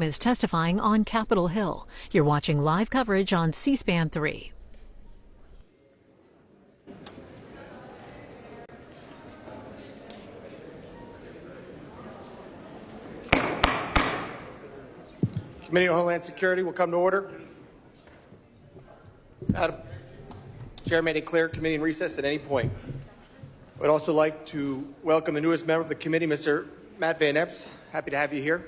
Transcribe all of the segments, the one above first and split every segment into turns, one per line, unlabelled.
Noem is testifying on Capitol Hill. You're watching live coverage on C-SPAN 3.
Committee on Homeland Security will come to order. Madam Chair may declare committee in recess at any point. I would also like to welcome the newest member of the committee, Mr. Matt Van Epps. Happy to have you here.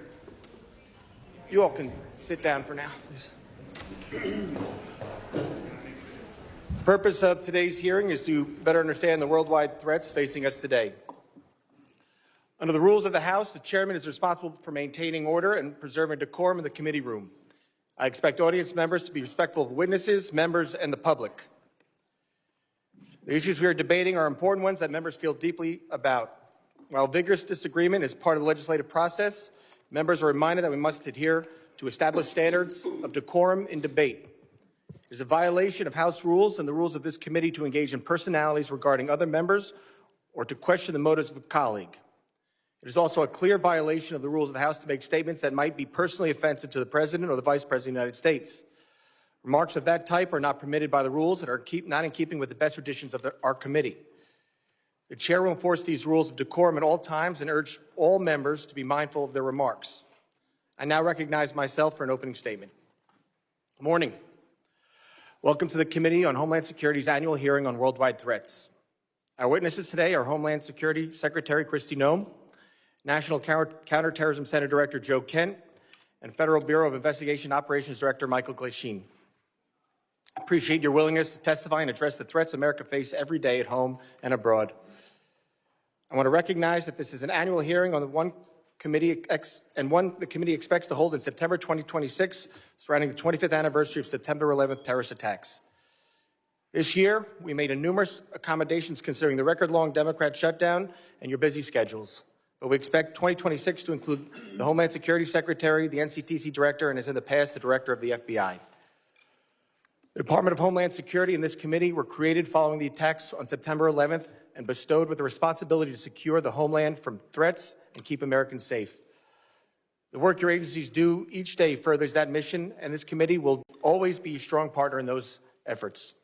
You all can sit down for now, please. The purpose of today's hearing is to better understand the worldwide threats facing us today. Under the rules of the House, the chairman is responsible for maintaining order and preserving decorum in the committee room. I expect audience members to be respectful of witnesses, members, and the public. The issues we are debating are important ones that members feel deeply about. While vigorous disagreement is part of the legislative process, members are reminded that we must adhere to established standards of decorum in debate. It is a violation of House rules and the rules of this committee to engage in personalities regarding other members or to question the motives of a colleague. It is also a clear violation of the rules of the House to make statements that might be personally offensive to the President or the Vice President of the United States. Remarks of that type are not permitted by the rules and are not in keeping with the best traditions of our committee. The Chair will enforce these rules of decorum at all times and urge all members to be mindful of their remarks. I now recognize myself for an opening statement. Good morning. Welcome to the Committee on Homeland Security's annual hearing on worldwide threats. Our witnesses today are Homeland Security Secretary Kristi Noem, National Counterterrorism Center Director Joe Kent, and Federal Bureau of Investigation Operations Director Michael Glasheen. I appreciate your willingness to testify and address the threats America faces every day at home and abroad. I want to recognize that this is an annual hearing on the one the committee expects to hold in September 2026, surrounding the 25th anniversary of September 11th terrorist attacks. This year, we made numerous accommodations considering the record-long Democrat shutdown and your busy schedules. But we expect 2026 to include the Homeland Security Secretary, the NCTC Director, and as in the past, the Director of the FBI. The Department of Homeland Security and this committee were created following the attacks on September 11th and bestowed with the responsibility to secure the homeland from threats and keep Americans safe. The work your agencies do each day furthers that mission, and this committee will always be a strong partner in those efforts.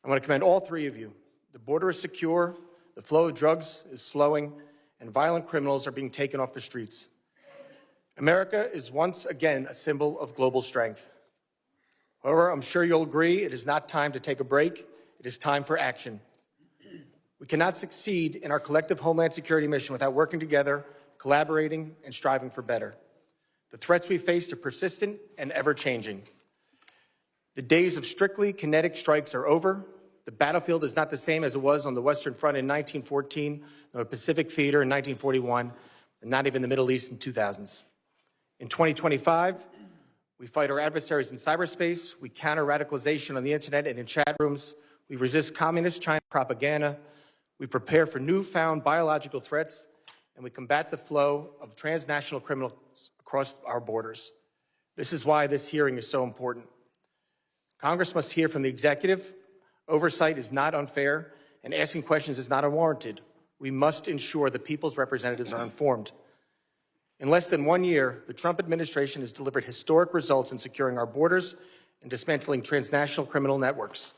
I want to commend all three of you. The border is secure, the flow of drugs is slowing, and violent criminals are being taken off the streets. America is once again a symbol of global strength. However, I'm sure you'll agree it is not time to take a break. It is time for action. We cannot succeed in our collective Homeland Security mission without working together, collaborating, and striving for better. The threats we face are persistent and ever-changing. The days of strictly kinetic strikes are over. The battlefield is not the same as it was on the Western Front in 1914, nor the Pacific Theater in 1941, and not even the Middle East in 2000s. In 2025, we fight our adversaries in cyberspace, we counter radicalization on the internet and in chat rooms, we resist communist China propaganda, we prepare for newfound biological threats, and we combat the flow of transnational criminals across our borders. This is why this hearing is so important. Congress must hear from the executive. Oversight is not unfair, and asking questions is not unwarranted. We must ensure the people's representatives are informed. In less than 1 year, the Trump administration has delivered historic results in securing our borders and dismantling transnational criminal networks.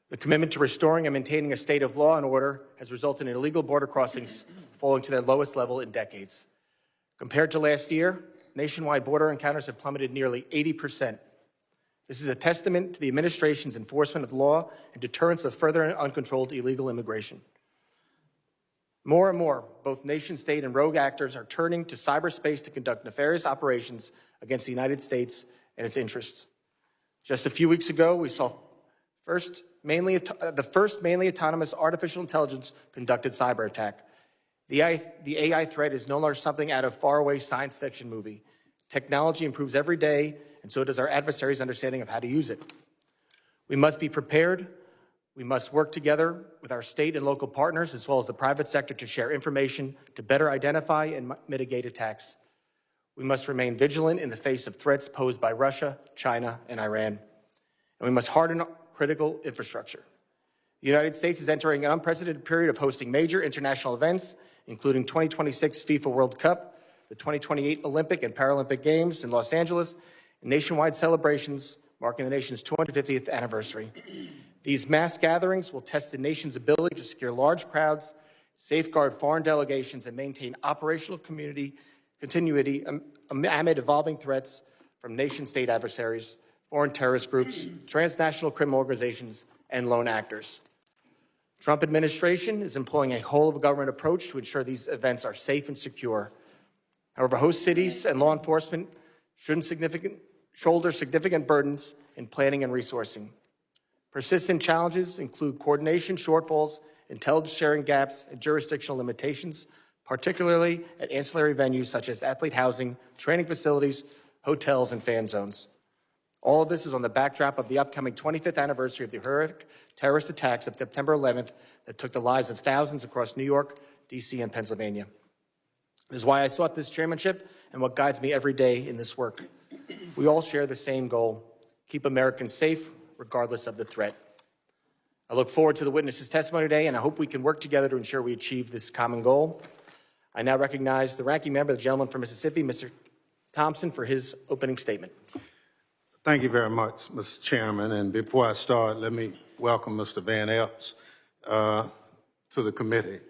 The commitment to restoring and maintaining a state of law and order has resulted in illegal border crossings falling to their lowest level in decades. Compared to last year, nationwide border encounters have plummeted nearly 80%. This is a testament to the administration's enforcement of law and deterrence of further uncontrolled illegal immigration. More and more, both nation-state and rogue actors are turning to cyberspace to conduct nefarious operations against the United States and its interests. Just a few weeks ago, we saw the first mainly autonomous artificial intelligence conducted cyber attack. The AI threat is no longer something out of faraway science fiction movie. Technology improves every day, and so does our adversaries' understanding of how to use it. We must be prepared. We must work together with our state and local partners, as well as the private sector, to share information to better identify and mitigate attacks. We must remain vigilant in the face of threats posed by Russia, China, and Iran. And we must harden critical infrastructure. The United States is entering an unprecedented period of hosting major international events, including 2026 FIFA World Cup, the 2028 Olympic and Paralympic Games in Los Angeles, and nationwide celebrations marking the nation's 250th anniversary. These mass gatherings will test the nation's ability to secure large crowds, safeguard foreign delegations, and maintain operational continuity amid evolving threats from nation-state adversaries, foreign terrorist groups, transnational criminal organizations, and lone actors. Trump administration is employing a whole-of-government approach to ensure these events are safe and secure. However, host cities and law enforcement shouldn't shoulder significant burdens in planning and resourcing. Persistent challenges include coordination shortfalls, intelligence sharing gaps, and jurisdictional limitations, particularly at ancillary venues such as athlete housing, training facilities, hotels, and fan zones. All of this is on the backdrop of the upcoming 25th anniversary of the horrific terrorist attacks of September 11th that took the lives of thousands across New York, D.C., and Pennsylvania. This is why I sought this chairmanship and what guides me every day in this work. We all share the same goal: keep Americans safe, regardless of the threat. I look forward to the witnesses' testimony today, and I hope we can work together to ensure we achieve this common goal. I now recognize the ranking member, the gentleman from Mississippi, Mr. Thompson, for his opening statement.
Thank you very much, Mr. Chairman. And before I start, let me welcome Mr. Van Epps to the committee.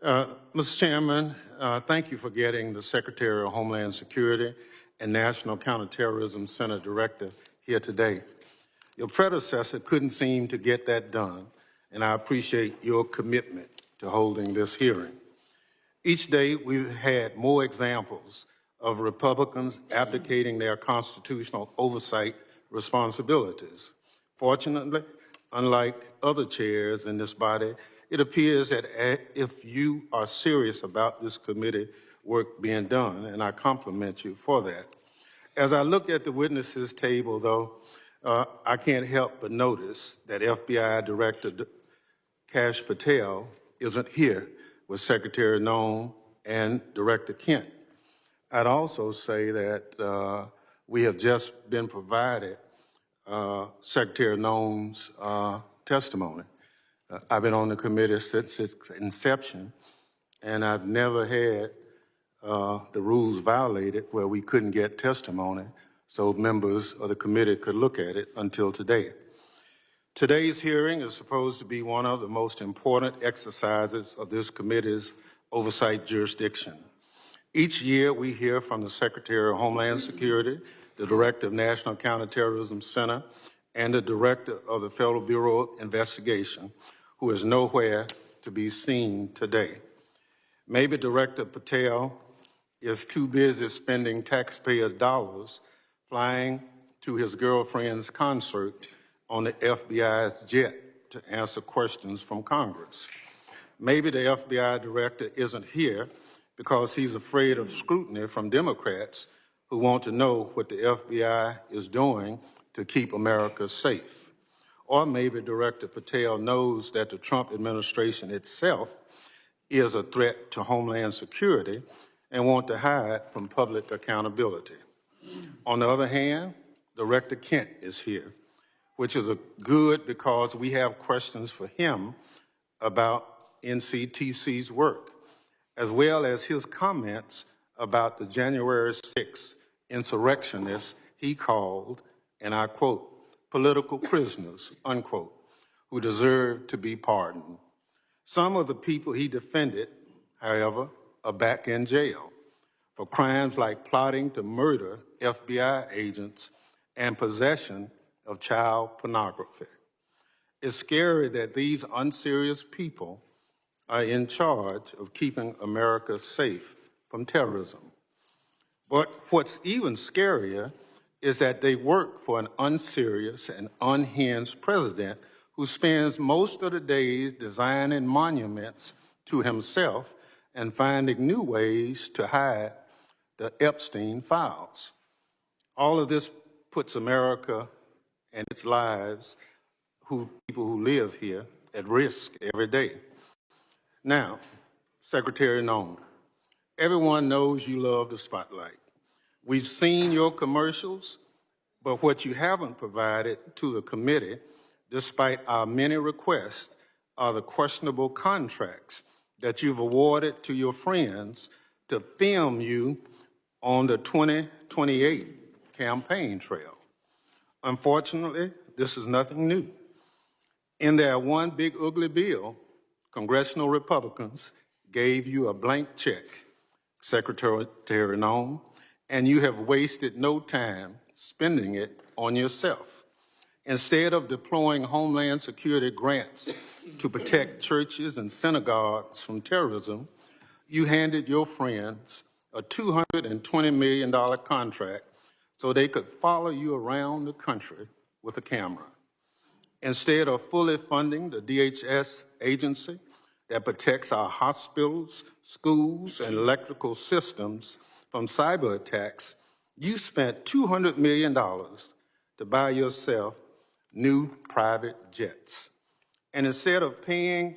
Mr. Chairman, thank you for getting the Secretary of Homeland Security and National Counterterrorism Center Director here today. Your predecessor couldn't seem to get that done, and I appreciate your commitment to holding this hearing. Each day, we've had more examples of Republicans abdicating their constitutional oversight responsibilities. Fortunately, unlike other chairs in this body, it appears that if you are serious about this committee work being done, and I compliment you for that. As I look at the witnesses table, though, I can't help but notice that FBI Director Kash Patel isn't here with Secretary Noem and Director Kent. I'd also say that we have just been provided Secretary Noem's testimony. I've been on the committee since its inception, and I've never had the rules violated where we couldn't get testimony so members of the committee could look at it until today. Today's hearing is supposed to be one of the most important exercises of this committee's oversight jurisdiction. Each year, we hear from the Secretary of Homeland Security, the Director of National Counterterrorism Center, and the Director of the Federal Bureau of Investigation, who is nowhere to be seen today. Maybe Director Patel is too busy spending taxpayers' dollars flying to his girlfriend's concert on the FBI's jet to answer questions from Congress. Maybe the FBI director isn't here because he's afraid of scrutiny from Democrats who want to know what the FBI is doing to keep America safe. Or maybe Director Patel knows that the Trump administration itself is a threat to Homeland Security and wants to hide from public accountability. On the other hand, Director Kent is here, which is good because we have questions for him about NCTC's work, as well as his comments about the January 6th insurrectionists he called, and I quote, political prisoners, unquote, who deserve to be pardoned. Some of the people he defended, however, are back in jail for crimes like plotting to murder FBI agents and possession of child pornography. It's scary that these unserious people are in charge of keeping America safe from terrorism. But what's even scarier is that they work for an unserious and unhinged president who spends most of the days designing monuments to himself and finding new ways to hide the Epstein files. All of this puts America and its lives, people who live here, at risk every day. Now, Secretary Noem, everyone knows you love the spotlight. We've seen your commercials, but what you haven't provided to the committee, despite our many requests, are the questionable contracts that you've awarded to your friends to film you on the 2028 campaign trail. Unfortunately, this is nothing new. In their one big ugly bill, congressional Republicans gave you a blank check, Secretary Noem, and you have wasted no time spending it on yourself. Instead of deploying Homeland Security grants to protect churches and synagogues from terrorism, you handed your friends a $220 million contract so they could follow you around the country with a camera. Instead of fully funding the DHS agency that protects our hospitals, schools, and electrical systems from cyber attacks, you spent $200 million to buy yourself new private jets. And instead of paying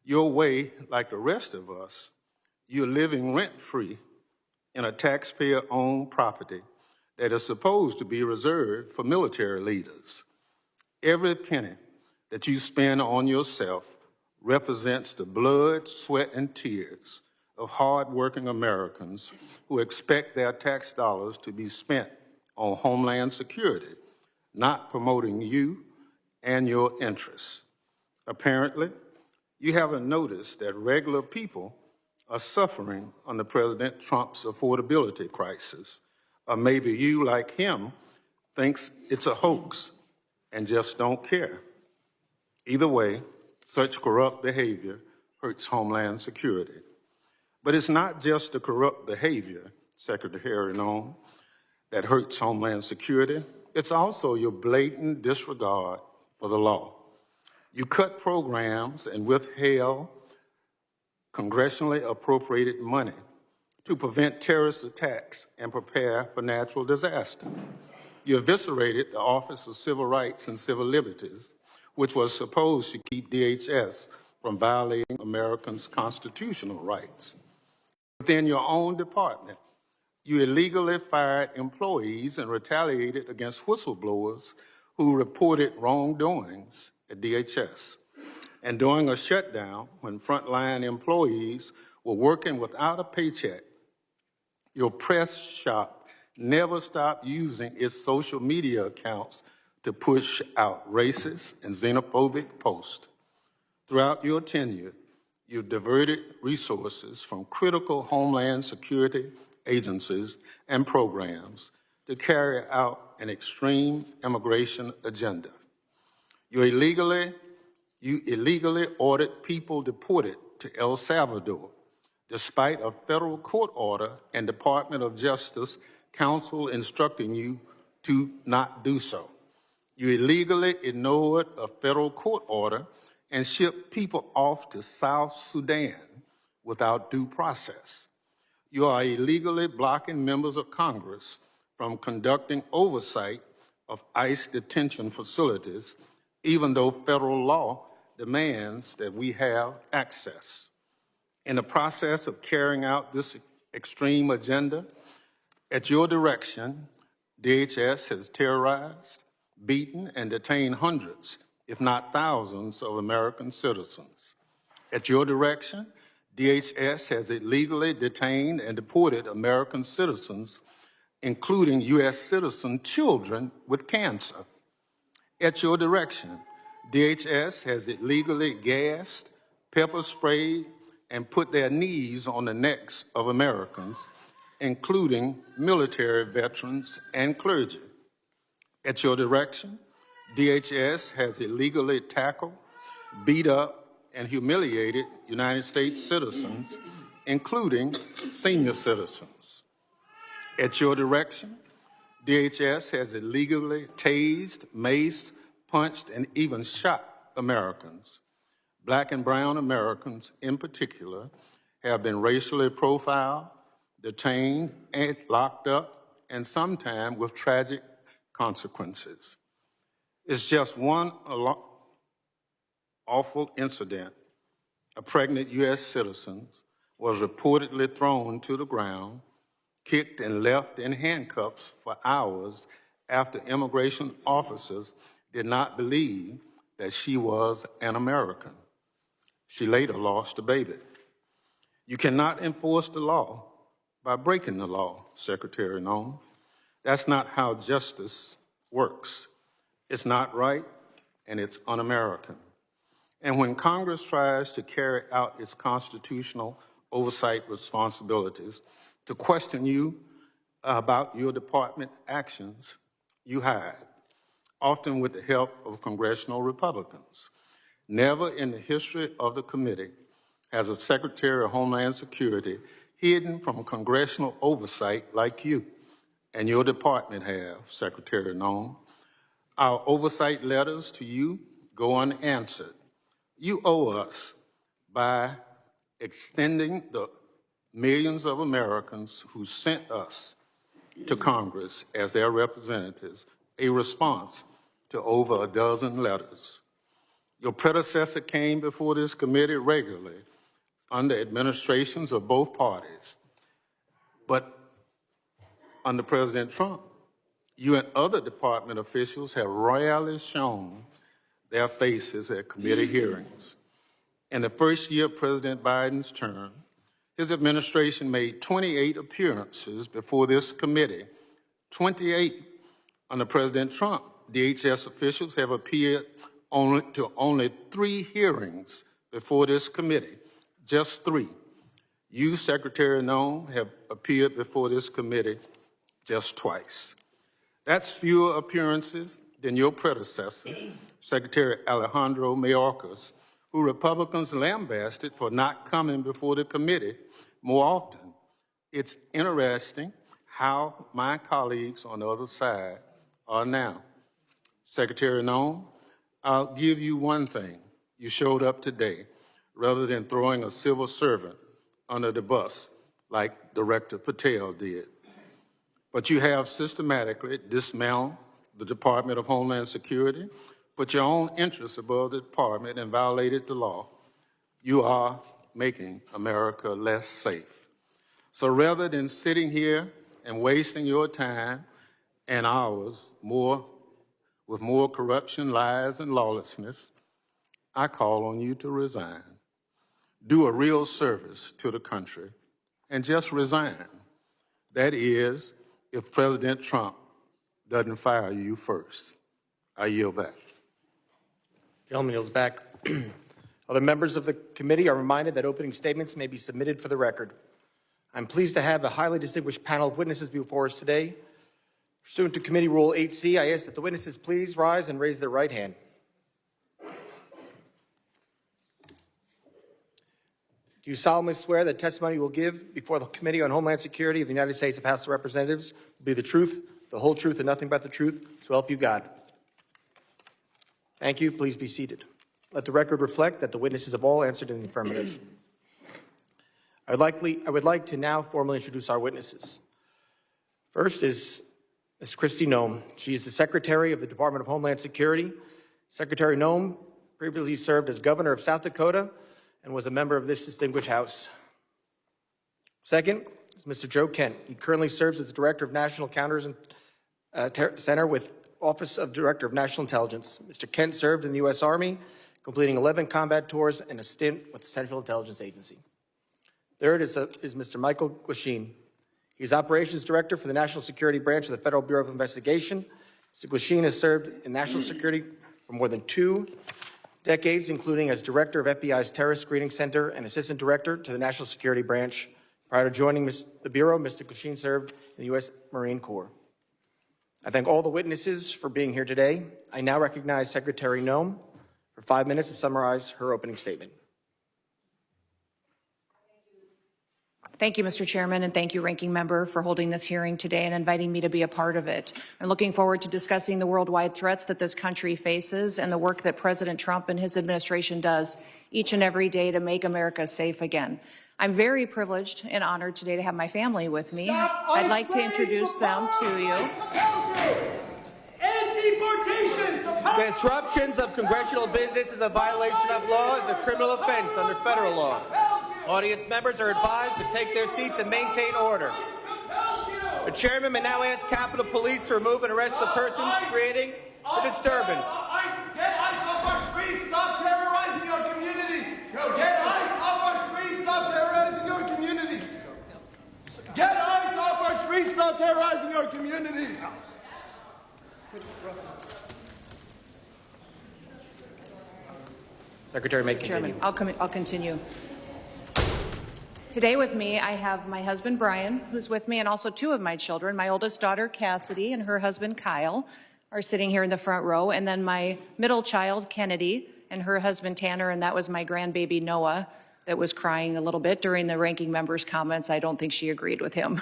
your way like the rest of us, you're living rent-free in a taxpayer-owned property that is supposed to be reserved for military leaders. Every penny that you spend on yourself represents the blood, sweat, and tears of hardworking Americans who expect their tax dollars to be spent on Homeland Security, not promoting you and your interests. Apparently, you haven't noticed that regular people are suffering under President Trump's affordability crisis. Or maybe you, like him, thinks it's a hoax and just don't care. Either way, such corrupt behavior hurts Homeland Security. But it's not just the corrupt behavior, Secretary Noem, that hurts Homeland Security. It's also your blatant disregard for the law. You cut programs and withheld congressionally appropriated money to prevent terrorist attacks and prepare for natural disaster. You eviscerated the Office of Civil Rights and Civil Liberties, which was supposed to keep DHS from violating Americans' constitutional rights. Within your own department, you illegally fired employees and retaliated against whistleblowers who reported wrongdoings at DHS. And during a shutdown, when frontline employees were working without a paycheck, your press shop never stopped using its social media accounts to push out racist and xenophobic posts. Throughout your tenure, you diverted resources from critical Homeland Security agencies and programs to carry out an extreme immigration agenda. You illegally ordered people deported to El Salvador, despite a federal court order and Department of Justice counsel instructing you to not do so. You illegally ignored a federal court order and shipped people off to South Sudan without due process. You are illegally blocking members of Congress from conducting oversight of ICE detention facilities, even though federal law demands that we have access. In the process of carrying out this extreme agenda, at your direction, DHS has terrorized, beaten, and detained hundreds, if not thousands, of American citizens. At your direction, DHS has illegally detained and deported American citizens, including U.S. citizen children with cancer. At your direction, DHS has illegally gassed, pepper sprayed, and put their knees on the necks of Americans, including military veterans and clergy. At your direction, DHS has illegally tackled, beat up, and humiliated United States citizens, including senior citizens. At your direction, DHS has illegally tased, maced, punched, and even shot Americans. Black and brown Americans, in particular, have been racially profiled, detained, and locked up, and sometimes with tragic consequences. It's just one awful incident. A pregnant U.S. citizen was reportedly thrown to the ground, kicked and left in handcuffs for hours after immigration officers did not believe that she was an American. She later lost a baby. You cannot enforce the law by breaking the law, Secretary Noem. That's not how justice works. It's not right, and it's un-American. And when Congress tries to carry out its constitutional oversight responsibilities to question you about your department actions, you hide, often with the help of congressional Republicans. Never in the history of the committee has a Secretary of Homeland Security hidden from congressional oversight like you and your department have, Secretary Noem. Our oversight letters to you go unanswered. You owe us by extending the millions of Americans who sent us to Congress as their representatives a response to over a dozen letters. Your predecessor came before this committee regularly under administrations of both parties. But under President Trump, you and other department officials have rarely shown their faces at committee hearings. In the first year of President Biden's term, his administration made 28 appearances before this committee. 28. Under President Trump, DHS officials have appeared only 3 hearings before this committee, just 3. You, Secretary Noem, have appeared before this committee just twice. That's fewer appearances than your predecessor, Secretary Alejandro Mayorkas, who Republicans lambasted for not coming before the committee more often. It's interesting how my colleagues on the other side are now. Secretary Noem, I'll give you one thing. You showed up today rather than throwing a civil servant under the bus like Director Patel did. But you have systematically dismantled the Department of Homeland Security, put your own interests above the department, and violated the law. You are making America less safe. So rather than sitting here and wasting your time and ours with more corruption, lies, and lawlessness, I call on you to resign. Do a real service to the country and just resign. That is, if President Trump doesn't fire you first. I yield back.
Gentleman yields back. Other members of the committee are reminded that opening statements may be submitted for the record. I'm pleased to have a highly distinguished panel of witnesses before us today. Pursuant to Committee Rule 8C, I ask that the witnesses please rise and raise their right hand. Do you solemnly swear that testimony you will give before the Committee on Homeland Security of the United States House of Representatives will be the truth, the whole truth, and nothing but the truth, so help you God? Thank you. Please be seated. Let the record reflect that the witnesses have all answered in the affirmative. I would like to now formally introduce our witnesses. First is Ms. Kristi Noem. She is the Secretary of the Department of Homeland Security. Secretary Noem previously served as Governor of South Dakota and was a member of this distinguished House. Second is Mr. Joe Kent. He currently serves as the Director of National Counterterrorism Center with Office of Director of National Intelligence. Mr. Kent served in the U.S. Army, completing 11 combat tours and a stint with the Central Intelligence Agency. Third is Mr. Michael Glasheen. He is Operations Director for the National Security Branch of the Federal Bureau of Investigation. Mr. Glasheen has served in national security for more than 2 decades, including as Director of FBI's Terrorist Screening Center and Assistant Director to the National Security Branch. Prior to joining the Bureau, Mr. Glasheen served in the U.S. Marine Corps. I thank all the witnesses for being here today. I now recognize Secretary Noem for 5 minutes to summarize her opening statement.
Thank you, Mr. Chairman, and thank you, Ranking Member, for holding this hearing today and inviting me to be a part of it. I'm looking forward to discussing the worldwide threats that this country faces and the work that President Trump and his administration does each and every day to make America safe again. I'm very privileged and honored today to have my family with me. I'd like to introduce them to you.
Disruptions of congressional business is a violation of law, is a criminal offense under federal law. Audience members are advised to take their seats and maintain order. The chairman may now ask Capitol Police to remove and arrest the persons creating the disturbance.
Get eyes off our streets! Stop terrorizing your community! Get eyes off our streets! Stop terrorizing your community! Get Please stop terrorizing our community.
Secretary may continue.
Chairman, I'll continue. Today with me, I have my husband, Brian, who's with me, and also two of my children. My oldest daughter, Cassidy, and her husband, Kyle, are sitting here in the front row. And then my middle child, Kennedy, and her husband, Tanner, and that was my grandbaby, Noah, that was crying a little bit during the ranking member's comments. I don't think she agreed with him.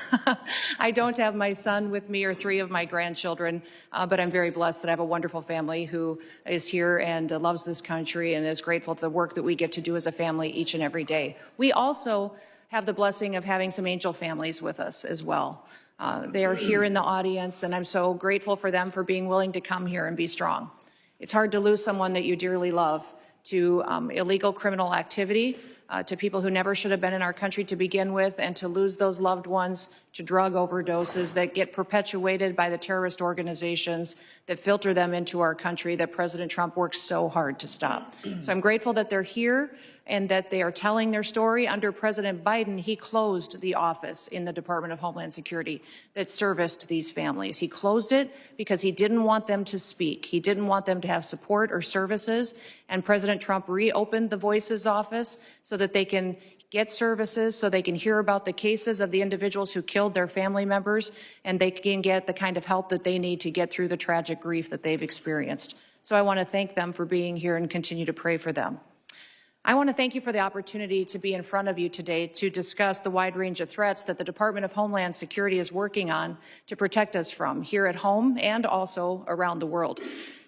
I don't have my son with me or three of my grandchildren, but I'm very blessed that I have a wonderful family who is here and loves this country and is grateful for the work that we get to do as a family each and every day. We also have the blessing of having some angel families with us as well. They are here in the audience, and I'm so grateful for them for being willing to come here and be strong. It's hard to lose someone that you dearly love to illegal criminal activity, to people who never should have been in our country to begin with, and to lose those loved ones to drug overdoses that get perpetuated by the terrorist organizations that filter them into our country that President Trump works so hard to stop. So I'm grateful that they're here and that they are telling their story. Under President Biden, he closed the office in the Department of Homeland Security that serviced these families. He closed it because he didn't want them to speak. He didn't want them to have support or services. And President Trump reopened the Voices office so that they can get services, so they can hear about the cases of the individuals who killed their family members, and they can get the kind of help that they need to get through the tragic grief that they've experienced. So I want to thank them for being here and continue to pray for them. I want to thank you for the opportunity to be in front of you today to discuss the wide range of threats that the Department of Homeland Security is working on to protect us from here at home and also around the world.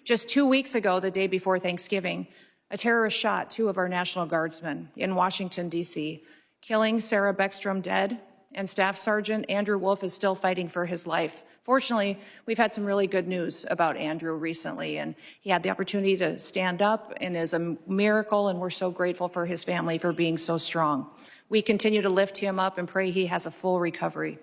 Just 2 weeks ago, the day before Thanksgiving, a terrorist shot two of our National Guardsmen in Washington, D.C., killing Sarah Beckstrom dead, and Staff Sergeant Andrew Wolf is still fighting for his life. Fortunately, we've had some really good news about Andrew recently, and he had the opportunity to stand up and is a miracle, and we're so grateful for his family for being so strong. We continue to lift him up and pray he has a full recovery.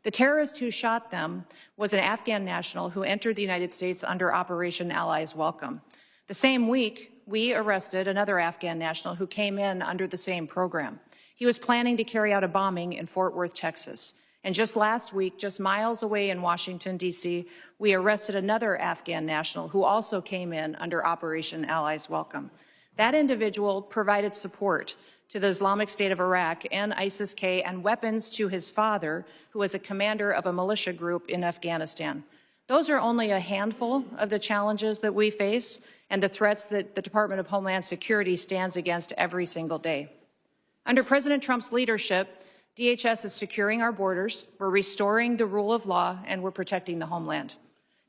The terrorist who shot them was an Afghan national who entered the United States under Operation Allies Welcome. The same week, we arrested another Afghan national who came in under the same program. He was planning to carry out a bombing in Fort Worth, Texas. And just last week, just miles away in Washington, D.C., we arrested another Afghan national who also came in under Operation Allies Welcome. That individual provided support to the Islamic State of Iraq and ISIS-K and weapons to his father, who was a commander of a militia group in Afghanistan. Those are only a handful of the challenges that we face and the threats that the Department of Homeland Security stands against every single day. Under President Trump's leadership, DHS is securing our borders, we're restoring the rule of law, and we're protecting the homeland.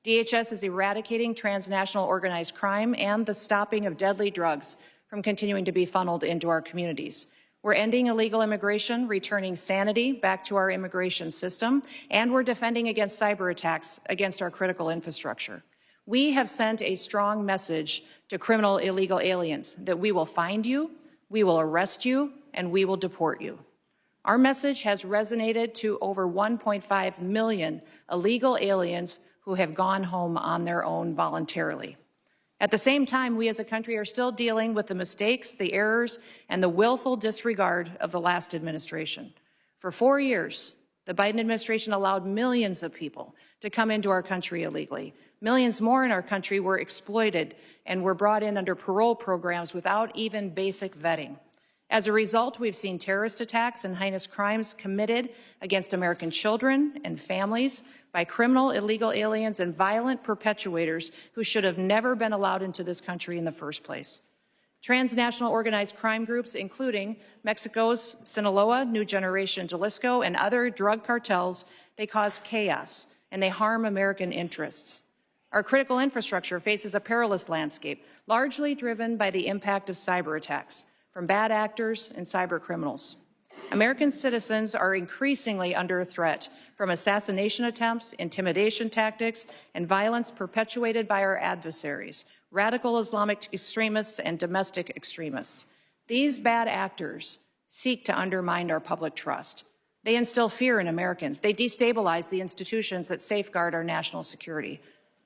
DHS is eradicating transnational organized crime and the stopping of deadly drugs from continuing to be funneled into our communities. We're ending illegal immigration, returning sanity back to our immigration system, and we're defending against cyber attacks against our critical infrastructure. We have sent a strong message to criminal illegal aliens that we will find you, we will arrest you, and we will deport you. Our message has resonated to over 1.5 million illegal aliens who have gone home on their own voluntarily. At the same time, we as a country are still dealing with the mistakes, the errors, and the willful disregard of the last administration. For 4 years, the Biden administration allowed millions of people to come into our country illegally. Millions more in our country were exploited and were brought in under parole programs without even basic vetting. As a result, we've seen terrorist attacks and heinous crimes committed against American children and families by criminal illegal aliens and violent perpetuators who should have never been allowed into this country in the first place. Transnational organized crime groups, including Mexico's Sinaloa, New Generation Jalisco, and other drug cartels, they cause chaos and they harm American interests. Our critical infrastructure faces a perilous landscape, largely driven by the impact of cyber attacks from bad actors and cyber criminals. American citizens are increasingly under threat from assassination attempts, intimidation tactics, and violence perpetuated by our adversaries, radical Islamic extremists and domestic extremists. These bad actors seek to undermine our public trust. They instill fear in Americans. They destabilize the institutions that safeguard our national security.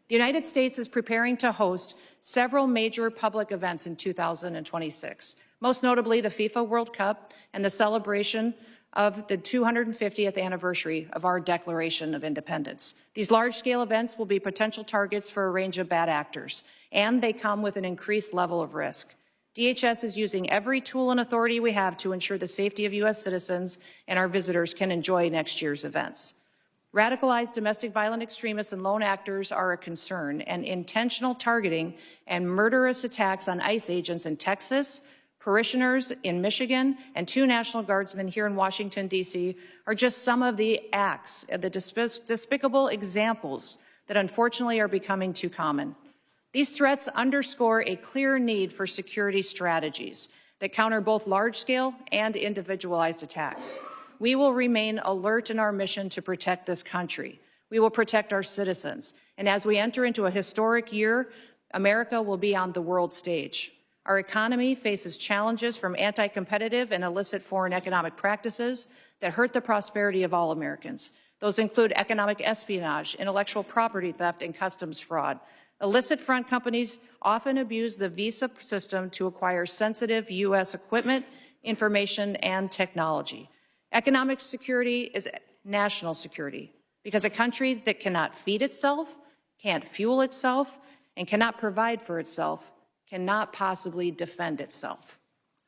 The United States is preparing to host several major public events in 2026. Most notably the FIFA World Cup and the celebration of the 250th anniversary of our Declaration of Independence. These large-scale events will be potential targets for a range of bad actors, and they come with an increased level of risk. DHS is using every tool and authority we have to ensure the safety of U.S. citizens and our visitors can enjoy next year's events. Radicalized domestic violent extremists and lone actors are a concern, and intentional targeting and murderous attacks on ICE agents in Texas, parishioners in Michigan, and 2 National Guardsmen here in Washington, D.C. are just some of the acts, the despicable examples that unfortunately are becoming too common. These threats underscore a clear need for security strategies that counter both large-scale and individualized attacks. We will remain alert in our mission to protect this country. We will protect our citizens. And as we enter into a historic year, America will be on the world stage. Our economy faces challenges from anti-competitive and illicit foreign economic practices that hurt the prosperity of all Americans. Those include economic espionage, intellectual property theft, and customs fraud. Illicit front companies often abuse the visa system to acquire sensitive U.S. equipment, information, and technology. Economic security is national security because a country that cannot feed itself, can't fuel itself, and cannot provide for itself cannot possibly defend itself.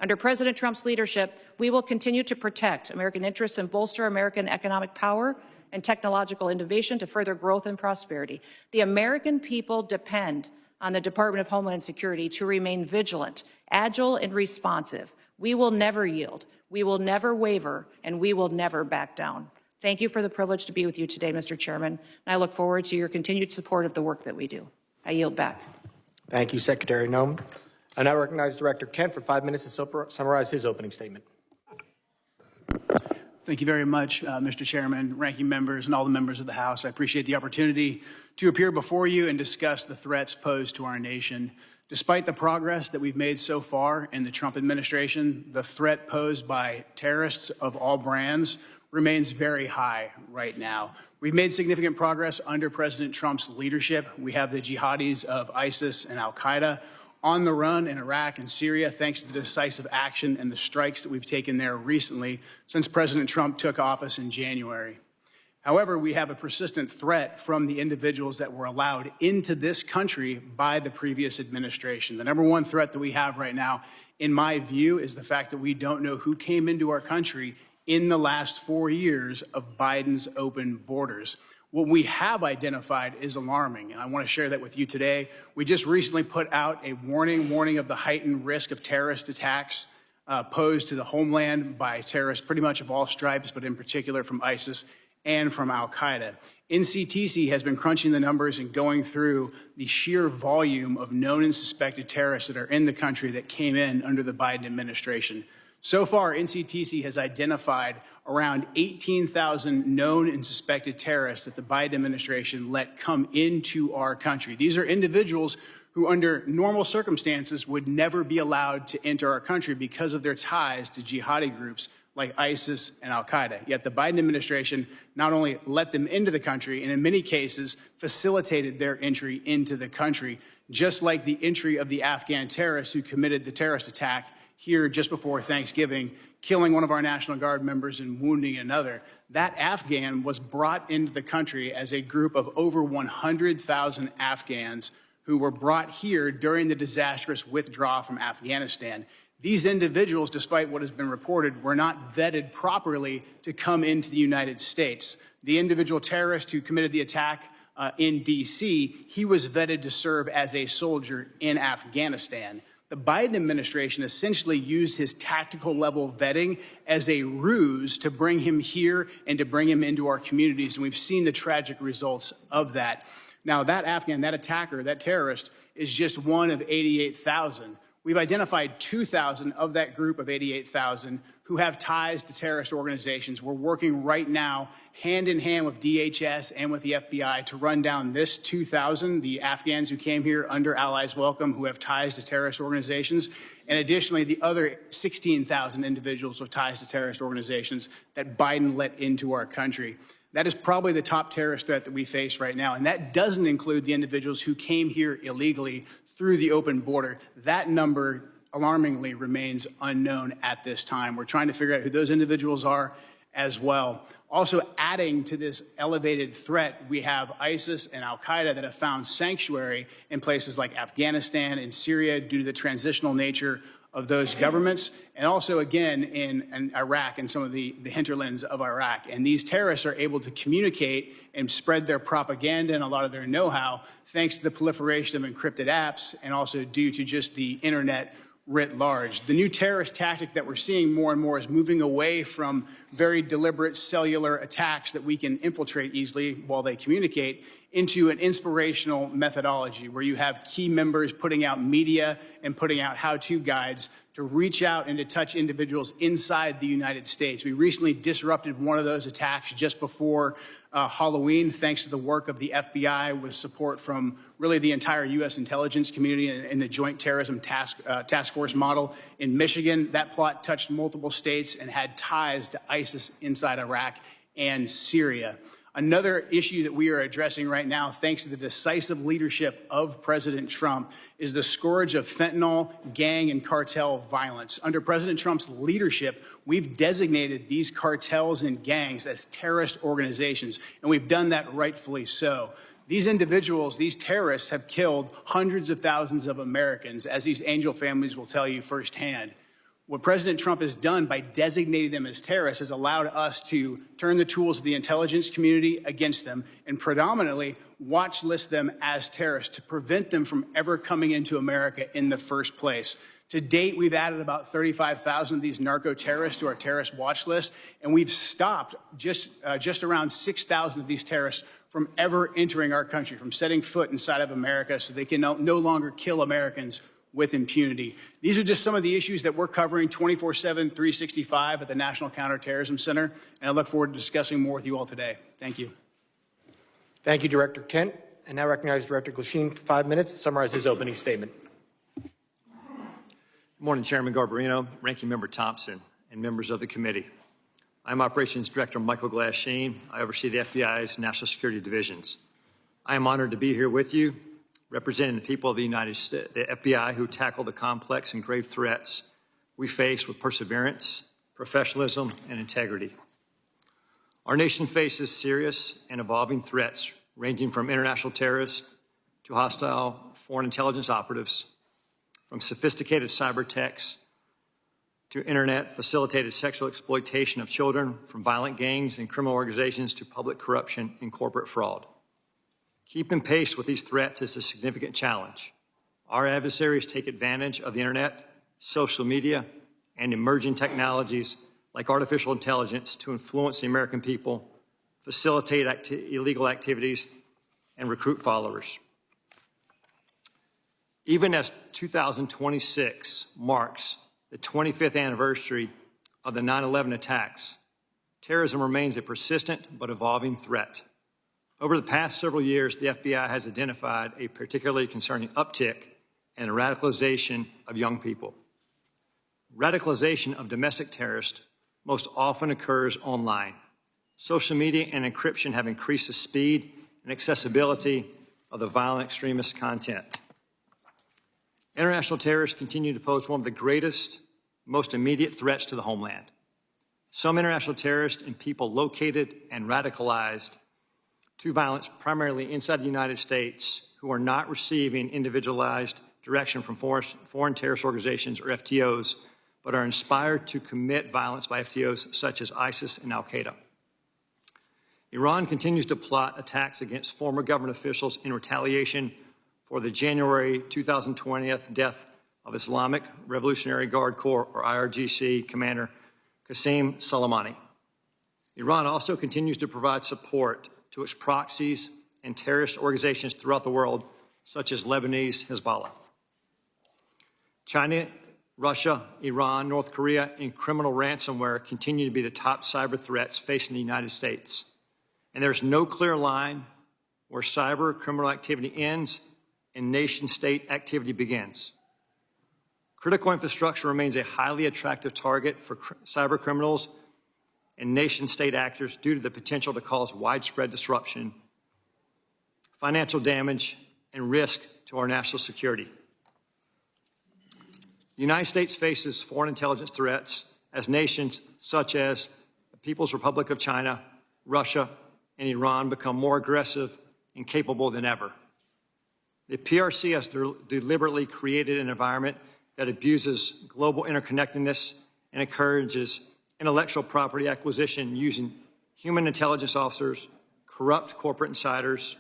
Under President Trump's leadership, we will continue to protect American interests and bolster American economic power and technological innovation to further growth and prosperity. The American people depend on the Department of Homeland Security to remain vigilant, agile, and responsive. We will never yield, we will never waver, and we will never back down. Thank you for the privilege to be with you today, Mr. Chairman, and I look forward to your continued support of the work that we do. I yield back.
Thank you, Secretary Noem. I now recognize Director Kent for 5 minutes to summarize his opening statement.
Thank you very much, Mr. Chairman, ranking members, and all the members of the House. I appreciate the opportunity to appear before you and discuss the threats posed to our nation. Despite the progress that we've made so far in the Trump administration, the threat posed by terrorists of all brands remains very high right now. We've made significant progress under President Trump's leadership. We have the jihadis of ISIS and al-Qaeda on the run in Iraq and Syria, thanks to the decisive action and the strikes that we've taken there recently since President Trump took office in January. However, we have a persistent threat from the individuals that were allowed into this country by the previous administration. The number one threat that we have right now, in my view, is the fact that we don't know who came into our country in the last 4 years of Biden's open borders. What we have identified is alarming, and I want to share that with you today. We just recently put out a warning of the heightened risk of terrorist attacks posed to the homeland by terrorists pretty much of all stripes, but in particular from ISIS and from al-Qaeda. NCTC has been crunching the numbers and going through the sheer volume of known and suspected terrorists that are in the country that came in under the Biden administration. So far, NCTC has identified around 18,000 known and suspected terrorists that the Biden administration let come into our country. These are individuals who, under normal circumstances, would never be allowed to enter our country because of their ties to jihadi groups like ISIS and al-Qaeda. Yet the Biden administration not only let them into the country, and in many cases facilitated their entry into the country, just like the entry of the Afghan terrorists who committed the terrorist attack here just before Thanksgiving, killing one of our National Guard members and wounding another. That Afghan was brought into the country as a group of over 100,000 Afghans who were brought here during the disastrous withdrawal from Afghanistan. These individuals, despite what has been reported, were not vetted properly to come into the United States. The individual terrorist who committed the attack in D.C., he was vetted to serve as a soldier in Afghanistan. The Biden administration essentially used his tactical level vetting as a ruse to bring him here and to bring him into our communities, and we've seen the tragic results of that. Now, that Afghan, that attacker, that terrorist, is just one of 88,000. We've identified 2,000 of that group of 88,000 who have ties to terrorist organizations. We're working right now, hand in hand with DHS and with the FBI, to run down this 2,000, the Afghans who came here under Allies Welcome, who have ties to terrorist organizations, and additionally, the other 16,000 individuals with ties to terrorist organizations that Biden let into our country. That is probably the top terrorist threat that we face right now, and that doesn't include the individuals who came here illegally through the open border. That number, alarmingly, remains unknown at this time. We're trying to figure out who those individuals are, as well. Also adding to this elevated threat, we have ISIS and Al-Qaeda that have found sanctuary in places like Afghanistan and Syria due to the transitional nature of those governments, and also, again, in Iraq and some of the hinterlands of Iraq. And these terrorists are able to communicate and spread their propaganda and a lot of their know-how thanks to the proliferation of encrypted apps and also due to just the internet writ large. The new terrorist tactic that we're seeing more and more is moving away from very deliberate cellular attacks that we can infiltrate easily while they communicate into an inspirational methodology where you have key members putting out media and putting out how-to guides to reach out and to touch individuals inside the United States. We recently disrupted one of those attacks just before Halloween, thanks to the work of the FBI with support from really the entire U.S. intelligence community and the Joint Terrorism Task Force model in Michigan. That plot touched multiple states and had ties to ISIS inside Iraq and Syria. Another issue that we are addressing right now, thanks to the decisive leadership of President Trump, is the scourge of fentanyl, gang, and cartel violence. Under President Trump's leadership, we've designated these cartels and gangs as terrorist organizations, and we've done that rightfully so. These individuals, these terrorists, have killed hundreds of thousands of Americans, as these angel families will tell you firsthand. What President Trump has done by designating them as terrorists has allowed us to turn the tools of the intelligence community against them and predominantly watch list them as terrorists to prevent them from ever coming into America in the first place. To date, we've added about 35,000 of these narco-terrorists to our terrorist watch list, and we've stopped just around 6,000 of these terrorists from ever entering our country, from setting foot inside of America so they can no longer kill Americans with impunity. These are just some of the issues that we're covering 24/7, 365 at the National Counterterrorism Center, and I look forward to discussing more with you all today. Thank you.
Thank you, Director Kent. And now recognize Director Glasheen for 5 minutes to summarize his opening statement.
Good morning, Chairman Garbarino, Ranking Member Thompson, and members of the committee. I'm Operations Director Michael Glasheen. I oversee the FBI's National Security Divisions. I am honored to be here with you, representing the people of the United States, the FBI, who tackle the complex and grave threats we face with perseverance, professionalism, and integrity. Our nation faces serious and evolving threats ranging from international terrorists to hostile foreign intelligence operatives, from sophisticated cyber attacks to internet-facilitated sexual exploitation of children, from violent gangs and criminal organizations to public corruption and corporate fraud. Keeping pace with these threats is a significant challenge. Our adversaries take advantage of the internet, social media, and emerging technologies like artificial intelligence to influence the American people, facilitate illegal activities, and recruit followers. Even as 2026 marks the 25th anniversary of the 9/11 attacks, terrorism remains a persistent but evolving threat. Over the past several years, the FBI has identified a particularly concerning uptick in the radicalization of young people. Radicalization of domestic terrorists most often occurs online. Social media and encryption have increased the speed and accessibility of the violent extremist content. International terrorists continue to pose one of the greatest, most immediate threats to the homeland. Some international terrorists and people located and radicalized to violence primarily inside the United States who are not receiving individualized direction from foreign terrorist organizations or FTOs, but are inspired to commit violence by FTOs such as ISIS and Al-Qaeda. Iran continues to plot attacks against former government officials in retaliation for the January 2020 death of Islamic Revolutionary Guard Corps, or IRGC, Commander Qasem Soleimani. Iran also continues to provide support to its proxies and terrorist organizations throughout the world, such as Lebanese Hezbollah. China, Russia, Iran, North Korea, and criminal ransomware continue to be the top cyber threats facing the United States. And there's no clear line where cyber criminal activity ends and nation-state activity begins. Critical infrastructure remains a highly attractive target for cyber criminals and nation-state actors due to the potential to cause widespread disruption, financial damage, and risk to our national security. The United States faces foreign intelligence threats as nations such as the People's Republic of China, Russia, and Iran become more aggressive and capable than ever. The PRC has deliberately created an environment that abuses global interconnectedness and encourages intellectual property acquisition using human intelligence officers, corrupt corporate insiders,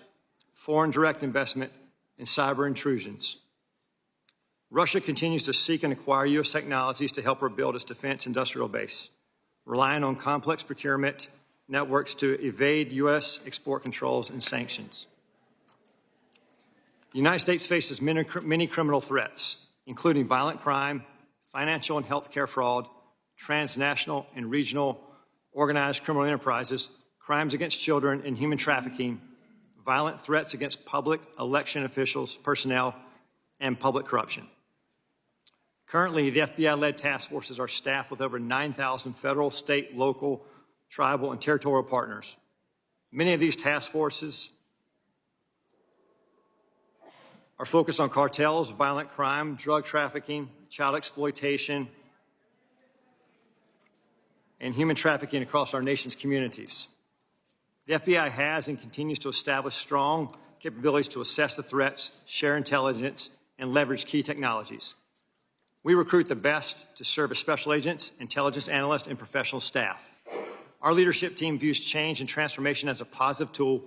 foreign direct investment, and cyber intrusions. Russia continues to seek and acquire U.S. technologies to help her build its defense industrial base, relying on complex procurement networks to evade U.S. export controls and sanctions. The United States faces many criminal threats, including violent crime, financial and healthcare fraud, transnational and regional organized criminal enterprises, crimes against children and human trafficking, violent threats against public election officials, personnel, and public corruption. Currently, the FBI-led task forces are staffed with over 9,000 federal, state, local, tribal, and territorial partners. Many of these task forces are focused on cartels, violent crime, drug trafficking, child exploitation, and human trafficking across our nation's communities. The FBI has and continues to establish strong capabilities to assess the threats, share intelligence, and leverage key technologies. We recruit the best to serve as special agents, intelligence analysts, and professional staff. Our leadership team views change and transformation as a positive tool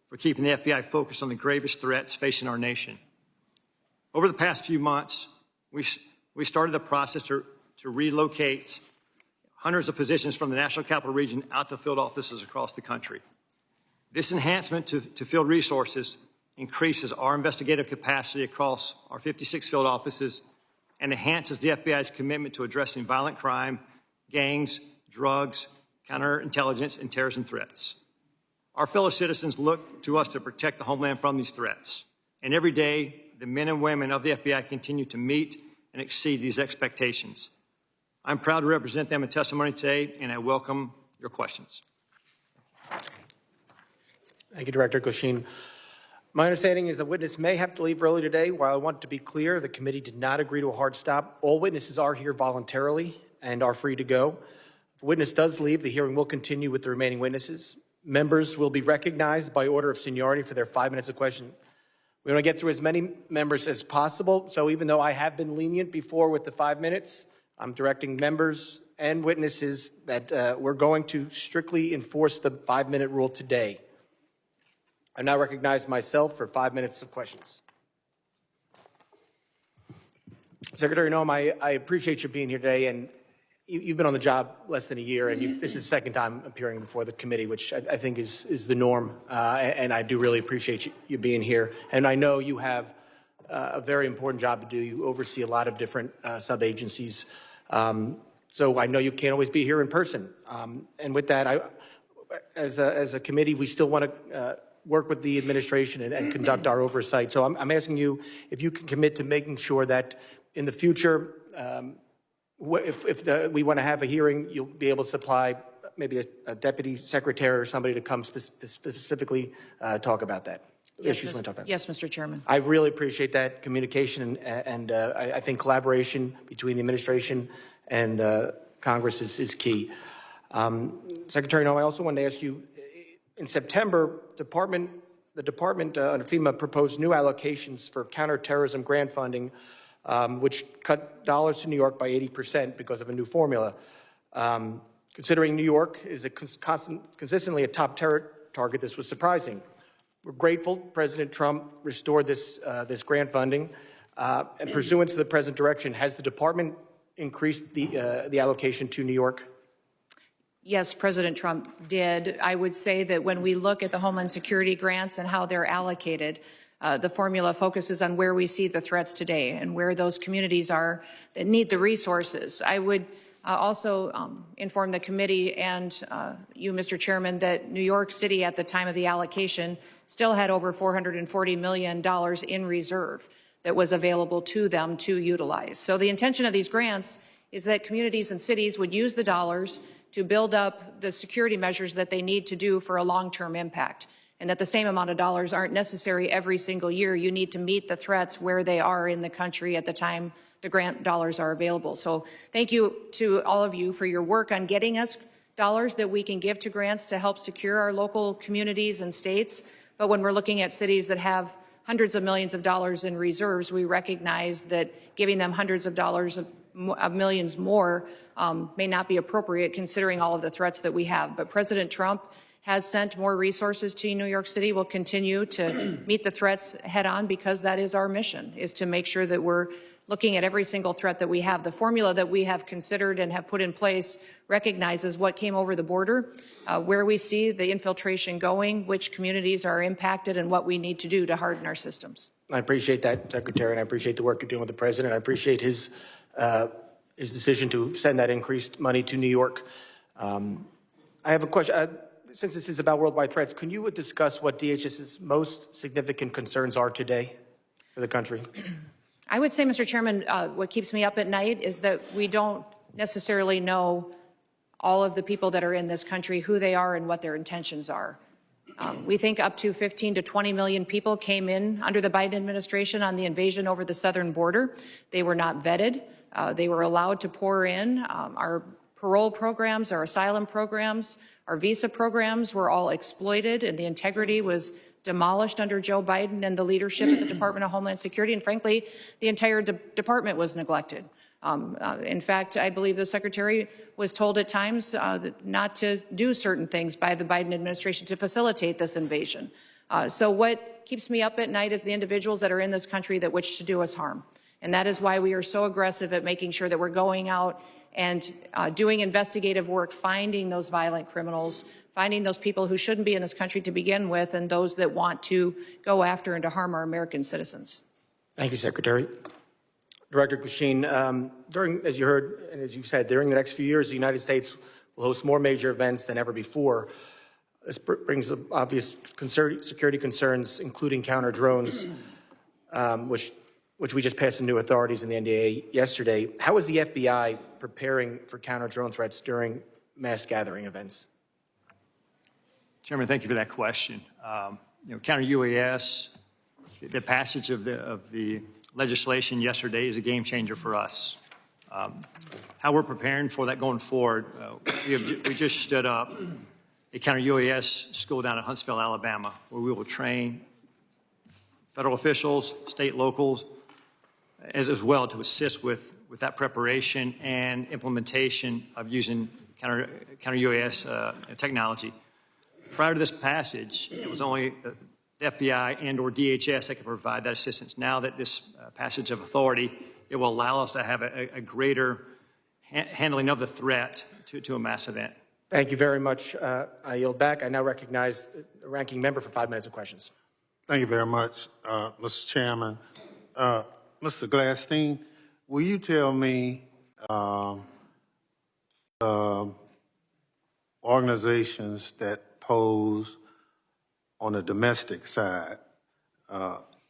for keeping the FBI focused on the gravest threats facing our nation. Over the past few months, we started the process to relocate hundreds of positions from the National Capital Region out to field offices across the country. This enhancement to field resources increases our investigative capacity across our 56 field offices and enhances the FBI's commitment to addressing violent crime, gangs, drugs, counterintelligence, and terrorism threats. Our fellow citizens look to us to protect the homeland from these threats. And every day, the men and women of the FBI continue to meet and exceed these expectations. I'm proud to represent them in testimony today, and I welcome your questions.
Thank you, Director Glasheen. My understanding is the witness may have to leave early today. While I want to be clear, the committee did not agree to a hard stop. All witnesses are here voluntarily and are free to go. If a witness does leave, the hearing will continue with the remaining witnesses. Members will be recognized by order of seniority for their 5 minutes of question. We want to get through as many members as possible, so even though I have been lenient before with the 5 minutes, I'm directing members and witnesses that we're going to strictly enforce the 5-minute rule today. I now recognize myself for 5 minutes of questions. Secretary Noem, I appreciate you being here today, and you've been on the job less than a year, and this is the second time appearing before the committee, which I think is the norm, and I do really appreciate you being here. And I know you have a very important job to do. You oversee a lot of different sub-agencies, so I know you can't always be here in person. And with that, as a committee, we still want to work with the administration and conduct our oversight. So I'm asking you if you can commit to making sure that in the future, if we want to have a hearing, you'll be able to supply maybe a deputy secretary or somebody to come to specifically talk about that.
Yes,
issues we want to talk about.
Yes, Mr. Chairman.
I really appreciate that communication, and I think collaboration between the administration and Congress is key. Secretary Noem, I also wanted to ask you, in September, the department under FEMA proposed new allocations for counterterrorism grant funding, which cut dollars to New York by 80% because of a new formula. Considering New York is consistently a top terror target, this was surprising. We're grateful President Trump restored this grant funding, and pursuant to the present direction, has the department increased the allocation to New York?
Yes, President Trump did. I would say that when we look at the Homeland Security grants and how they're allocated, the formula focuses on where we see the threats today and where those communities are that need the resources. I would also inform the committee and you, Mr. Chairman, that New York City at the time of the allocation still had over $440 million in reserve that was available to them to utilize. So the intention of these grants is that communities and cities would use the dollars to build up the security measures that they need to do for a long-term impact, and that the same amount of dollars aren't necessary every single year. You need to meet the threats where they are in the country at the time the grant dollars are available. So thank you to all of you for your work on getting us dollars that we can give to grants to help secure our local communities and states. But when we're looking at cities that have hundreds of millions of dollars in reserves, we recognize that giving them hundreds of dollars of millions more may not be appropriate considering all of the threats that we have. But President Trump has sent more resources to New York City. We'll continue to meet the threats head on because that is our mission, is to make sure that we're looking at every single threat that we have. The formula that we have considered and have put in place recognizes what came over the border, where we see the infiltration going, which communities are impacted, and what we need to do to harden our systems.
I appreciate that, Secretary, and I appreciate the work you're doing with the President. I appreciate his decision to send that increased money to New York. I have a question. Since this is about worldwide threats, can you discuss what DHS's most significant concerns are today for the country?
I would say, Mr. Chairman, what keeps me up at night is that we don't necessarily know all of the people that are in this country, who they are and what their intentions are. We think up to 15 to 20 million people came in under the Biden administration on the invasion over the southern border. They were not vetted. They were allowed to pour in. Our parole programs, our asylum programs, our visa programs were all exploited, and the integrity was demolished under Joe Biden and the leadership at the Department of Homeland Security. And frankly, the entire department was neglected. In fact, I believe the Secretary was told at times not to do certain things by the Biden administration to facilitate this invasion. So what keeps me up at night is the individuals that are in this country that wish to do us harm. And that is why we are so aggressive at making sure that we're going out and doing investigative work, finding those violent criminals, finding those people who shouldn't be in this country to begin with, and those that want to go after and to harm our American citizens.
Thank you, Secretary. Director Glasheen, as you heard and as you said, during the next few years, the United States will host more major events than ever before. This brings up obvious security concerns, including counter drones, which we just passed into authorities in the NDA yesterday. How is the FBI preparing for counter drone threats during mass gathering events?
Chairman, thank you for that question. Counter UAS, the passage of the legislation yesterday is a game changer for us. How we're preparing for that going forward, we just stood up a counter UAS school down at Huntsville, Alabama, where we will train federal officials, state locals, as well to assist with that preparation and implementation of using counter UAS technology. Prior to this passage, it was only the FBI and or DHS that could provide that assistance. Now that this passage of authority, it will allow us to have a greater handling of the threat to a mass event.
Thank you very much. I yield back. I now recognize the ranking member for 5 minutes of questions.
Thank you very much, Mr. Chairman. Mr. Glasheen, will you tell me organizations that pose on the domestic side,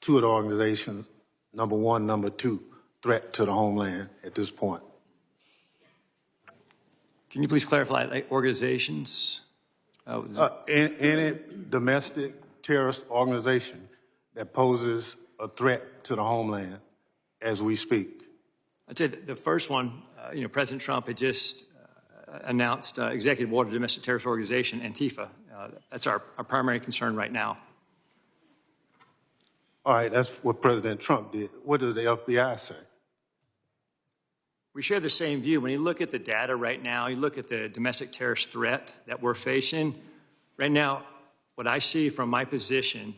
two of the organizations, number one, number two, threat to the homeland at this point?
Can you please clarify, like, organizations?
Any domestic terrorist organization that poses a threat to the homeland as we speak?
I'd say the first one, President Trump had just announced executive order domestic terrorist organization, Antifa. That's our primary concern right now.
All right, that's what President Trump did. What does the FBI say?
We share the same view. When you look at the data right now, you look at the domestic terrorist threat that we're facing, right now, what I see from my position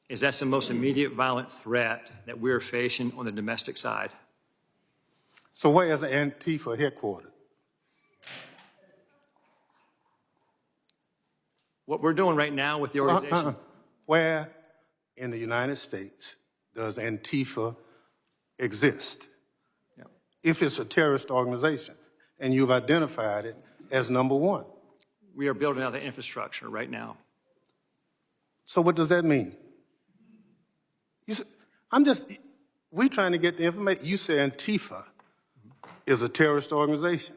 is that's the most immediate violent threat that we're facing on the domestic side.
So where is Antifa headquartered?
What we're doing right now with the organization.
Where in the United States does Antifa exist? Yeah. If it's a terrorist organization and you've identified it as number one.
We are building out the infrastructure right now.
So what does that mean? We're trying to get the information. You say Antifa is a terrorist organization.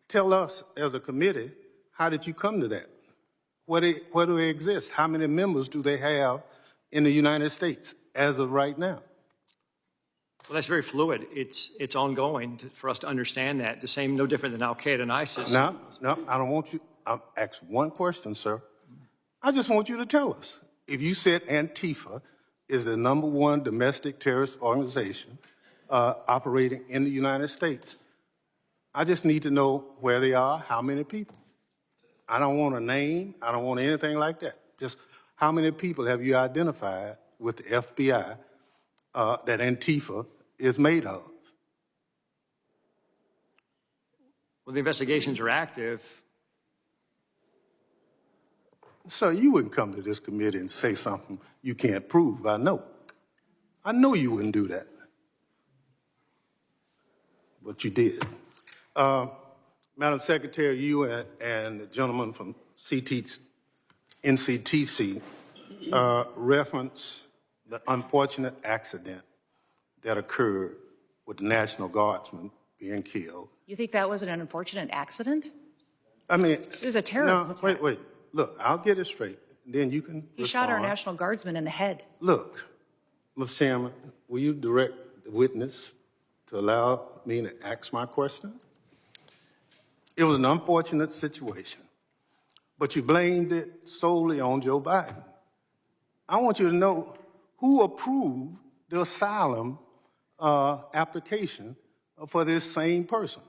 Tell us as a committee, how did you come to that? Where do they exist? How many members do they have in the United States as of right now?
Well, that's very fluid. It's ongoing for us to understand that. The same, no different than Al Qaeda and ISIS.
No, I don't want you. I'll ask one question, sir. I just want you to tell us. If you said Antifa is the #1 domestic terrorist organization operating in the United States, I just need to know where they are, how many people. I don't want a name. I don't want anything like that. Just how many people have you identified with the FBI that Antifa is made of?
Well, the investigations are active.
So you wouldn't come to this committee and say something you can't prove, I know. I know you wouldn't do that. But you did. Madam Secretary, you and the gentleman from NCTC reference the unfortunate accident that occurred with the National Guardsman being killed.
You think that was an unfortunate accident?
I mean,
It was a terrorist attack.
Wait. Look, I'll get it straight. Then you can
He shot our
respond.
National Guardsman in the head.
Look, Mr. Chairman, will you direct the witness to allow me to ask my question? It was an unfortunate situation, but you blamed it solely on Joe Biden. I want you to know who approved the asylum application for this same person.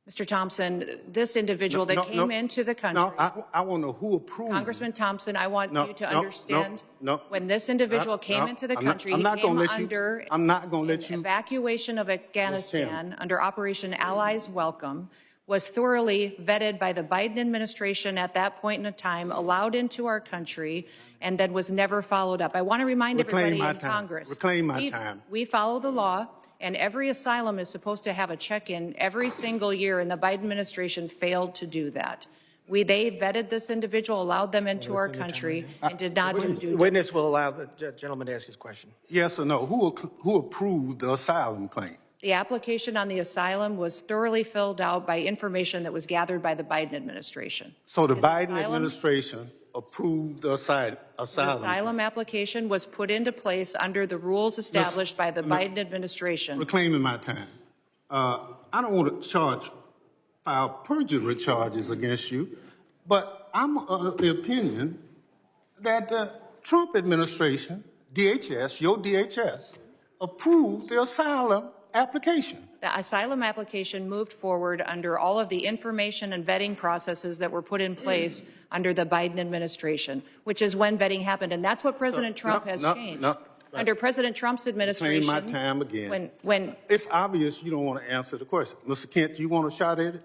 Mr. Thompson, this individual that came into the country.
No, I want to know who approved.
Congressman Thompson, I want you to understand.
No.
When this individual came into the country, he came under
I'm not going to let you.
Evacuation of Afghanistan under Operation Allies Welcome, was thoroughly vetted by the Biden administration at that point in time, allowed into our country, and then was never followed up. I want to remind everybody in Congress.
Reclaim my time.
We follow the law. And every asylum is supposed to have a check-in every single year, and the Biden administration failed to do that. They vetted this individual, allowed them into our country, and did not do
The witness will allow the gentleman to ask his question.
Yes or no? Who approved the asylum claim?
The application on the asylum was thoroughly filled out by information that was gathered by the Biden administration.
So the Biden administration approved the asylum.
His asylum application was put into place under the rules established by the Biden administration.
Reclaiming my time. I don't want to file perjury charges against you, but I'm of the opinion that the Trump administration, DHS, your DHS, approved the asylum application.
The asylum application moved forward under all of the information and vetting processes that were put in place under the Biden administration, which is when vetting happened. And that's what President Trump has changed. Under President Trump's administration.
Reclaim my time again.
When
it's obvious you don't want to answer the question. Mr. Kent, do you want a shot at it?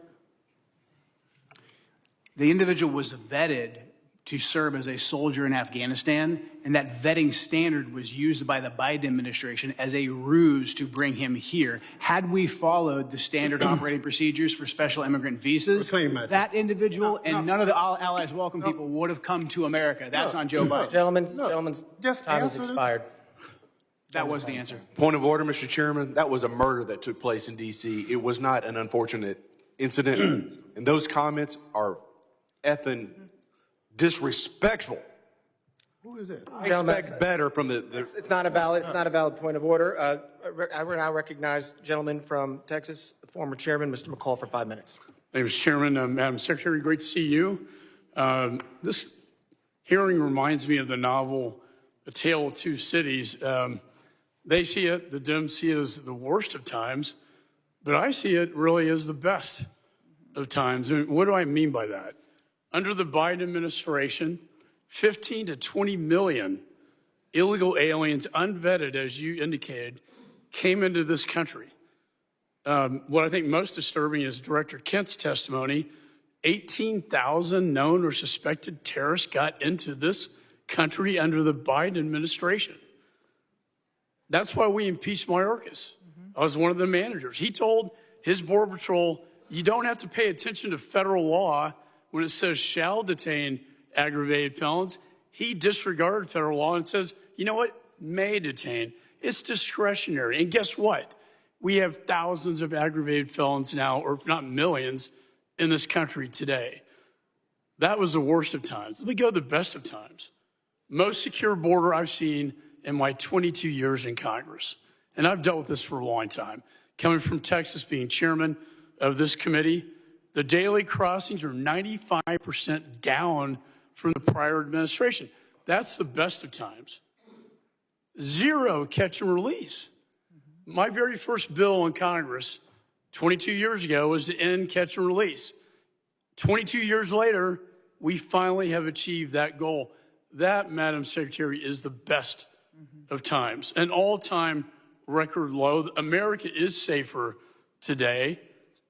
The individual was vetted to serve as a soldier in Afghanistan, and that vetting standard was used by the Biden administration as a ruse to bring him here. Had we followed the standard operating procedures for special immigrant visas, that individual and none of the Allies Welcome people would have come to America. That's on Joe Biden.
Gentleman's time has expired.
That was the answer.
Point of order, Mr. Chairman. That was a murder that took place in D.C. It was not an unfortunate incident. And those comments are effing disrespectful.
Who is that?
I expect better from the
It's not a valid point of order. I will now recognize the gentleman from Texas, the former chairman, Mr. McCall, for 5 minutes.
Thank you, Mr. Chairman. Madam Secretary, great to see you. This hearing reminds me of the novel A Tale of Two Cities. They see it, the Dems see it as the worst of times, but I see it really as the best of times. And what do I mean by that? Under the Biden administration, 15 to 20 million illegal aliens, unvetted, as you indicated, came into this country. What I think most disturbing is Director Kent's testimony. 18,000 known or suspected terrorists got into this country under the Biden administration. That's why we impeached Mayorkas. I was one of the managers. He told his Border Patrol, you don't have to pay attention to federal law when it says shall detain aggravated felons. He disregarded federal law and says, you know what, may detain. It's discretionary. And guess what? We have thousands of aggravated felons now, or if not millions, in this country today. That was the worst of times. Let me go to the best of times. Most secure border I've seen in my 22 years in Congress. And I've dealt with this for a long time. Coming from Texas, being chairman of this committee, the daily crossings are 95% down from the prior administration. That's the best of times. Zero catch and release. My very first bill in Congress 22 years ago was to end catch and release. 22 years later, we finally have achieved that goal. That, Madam Secretary, is the best of times, an all-time record low. America is safer today.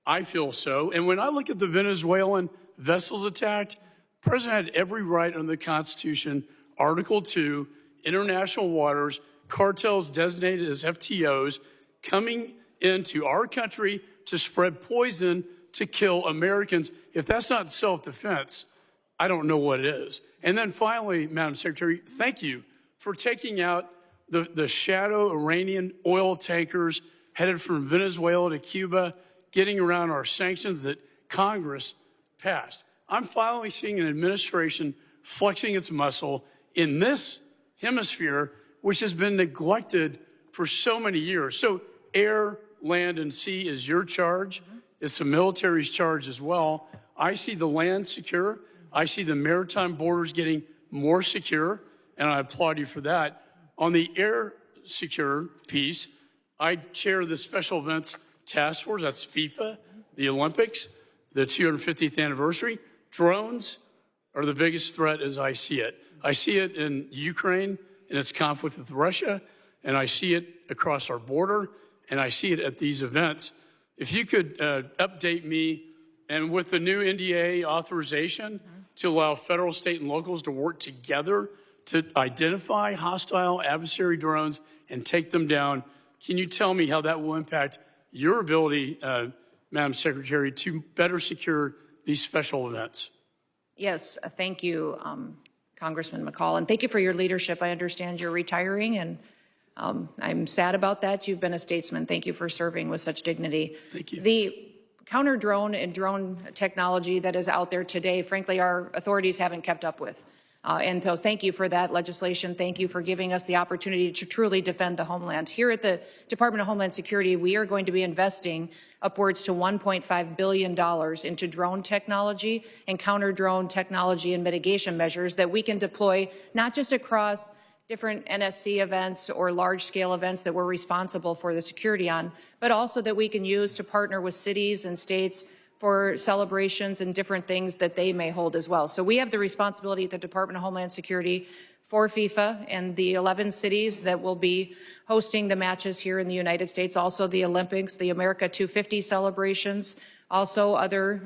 I feel so. And when I look at the Venezuelan vessels attacked, the president had every right under the Constitution, Article 2, international waters, cartels designated as FTOs, coming into our country to spread poison to kill Americans. If that's not self-defense, I don't know what it is. And then finally, Madam Secretary, thank you for taking out the shadow Iranian oil tankers headed from Venezuela to Cuba, getting around our sanctions that Congress passed. I'm finally seeing an administration flexing its muscle in this hemisphere, which has been neglected for so many years. So air, land, and sea is your charge. It's the military's charge as well. I see the land secure. I see the maritime borders getting more secure, and I applaud you for that. On the air secure piece, I chair the Special Events Task Force. That's FIFA, the Olympics, the 250th anniversary. Drones are the biggest threat as I see it. I see it in Ukraine in its conflict with Russia, and I see it across our border, and I see it at these events. If you could update me, and with the new NDA authorization to allow federal, state, and locals to work together to identify hostile adversary drones and take them down, can you tell me how that will impact your ability, Madam Secretary, to better secure these special events?
Yes, thank you, Congressman McCall, and thank you for your leadership. I understand you're retiring, and I'm sad about that. You've been a statesman. Thank you for serving with such dignity.
Thank you.
The counter-drone and drone technology that is out there today, frankly, our authorities haven't kept up with. And so thank you for that legislation. Thank you for giving us the opportunity to truly defend the homeland. Here at the Department of Homeland Security, we are going to be investing upwards to $1.5 billion into drone technology and counter-drone technology and mitigation measures that we can deploy not just across different NSC events or large-scale events that we're responsible for the security on, but also that we can use to partner with cities and states for celebrations and different things that they may hold as well. So we have the responsibility at the Department of Homeland Security for FIFA and the 11 cities that will be hosting the matches here in the United States, also the Olympics, the America 250 celebrations, also other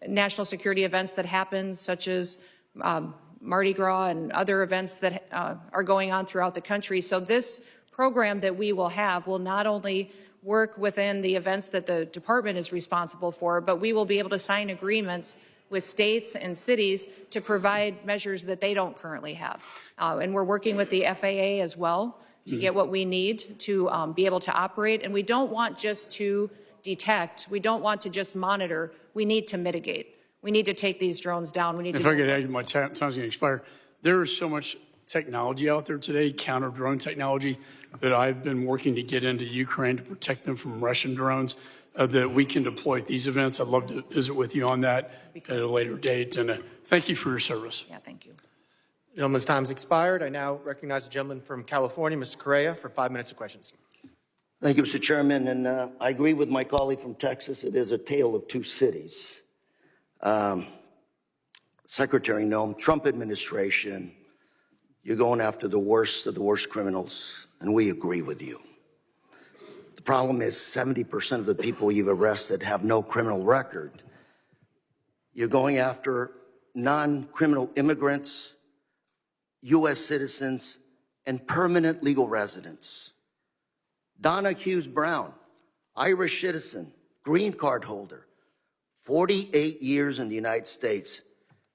national security events that happen, such as Mardi Gras and other events that are going on throughout the country. So this program that we will have will not only work within the events that the department is responsible for, but we will be able to sign agreements with states and cities to provide measures that they don't currently have. And we're working with the FAA as well to get what we need to be able to operate. And we don't want just to detect. We don't want to just monitor. We need to mitigate. We need to take these drones down. We need to.
If I could add, my time's going to expire. There is so much technology out there today, counter-drone technology, that I've been working to get into Ukraine to protect them from Russian drones that we can deploy at these events. I'd love to visit with you on that at a later date. And thank you for your service.
Yeah, thank you.
Gentleman's time's expired. I now recognize the gentleman from California, Mr. Correa, for 5 minutes of questions.
Thank you, Mr. Chairman. And I agree with my colleague from Texas. It is a tale of two cities. Secretary Noem, Trump administration, you're going after the worst of the worst criminals, and we agree with you. The problem is 70% of the people you've arrested have no criminal record. You're going after non-criminal immigrants, U.S. citizens, and permanent legal residents. Donna Hughes Brown, Irish citizen, green card holder, 48 years in the United States.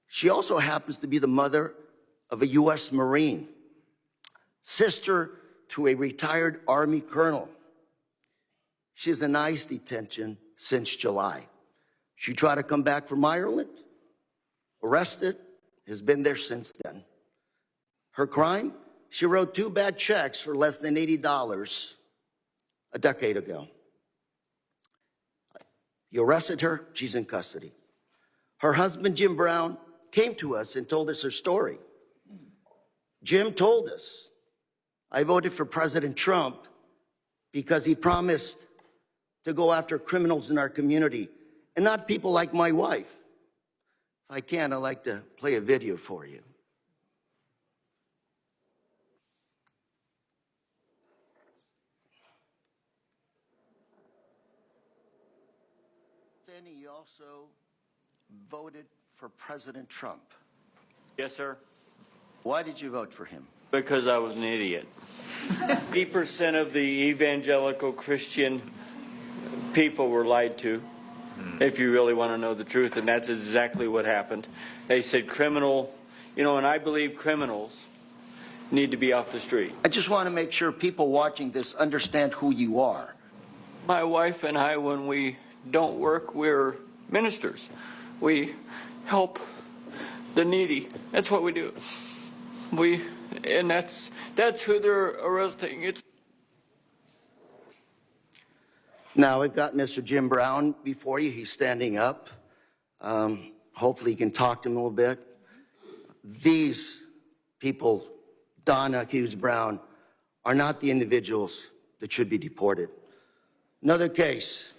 She also happens to be the mother of a U.S. Marine, sister to a retired Army colonel. She's in ICE detention since July. She tried to come back from Ireland, arrested, has been there since then. Her crime? She wrote 2 bad checks for less than $80 a decade ago. You arrested her, she's in custody. Her husband, Jim Brown, came to us and told us her story. Jim told us, I voted for President Trump because he promised to go after criminals in our community and not people like my wife. If I can, I'd like to play a video for you. Then he also voted for President Trump.
Yes, sir.
Why did you vote for him?
Because I was an idiot. 80% of the evangelical Christian people were lied to, if you really want to know the truth, and that's exactly what happened. They said criminal, and I believe criminals need to be off the street.
I just want to make sure people watching this understand who you are.
My wife and I, when we don't work, we're ministers. We help the needy. That's what we do. And that's who they're arresting.
Now, we've got Mr. Jim Brown before you. He's standing up. Hopefully you can talk to him a little bit. These people, Donna accused Brown, are not the individuals that should be deported. Another case,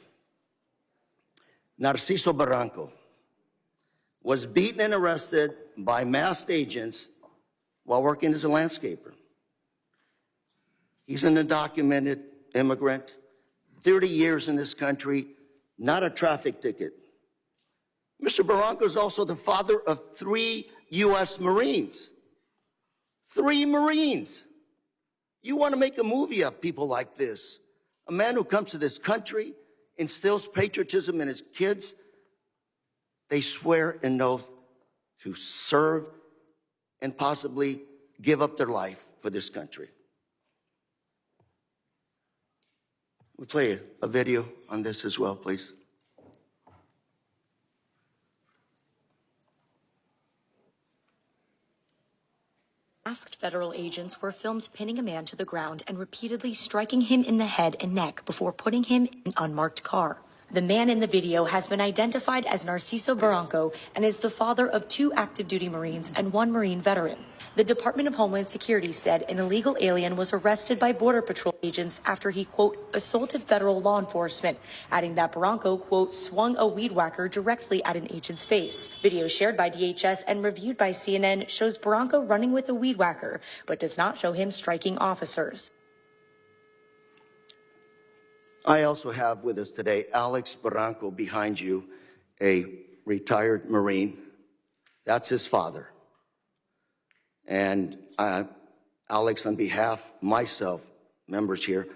Narciso Barranco was beaten and arrested by masked agents while working as a landscaper. He's an undocumented immigrant, 30 years in this country, not a traffic ticket. Mr. Barranco is also the father of 3 U.S. Marines. 3 Marines. You want to make a movie of people like this. A man who comes to this country, instills patriotism in his kids. They swear an oath to serve and possibly give up their life for this country. We'll play a video on this as well, please.
Masked federal agents were filmed pinning a man to the ground and repeatedly striking him in the head and neck before putting him in an unmarked car. The man in the video has been identified as Narciso Barranco and is the father of 2 active duty Marines and 1 Marine veteran. The Department of Homeland Security said an illegal alien was arrested by Border Patrol agents after he, quote, assaulted federal law enforcement, adding that Barranco, quote, swung a weed whacker directly at an agent's face. Video shared by DHS and reviewed by CNN shows Barranco running with a weed whacker, but does not show him striking officers.
I also have with us today Alex Barranco behind you, a retired Marine. That's his father. And Alex, on behalf of myself, members here,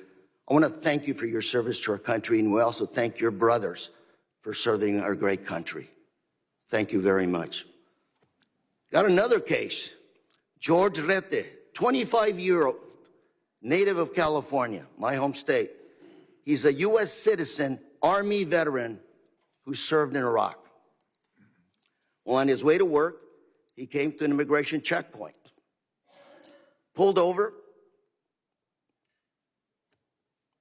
I want to thank you for your service to our country, and we also thank your brothers for serving our great country. Thank you very much. Got another case. George Rete, 25-year-old, native of California, my home state. He's a U.S. citizen, Army veteran who served in Iraq. Well, on his way to work, he came to an immigration checkpoint. Pulled over.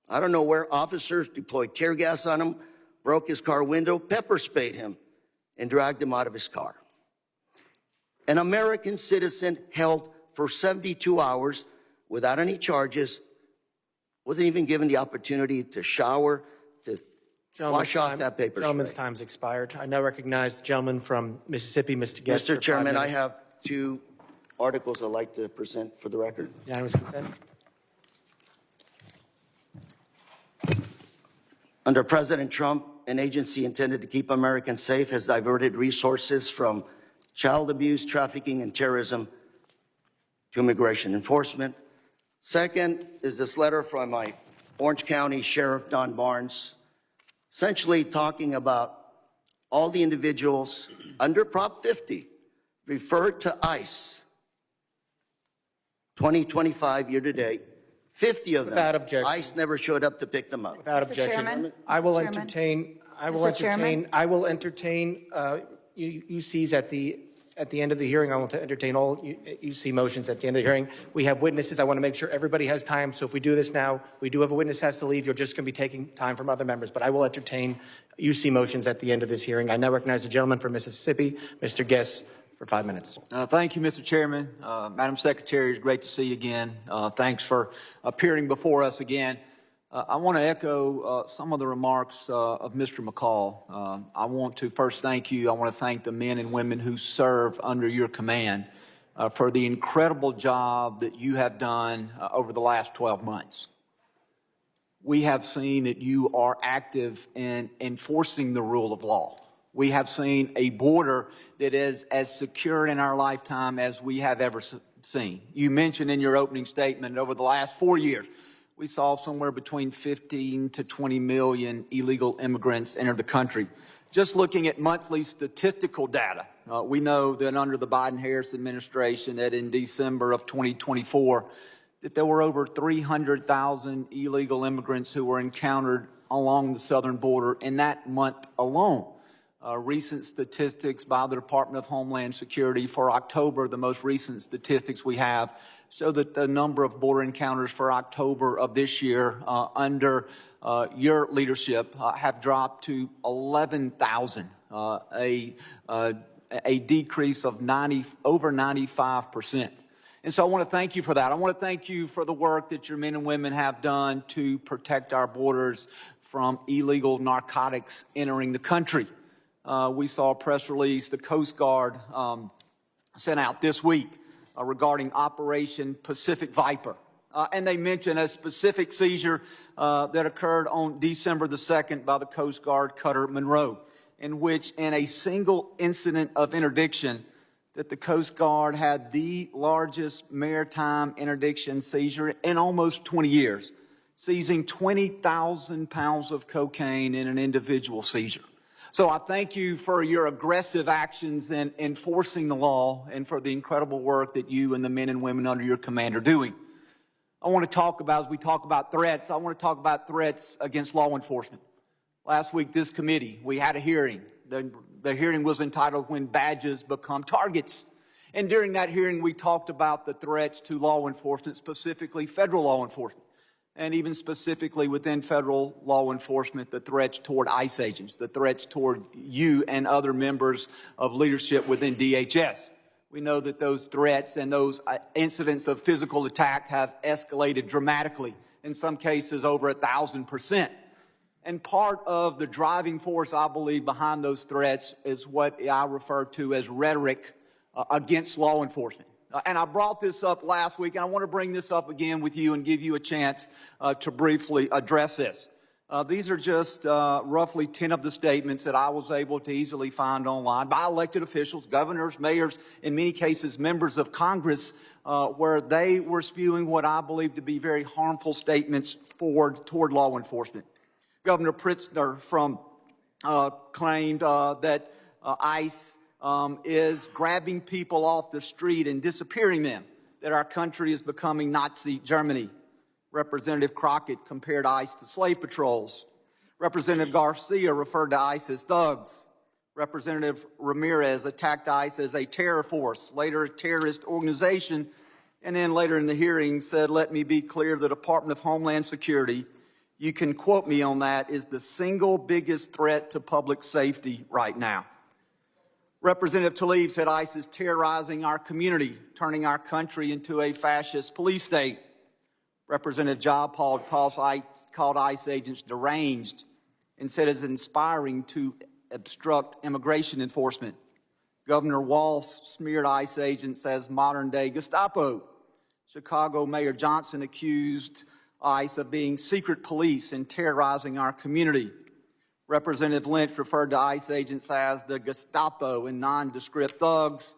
I don't know where officers deployed tear gas on him, broke his car window, pepper sprayed him, and dragged him out of his car. An American citizen held for 72 hours without any charges, wasn't even given the opportunity to shower, to wash off that paper spray.
Gentleman's time's expired. I now recognize the gentleman from Mississippi, Mr. Guest.
Mr. Chairman, I have 2 articles I'd like to present for the record.
Unanimous consent.
Under President Trump, an agency intended to keep Americans safe has diverted resources from child abuse, trafficking, and terrorism to immigration enforcement. Second is this letter from my Orange County Sheriff, Don Barnes, essentially talking about all the individuals under Prop 50 referred to ICE, 2025 year to date, 50 of them.
Without objection.
ICE never showed up to pick them up.
Without objection. I will entertain UCs at the at the end of the hearing. I want to entertain all UC motions at the end of the hearing. We have witnesses. I want to make sure everybody has time. So if we do this now, we do have a witness has to leave. You're just going to be taking time from other members. But I will entertain UC motions at the end of this hearing. I now recognize the gentleman from Mississippi, Mr. Guess, for 5 minutes.
Thank you, Mr. Chairman. Madam Secretary, it's great to see you again. Thanks for appearing before us again. I want to echo some of the remarks of Mr. McCall. I want to first thank you. I want to thank the men and women who serve under your command for the incredible job that you have done over the last 12 months. We have seen that you are active in enforcing the rule of law. We have seen a border that is as secure in our lifetime as we have ever seen. You mentioned in your opening statement over the last 4 years, we saw somewhere between 15 to 20 million illegal immigrants enter the country. Just looking at monthly statistical data, we know that under the Biden-Harris administration that in December of 2024, that there were over 300,000 illegal immigrants who were encountered along the southern border in that month alone. Recent statistics by the Department of Homeland Security for October, the most recent statistics we have, show that the number of border encounters for October of this year under your leadership have dropped to 11,000, a decrease of over 95%. And so I want to thank you for that. I want to thank you for the work that your men and women have done to protect our borders from illegal narcotics entering the country. We saw a press release the Coast Guard sent out this week regarding Operation Pacific Viper. And they mentioned a specific seizure that occurred on December the 2nd by the Coast Guard cutter Monroe, in which in a single incident of interdiction that the Coast Guard had the largest maritime interdiction seizure in almost 20 years, seizing 20,000 pounds of cocaine in an individual seizure. So I thank you for your aggressive actions in enforcing the law and for the incredible work that you and the men and women under your command are doing. I want to talk about, as we talk about threats, I want to talk about threats against law enforcement. Last week, this committee, we had a hearing. The hearing was entitled When Badges Become Targets. And during that hearing, we talked about the threats to law enforcement, specifically federal law enforcement. And even specifically within federal law enforcement, the threats toward ICE agents, the threats toward you and other members of leadership within DHS. We know that those threats and those incidents of physical attack have escalated dramatically, in some cases over 1,000%. And part of the driving force, I believe, behind those threats is what I refer to as rhetoric against law enforcement. And I brought this up last week, and I want to bring this up again with you and give you a chance to briefly address this. These are just roughly 10 of the statements that I was able to easily find online by elected officials, governors, mayors, in many cases members of Congress, where they were spewing what I believe to be very harmful statements toward law enforcement. Governor Pritzker claimed that ICE is grabbing people off the street and disappearing them, that our country is becoming Nazi Germany. Representative Crockett compared ICE to slave patrols. Representative Garcia referred to ICE as thugs. Representative Ramirez attacked ICE as a terror force, later a terrorist organization, and then later in the hearing said, let me be clear, the Department of Homeland Security, you can quote me on that, is the single biggest threat to public safety right now. Representative Tlaib said ICE is terrorizing our community, turning our country into a fascist police state. Representative Jayapal called ICE agents deranged and said it's inspiring to obstruct immigration enforcement. Governor Walz smeared ICE agents as modern-day Gestapo. Chicago Mayor Johnson accused ICE of being secret police and terrorizing our community. Representative Lynch referred to ICE agents as the Gestapo and nondescript thugs.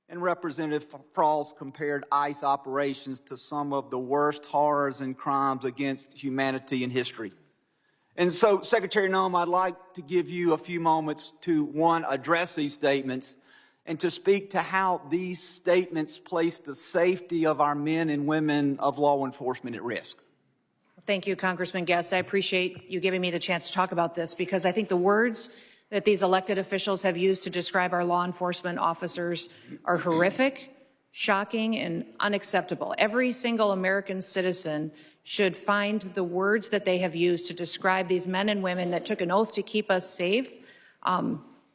And Representative Frost compared ICE operations to some of the worst horrors and crimes against humanity in history. And so, Secretary Noem, I'd like to give you a few moments to, one, address these statements and to speak to how these statements place the safety of our men and women of law enforcement at risk.
Thank you, Congressman Guest. I appreciate you giving me the chance to talk about this because I think the words that these elected officials have used to describe our law enforcement officers are horrific, shocking, and unacceptable. Every single American citizen should find the words that they have used to describe these men and women that took an oath to keep us safe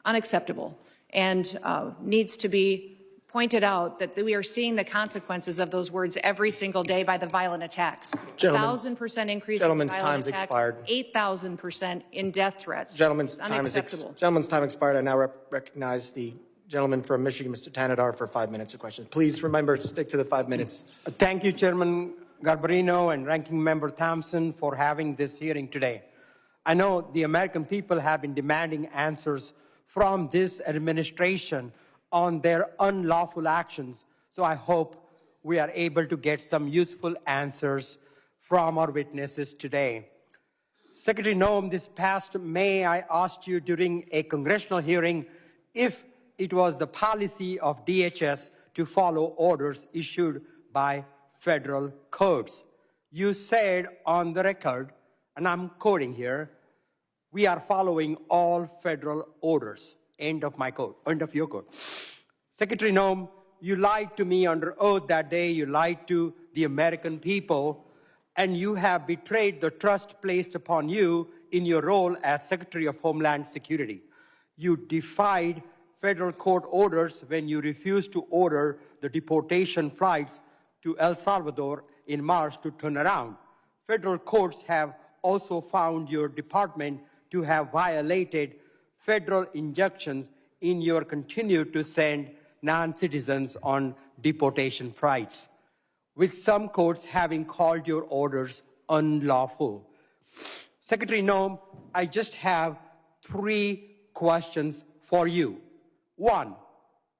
unacceptable, and needs to be pointed out that we are seeing the consequences of those words every single day by the violent attacks. 1,000% increase in violent attacks, 8,000% in death threats.
Gentleman's time expired. I now recognize the gentleman from Michigan, Mr. Tanadar, for 5 minutes of questions. Please remember to stick to the 5 minutes.
Thank you, Chairman Garbarino and Ranking Member Thompson, for having this hearing today. I know the American people have been demanding answers from this administration on their unlawful actions, so I hope we are able to get some useful answers from our witnesses today. Secretary Noem, this past May, I asked you during a congressional hearing if it was the policy of DHS to follow orders issued by federal courts. You said on the record, and I'm quoting here, "We are following all federal orders." End of my quote, end of your quote. Secretary Noem, you lied to me under oath that day. You lied to the American people, and you have betrayed the trust placed upon you in your role as Secretary of Homeland Security. You defied federal court orders when you refused to order the deportation flights to El Salvador in March to turn around. Federal courts have also found your department to have violated federal injunctions in your continue to send non-citizens on deportation flights, with some courts having called your orders unlawful. Secretary Noem, I just have 3 questions for you. 1,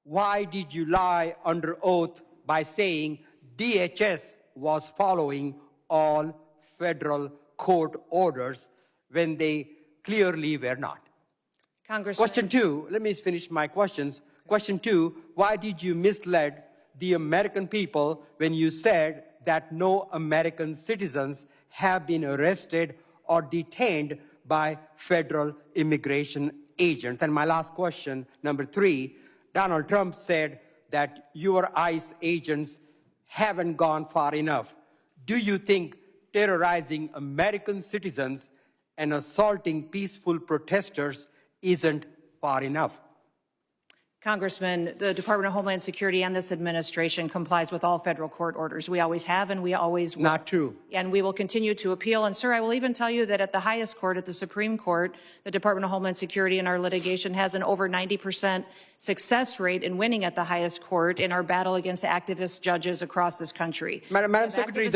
why did you lie under oath by saying DHS was following all federal court orders when they clearly were not?
Congressman.
Question 2, let me finish my questions. Question 2, why did you mislead the American people when you said that no American citizens have been arrested or detained by federal immigration agents? And my last question, number 3, Donald Trump said that your ICE agents haven't gone far enough. Do you think terrorizing American citizens and assaulting peaceful protesters isn't far enough?
Congressman, the Department of Homeland Security and this administration complies with all federal court orders. We always have and we always will.
Not true.
And we will continue to appeal. And, sir, I will even tell you that at the highest court, at the Supreme Court, the Department of Homeland Security in our litigation has an over 90% success rate in winning at the highest court in our battle against activist judges across this country.
Madam Secretary,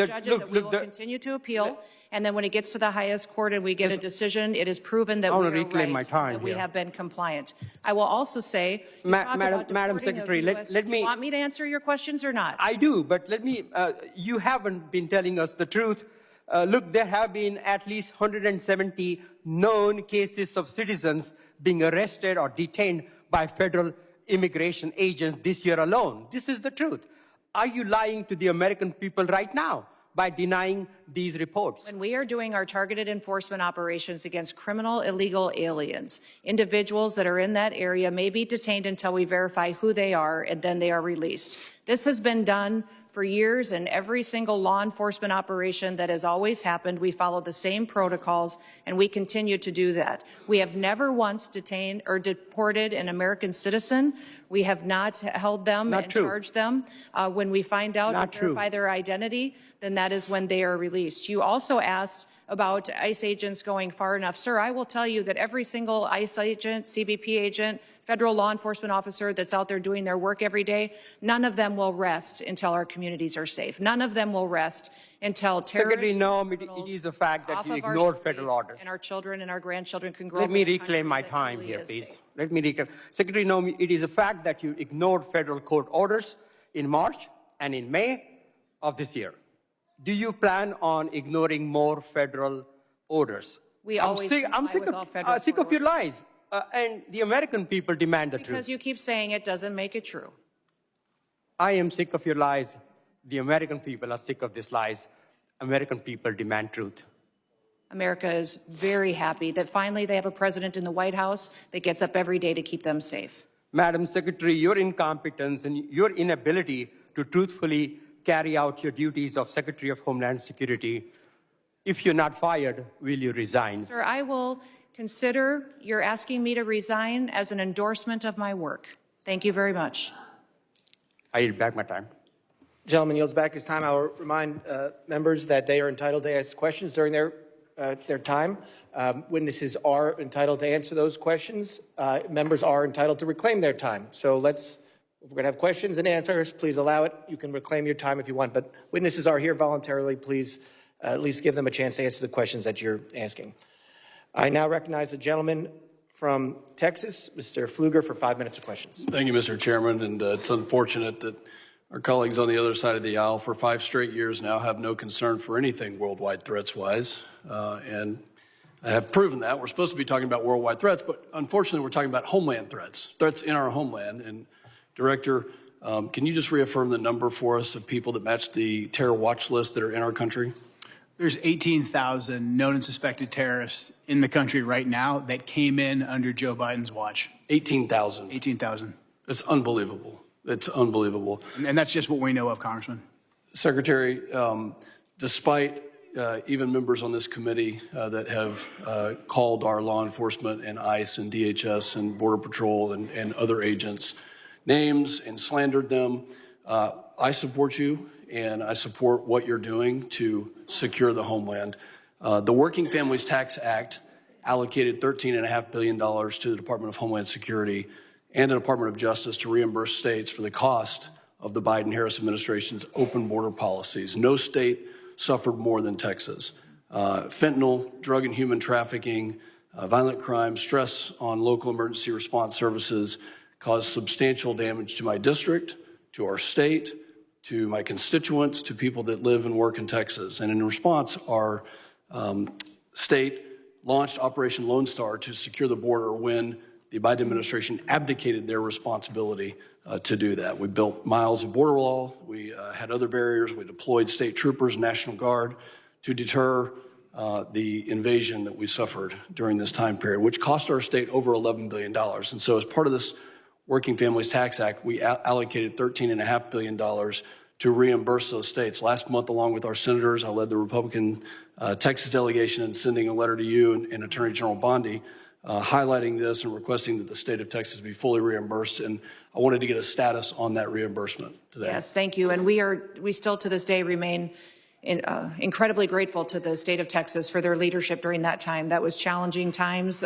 we will continue to appeal. And then when it gets to the highest court and we get a decision, it is proven that we are right, that we have been compliant. I will also say,
Madam Secretary, let me...
You want me to answer your questions or not?
I do, but let me... you haven't been telling us the truth. Look, there have been at least 170 known cases of citizens being arrested or detained by federal immigration agents this year alone. This is the truth. Are you lying to the American people right now by denying these reports?
When we are doing our targeted enforcement operations against criminal illegal aliens, individuals that are in that area may be detained until we verify who they are, and then they are released. This has been done for years, and every single law enforcement operation that has always happened, we follow the same protocols, and we continue to do that. We have never once detained or deported an American citizen. We have not held them and charged them. When we find out and verify their identity, then that is when they are released. You also asked about ICE agents going far enough. Sir, I will tell you that every single ICE agent, CBP agent, federal law enforcement officer that's out there doing their work every day, none of them will rest until our communities are safe. None of them will rest until terrorists,
Secretary Noem, it is a fact that you ignored federal orders.
And our children and our grandchildren can grow
up. Let me reclaim my
time
here, please. Let me reclaim. Secretary Noem, it is a fact that you ignored federal court orders in March and in May of this year. Do you plan on ignoring more federal orders?
I'm
sick of your lies. And the American people demand the truth.
Because you keep saying it doesn't make it true.
I am sick of your lies. The American people are sick of these lies. American people demand truth.
America is very happy that finally they have a president in the White House that gets up every day to keep them safe.
Madam Secretary, your incompetence and your inability to truthfully carry out your duties of Secretary of Homeland Security, if you're not fired, will you resign?
Sir, I will consider your asking me to resign as an endorsement of my work. Thank you very much.
I yield back my time.
Gentleman yields back his time. I'll remind members that they are entitled to ask questions during their time. Witnesses are entitled to answer those questions. Members are entitled to reclaim their time. So if we're going to have questions and answers, please allow it. You can reclaim your time if you want, but witnesses are here voluntarily. Please at least give them a chance to answer the questions that you're asking. I now recognize the gentleman from Texas, Mr. Pfluger, for 5 minutes of questions.
Thank you, Mr. Chairman, and it's unfortunate that our colleagues on the other side of the aisle for 5 straight years now have no concern for anything worldwide threats-wise, and have proven that. We're supposed to be talking about worldwide threats, but unfortunately we're talking about homeland threats in our homeland. And Director, can you just reaffirm the number for us of people that match the terror watch list that are in our country?
There's 18,000 known and suspected terrorists in the country right now that came in under Joe Biden's watch.
18,000?
18,000.
It's unbelievable. It's unbelievable.
And that's just what we know of, Congressman.
Secretary, despite even members on this committee that have called our law enforcement and ICE and DHS and Border Patrol and other agents names and slandered them, I support you, and I support what you're doing to secure the homeland. The Working Families Tax Act allocated $13.5 billion to the Department of Homeland Security and the Department of Justice to reimburse states for the cost of the Biden-Harris administration's open border policies. No state suffered more than Texas. Fentanyl, drug and human trafficking, violent crime, stress on local emergency response services caused substantial damage to my district, to our state, to my constituents, to people that live and work in Texas. And in response, our state launched Operation Lone Star to secure the border when the Biden administration abdicated their responsibility to do that. We built miles of border wall. We had other barriers. We deployed state troopers, National Guard to deter the invasion that we suffered during this time period, which cost our state over $11 billion. And so as part of this Working Families Tax Act, we allocated $13.5 billion to reimburse those states. Last month, along with our senators, I led the Republican Texas delegation in sending a letter to you and Attorney General Bondi highlighting this and requesting that the state of Texas be fully reimbursed. And I wanted to get a status on that reimbursement today.
Yes, thank you. And we still to this day remain incredibly grateful to the state of Texas for their leadership during that time. That was challenging times,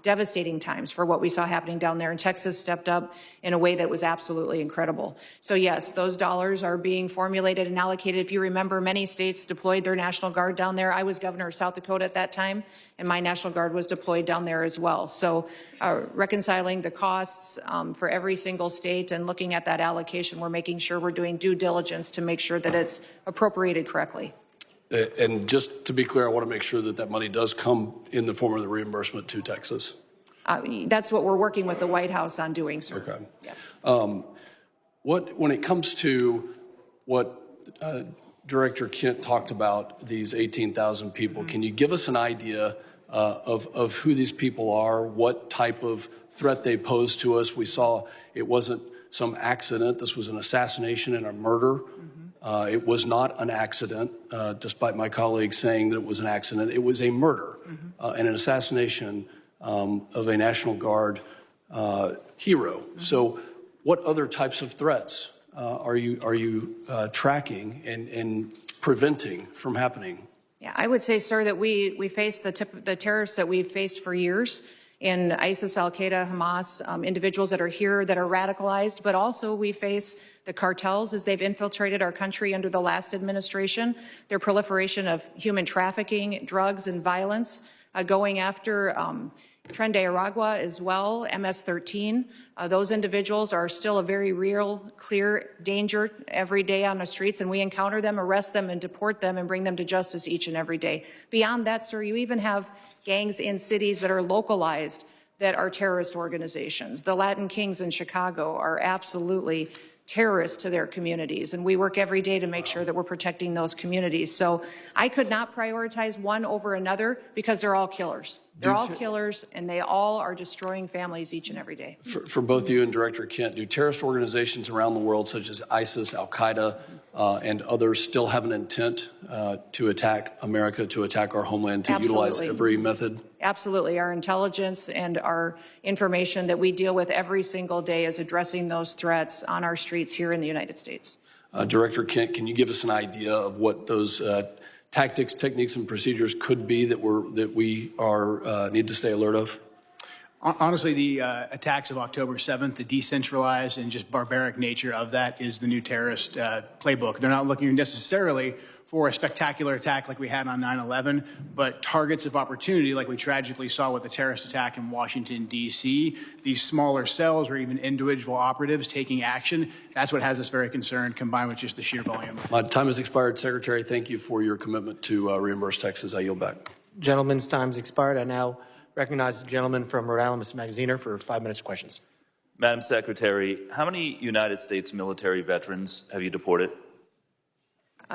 devastating times for what we saw happening down there. And Texas stepped up in a way that was absolutely incredible. So yes, those dollars are being formulated and allocated. If you remember, many states deployed their National Guard down there. I was governor of South Dakota at that time, and my National Guard was deployed down there as well. So reconciling the costs for every single state and looking at that allocation, we're making sure we're doing due diligence to make sure that it's appropriated correctly.
And just to be clear, I want to make sure that that money does come in the form of the reimbursement to Texas.
That's what we're working with the White House on doing, sir.
Okay.
Yeah.
When it comes to what Director Kent talked about, these 18,000 people, can you give us an idea of who these people are, what type of threat they pose to us? We saw it wasn't some accident. This was an assassination and a murder. It was not an accident, despite my colleagues saying that it was an accident. It was a murder and an assassination of a National Guard hero. So what other types of threats are you tracking and preventing from happening?
Yeah, I would say, sir, that we face the terrorists that we've faced for years in ISIS, Al-Qaeda, Hamas, individuals that are here that are radicalized, but also we face the cartels as they've infiltrated our country under the last administration, their proliferation of human trafficking, drugs, and violence, going after Tren de Aragua as well, MS-13. Those individuals are still a very real, clear danger every day on the streets, and we encounter them, arrest them, and deport them and bring them to justice each and every day. Beyond that, sir, you even have gangs in cities that are localized that are terrorist organizations. The Latin Kings in Chicago are absolutely terrorists to their communities, and we work every day to make sure that we're protecting those communities. So I could not prioritize one over another because they're all killers. They're all killers, and they all are destroying families each and every day.
For both you and Director Kent, do terrorist organizations around the world, such as ISIS, Al-Qaeda, and others, still have an intent to attack America, to attack our homeland, to utilize every method?
Absolutely. Our intelligence and our information that we deal with every single day is addressing those threats on our streets here in the United States.
Director Kent, can you give us an idea of what those tactics, techniques, and procedures could be that we need to stay alert of?
Honestly, the attacks of October 7th, the decentralized and just barbaric nature of that is the new terrorist playbook. They're not looking necessarily for a spectacular attack like we had on 9/11, but targets of opportunity like we tragically saw with the terrorist attack in Washington, D.C., these smaller cells or even individual operatives taking action. That's what has us very concerned, combined with just the sheer volume.
My time has expired. Secretary, thank you for your commitment to reimburse Texas. I yield back.
Gentleman's time's expired. I now recognize the gentleman from Rhode Island, Mr. Magaziner, for 5 minutes of questions.
Madam Secretary, how many United States military veterans have you deported?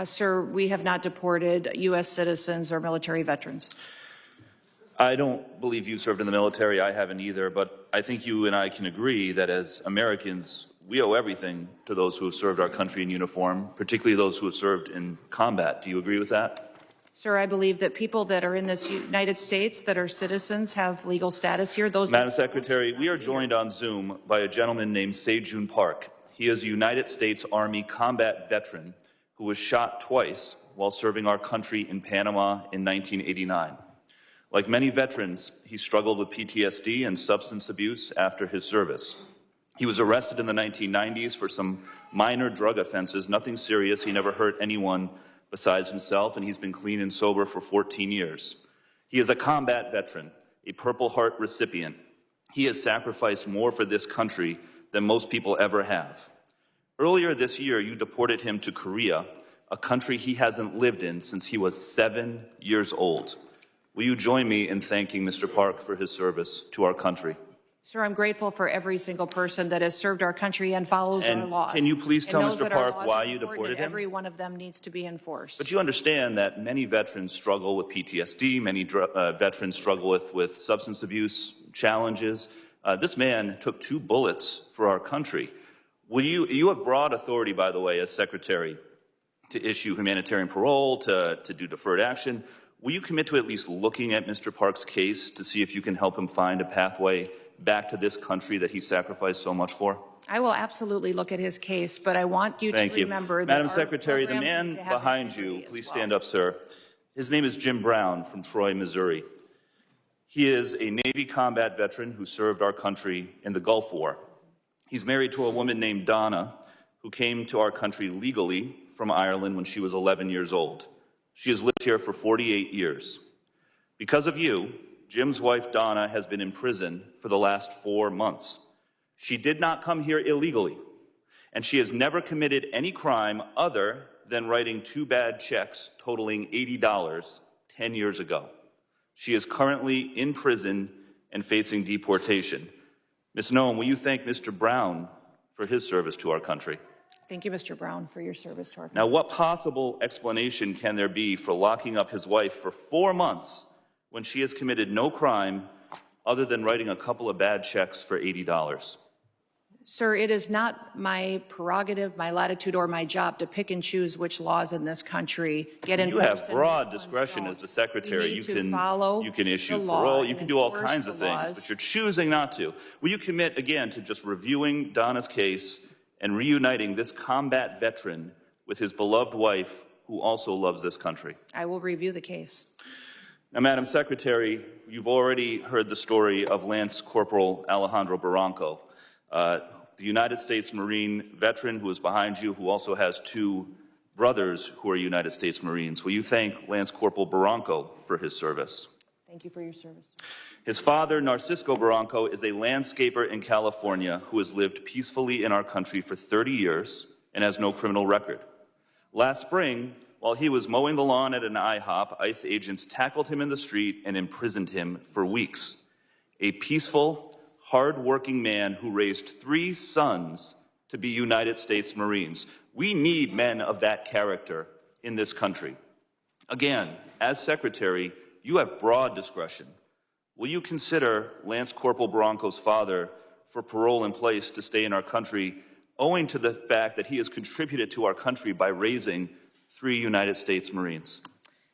Sir, we have not deported U.S. citizens or military veterans.
I don't believe you served in the military. I haven't either, but I think you and I can agree that as Americans, we owe everything to those who have served our country in uniform, particularly those who have served in combat. Do you agree with that?
Sir, I believe that people that are in this United States that are citizens have legal status here.
Madam Secretary, we are joined on Zoom by a gentleman named Sejun Park. He is a United States Army combat veteran who was shot twice while serving our country in Panama in 1989. Like many veterans, he struggled with PTSD and substance abuse after his service. He was arrested in the 1990s for some minor drug offenses, nothing serious. He never hurt anyone besides himself, and he's been clean and sober for 14 years. He is a combat veteran, a Purple Heart recipient. He has sacrificed more for this country than most people ever have. Earlier this year, you deported him to Korea, a country he hasn't lived in since he was 7 years old. Will you join me in thanking Mr. Park for his service to our country?
Sir, I'm grateful for every single person that has served our country and follows our laws.
Can you please tell Mr. Park why you deported him?
Every one of them needs to be enforced.
But you understand that many veterans struggle with PTSD, many veterans struggle with substance abuse challenges. This man took 2 bullets for our country. You have broad authority, by the way, as Secretary, to issue humanitarian parole, to do deferred action. Will you commit to at least looking at Mr. Park's case to see if you can help him find a pathway back to this country that he sacrificed so much for?
I will absolutely look at his case, but I want you to remember that
Madam Secretary, the man behind you, please stand up, sir. His name is Jim Brown from Troy, Missouri. He is a Navy combat veteran who served our country in the Gulf War. He's married to a woman named Donna, who came to our country legally from Ireland when she was 11 years old. She has lived here for 48 years. Because of you, Jim's wife, Donna, has been in prison for the last 4 months. She did not come here illegally, and she has never committed any crime other than writing 2 bad checks totaling $80 10 years ago. She is currently in prison and facing deportation. Ms. Noem, will you thank Mr. Brown for his service to our country?
Thank you, Mr. Brown, for your service to our country.
Now, what possible explanation can there be for locking up his wife for 4 months when she has committed no crime other than writing a couple of bad checks for $80?
Sir, it is not my prerogative, my latitude, or my job to pick and choose which laws in this country get enforced.
You have broad discretion as the Secretary. You can issue parole, you can do all kinds of things, but you're choosing not to. Will you commit, again, to just reviewing Donna's case and reuniting this combat veteran with his beloved wife, who also loves this country?
I will review the case.
Now, Madam Secretary, you've already heard the story of Lance Corporal Alejandro Barranco, the United States Marine veteran who is behind you, who also has 2 brothers who are United States Marines. Will you thank Lance Corporal Barranco for his service?
Thank you for your service.
His father, Narcisco Barranco, is a landscaper in California who has lived peacefully in our country for 30 years and has no criminal record. Last spring, while he was mowing the lawn at an IHOP, ICE agents tackled him in the street and imprisoned him for weeks. A peaceful, hard-working man who raised 3 sons to be United States Marines. We need men of that character in this country. Again, as Secretary, you have broad discretion. Will you consider Lance Corporal Bronco's father for parole in place to stay in our country, owing to the fact that he has contributed to our country by raising 3 United States Marines?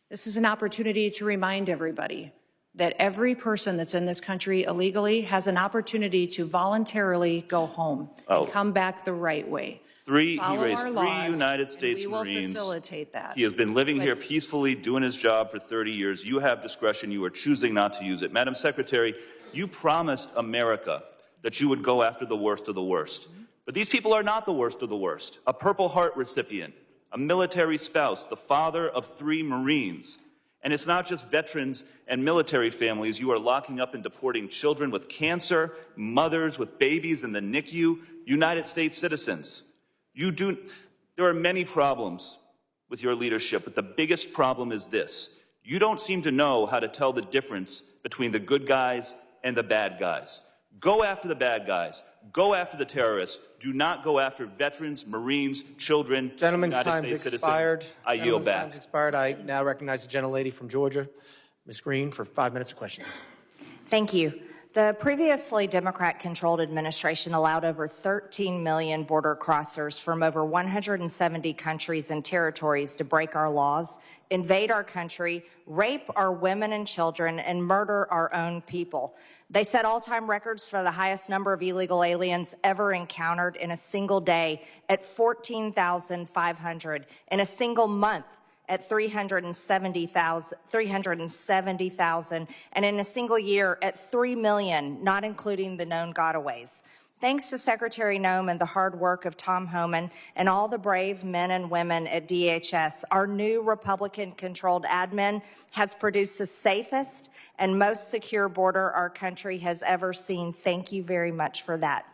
This is an opportunity to remind everybody that every person that's in this country illegally has an opportunity to voluntarily go home and come back the right way.
He
Follow
raised
our
3
laws,
United States
and we will
Marines.
facilitate that.
He has been living here
Let's-
peacefully, doing his job for 30 years. You have discretion. You are choosing not to use it. Madam Secretary, you promised America that you would go after the worst of the worst. But these people are not the worst of the worst. A Purple Heart recipient, a military spouse, the father of 3 Marines. And it's not just veterans and military families. You are locking up and deporting children with cancer, mothers with babies in the NICU, United States citizens. There are many problems with your leadership, but the biggest problem is this. You don't seem to know how to tell the difference between the good guys and the bad guys. Go after the bad guys. Go after the terrorists. Do not go after veterans, Marines, children,
Gentleman's
United
time's
States
expired.
citizens. I yield back.
Time's expired. I now recognize the gentlelady from Georgia, Ms. Green, for 5 minutes of questions.
Thank you. The previously Democrat-controlled administration allowed over 13 million border crossers from over 170 countries and territories to break our laws, invade our country, rape our women and children, and murder our own people. They set all-time records for the highest number of illegal aliens ever encountered in a single day at 14,500, in a single month at 370,000, and in a single year at 3 million, not including the known gotaways. Thanks to Secretary Noem and the hard work of Tom Homan and all the brave men and women at DHS, our new Republican-controlled admin has produced the safest and most secure border our country has ever seen. Thank you very much for that.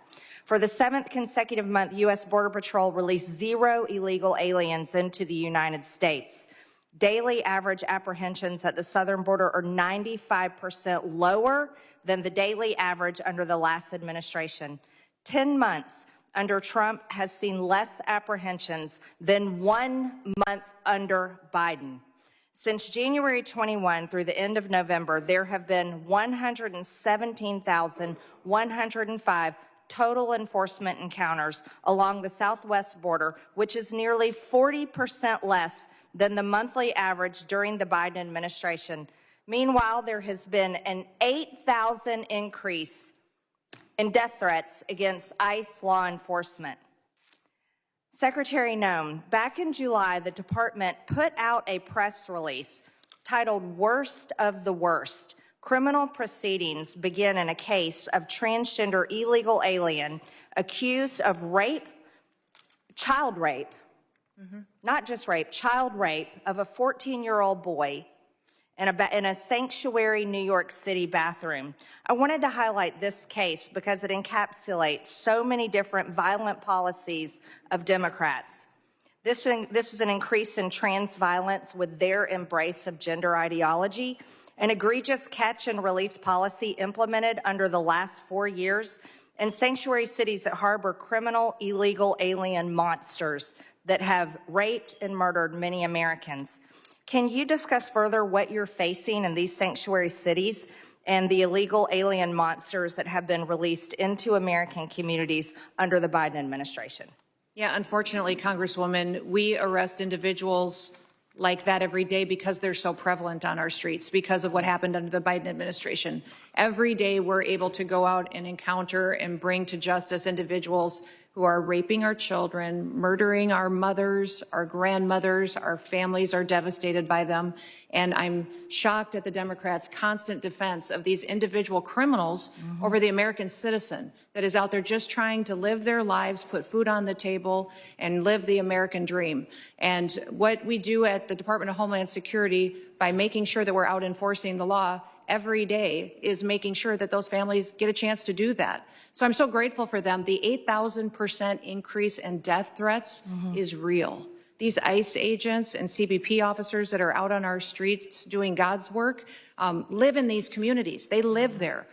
For the 7th consecutive month, U.S. Border Patrol released 0 illegal aliens into the United States. Daily average apprehensions at the southern border are 95% lower than the daily average under the last administration. 10 months under Trump has seen less apprehensions than 1 month under Biden. Since January 21 through the end of November, there have been 117,105 total enforcement encounters along the southwest border, which is nearly 40% less than the monthly average during the Biden administration. Meanwhile, there has been an 8,000 increase in death threats against ICE law enforcement. Secretary Noem, back in July, the department put out a press release titled "Worst of the Worst." Criminal proceedings begin in a case of transgender illegal alien accused of rape, child rape, not just rape, child rape of a 14-year-old boy in a sanctuary New York City bathroom. I wanted to highlight this case because it encapsulates so many different violent policies of Democrats. This is an increase in trans violence with their embrace of gender ideology, an egregious catch and release policy implemented under the last 4 years, and sanctuary cities that harbor criminal, illegal alien monsters that have raped and murdered many Americans. Can you discuss further what you're facing in these sanctuary cities and the illegal alien monsters that have been released into American communities under the Biden administration?
Yeah, unfortunately, Congresswoman, we arrest individuals like that every day because they're so prevalent on our streets, because of what happened under the Biden administration. Every day we're able to go out and encounter and bring to justice individuals who are raping our children, murdering our mothers, our grandmothers, our families are devastated by them. And I'm shocked at the Democrats' constant defense of these individual criminals over the American citizen that is out there just trying to live their lives, put food on the table, and live the American dream. And what we do at the Department of Homeland Security by making sure that we're out enforcing the law every day is making sure that those families get a chance to do that. So I'm so grateful for them. The 8,000% increase in death threats is real. These ICE agents and CBP officers that are out on our streets doing God's work live in these communities. They live there.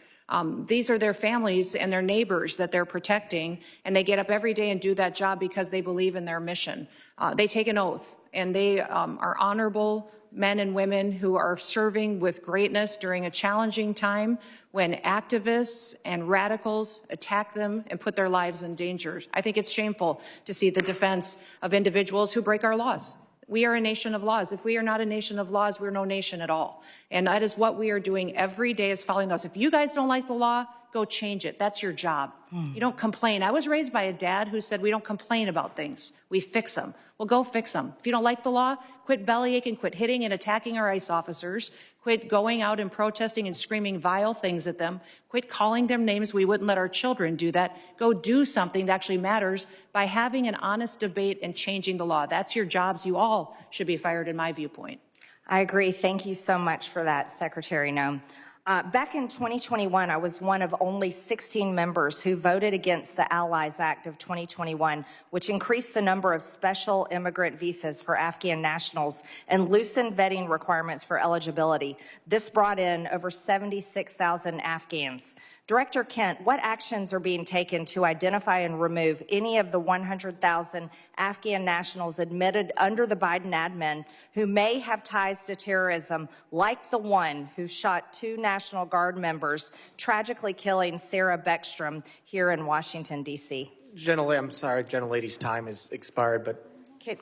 These are their families and their neighbors that they're protecting, and they get up every day and do that job because they believe in their mission. They take an oath, and they are honorable men and women who are serving with greatness during a challenging time when activists and radicals attack them and put their lives in danger. I think it's shameful to see the defense of individuals who break our laws. We are a nation of laws. If we are not a nation of laws, we're no nation at all. And that is what we are doing every day, is following those. If you guys don't like the law, go change it. That's your job. You don't complain. I was raised by a dad who said we don't complain about things. We fix them. Well, go fix them. If you don't like the law, quit bellyaching, quit hitting and attacking our ICE officers, quit going out and protesting and screaming vile things at them, quit calling them names. We wouldn't let our children do that. Go do something that actually matters by having an honest debate and changing the law. That's your jobs. You all should be fired, in my viewpoint.
I agree. Thank you so much for that, Secretary Noem. Back in 2021, I was one of only 16 members who voted against the Allies Act of 2021, which increased the number of special immigrant visas for Afghan nationals and loosened vetting requirements for eligibility. This brought in over 76,000 Afghans. Director Kent, what actions are being taken to identify and remove any of the 100,000 Afghan nationals admitted under the Biden admin who may have ties to terrorism, like the one who shot 2 National Guard members, tragically killing Sarah Beckstrom here in Washington, D.C.?
I'm sorry, gentlelady's time is expired, but...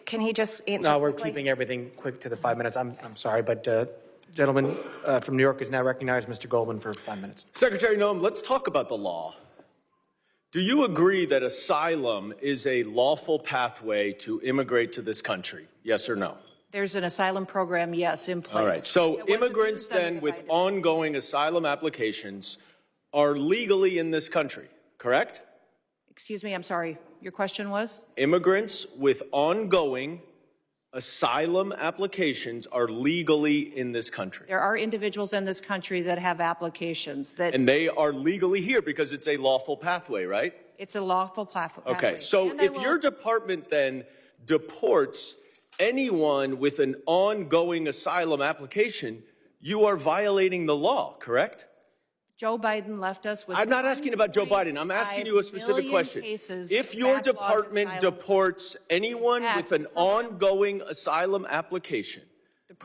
Can he just answer?
No, we're
quickly?
keeping everything quick to the 5 minutes. I'm sorry, but gentleman from New York is now recognized. Mr. Goldman for 5 minutes.
Secretary Noem, let's talk about the law. Do you agree that asylum is a lawful pathway to immigrate to this country? Yes or no?
There's an asylum program, yes, in place.
All right. So immigrants then with ongoing asylum applications are legally in this country, correct?
Excuse me, I'm sorry. Your question was?
Immigrants with ongoing asylum applications are legally in this country.
There are individuals in this country that have applications that...
And they are legally here because it's a lawful pathway, right?
It's a lawful pathway.
Okay, so if your department then deports anyone with an ongoing asylum application, you are violating the law, correct?
Joe Biden left us with...
I'm not asking about Joe Biden. I'm asking you a specific question. If your department deports anyone with an ongoing asylum application,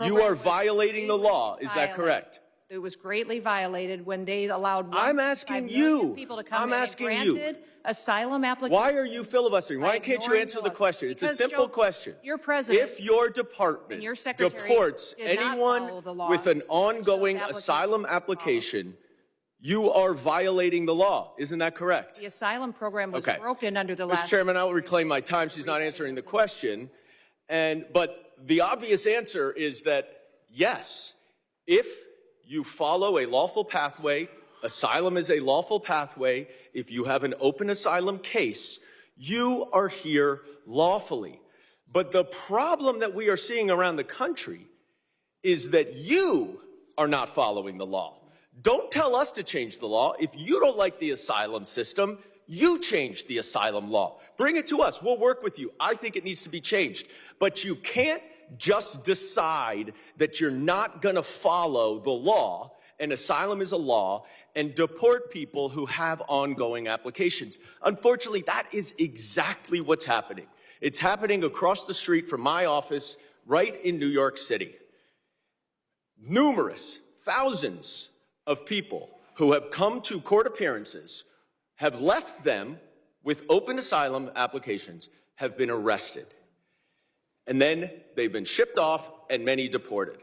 you are violating the law. Is that correct?
It was greatly violated when they allowed
I'm asking you.
people to come
I'm
in
asking
and
you.
granted asylum applications.
Why are you filibustering? Why can't you answer the question? It's a simple question.
Your president,
if your department
and your secretary
deports
did not
anyone
follow the law,
with an ongoing asylum application, you are violating the law. Isn't that correct?
the asylum program was broken under the last...
Mr. Chairman, I will reclaim my time. She's not answering the question. But the obvious answer is that, yes, if you follow a lawful pathway, asylum is a lawful pathway, if you have an open asylum case, you are here lawfully. But the problem that we are seeing around the country is that you are not following the law. Don't tell us to change the law. If you don't like the asylum system, you change the asylum law. Bring it to us. We'll work with you. I think it needs to be changed. But you can't just decide that you're not going to follow the law, and asylum is a law, and deport people who have ongoing applications. Unfortunately, that is exactly what's happening. It's happening across the street from my office right in New York City. Numerous, thousands of people who have come to court appearances, have left them with open asylum applications, have been arrested. And then they've been shipped off and many deported.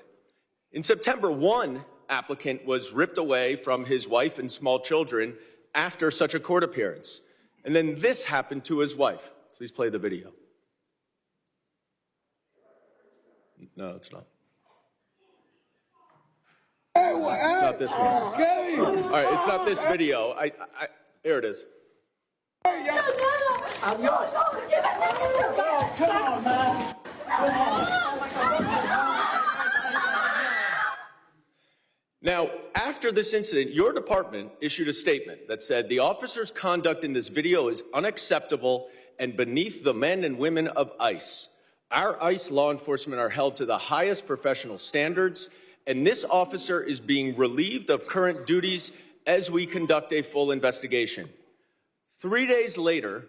In September, one applicant was ripped away from his wife and small children after such a court appearance. And then this happened to his wife. Please play the video. No, it's not. It's not this one. All right, it's not this video. Here it is.
I'm yours. Come on, man.
Now, after this incident, your department issued a statement that said the officer's conduct in this video is unacceptable and beneath the men and women of ICE. Our ICE law enforcement are held to the highest professional standards, and this officer is being relieved of current duties as we conduct a full investigation. 3 days later,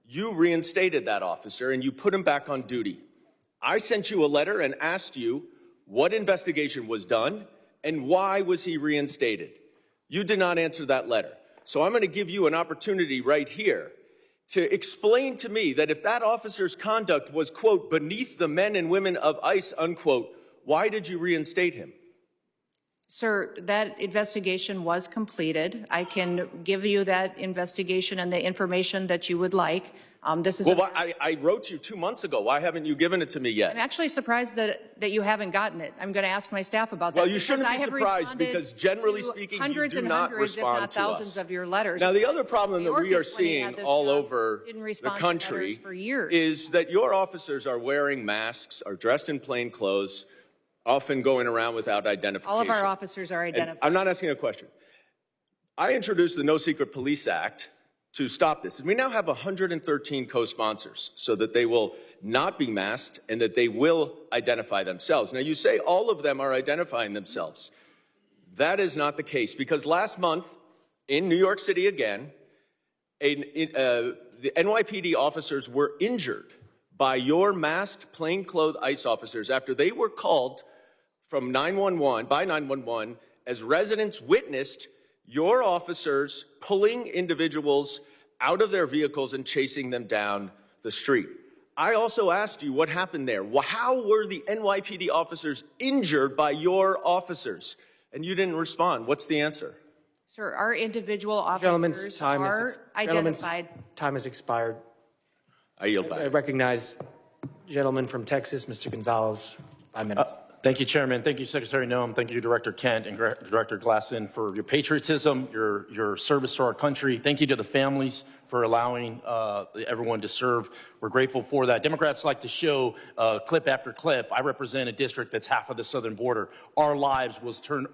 you reinstated that officer and you put him back on duty. I sent you a letter and asked you what investigation was done and why was he reinstated. You did not answer that letter. So I'm going to give you an opportunity right here to explain to me that if that officer's conduct was, quote, beneath the men and women of ICE, unquote, why did you reinstate him?
Sir, that investigation was completed. I can give you that investigation and the information that you would like. This is
well, I wrote you 2 months ago. Why haven't you given it to me yet?
I'm actually surprised that you haven't gotten it. I'm going to ask my staff about that.
Well, you shouldn't be surprised because generally speaking, you do not respond
if not
to
thousands
us.
of your letters.
Now, the other problem that we are seeing all over the country is that your officers are wearing masks, are dressed in plain clothes, often going around without identification.
All of our officers are identified.
I'm not asking a question. I introduced the No Secret Police Act to stop this. And we now have 113 co-sponsors so that they will not be masked and that they will identify themselves. Now, you say all of them are identifying themselves. That is not the case because last month in New York City again, the NYPD officers were injured by your masked, plainclothes ICE officers after they were called from 911 as residents witnessed your officers pulling individuals out of their vehicles and chasing them down the street. I also asked you what happened there. How were the NYPD officers injured by your officers? And you didn't respond. What's the answer?
Sir, our individual officers
Gentleman's time
are identified.
Time has expired.
I yield back.
I recognize gentleman from Texas, Mr. Gonzalez, 5 minutes.
Thank you, Chairman. Thank you, Secretary Noem. Thank you, Director Kent and Director Glasheen, for your patriotism, your service to our country. Thank you to the families for allowing everyone to serve. We're grateful for that. Democrats like to show clip after clip. I represent a district that's half of the southern border. Our lives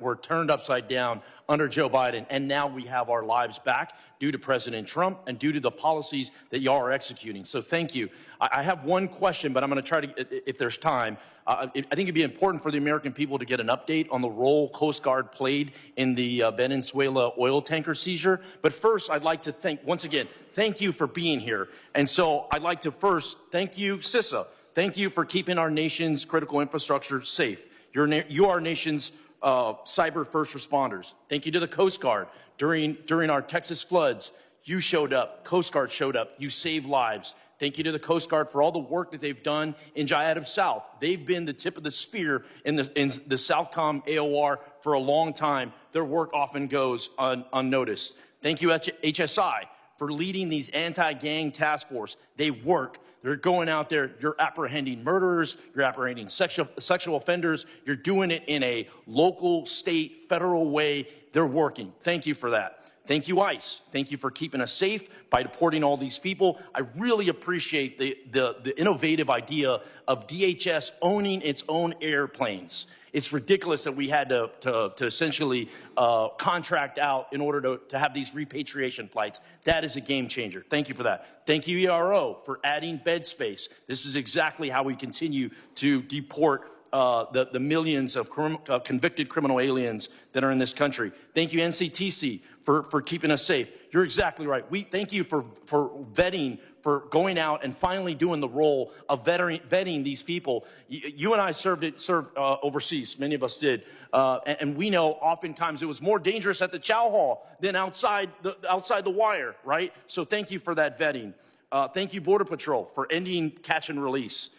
were turned upside down under Joe Biden, and now we have our lives back due to President Trump and due to the policies that y'all are executing. So thank you. I have one question, but I'm going to try to, if there's time. I think it'd be important for the American people to get an update on the role Coast Guard played in the Venezuela oil tanker seizure. But first, I'd like to once again, thank you for being here. And so I'd like to first thank you, Secy. Thank you for keeping our nation's critical infrastructure safe. You are our nation's cyber first responders. Thank you to the Coast Guard. During our Texas floods, you showed up, Coast Guard showed up, you saved lives. Thank you to the Coast Guard for all the work that they've done in Jayadov South. They've been the tip of the spear in the Southcom AOR for a long time. Their work often goes unnoticed. Thank you, HSI, for leading these anti-gang task force. They work. They're going out there. You're apprehending murderers. You're apprehending sexual offenders. You're doing it in a local, state, federal way. They're working. Thank you for that. Thank you, ICE. Thank you for keeping us safe by deporting all these people. I really appreciate the innovative idea of DHS owning its own airplanes. It's ridiculous that we had to essentially contract out in order to have these repatriation flights. That is a game changer. Thank you for that. Thank you, ERO, for adding bed space. This is exactly how we continue to deport the millions of convicted criminal aliens that are in this country. Thank you, NCTC, for keeping us safe. You're exactly right. We thank you for vetting, for going out and finally doing the role of vetting these people. You and I served overseas. Many of us did. And we know oftentimes it was more dangerous at the chow hall than outside the wire, right? So thank you for that vetting. Thank you, Border Patrol, for ending catch and release.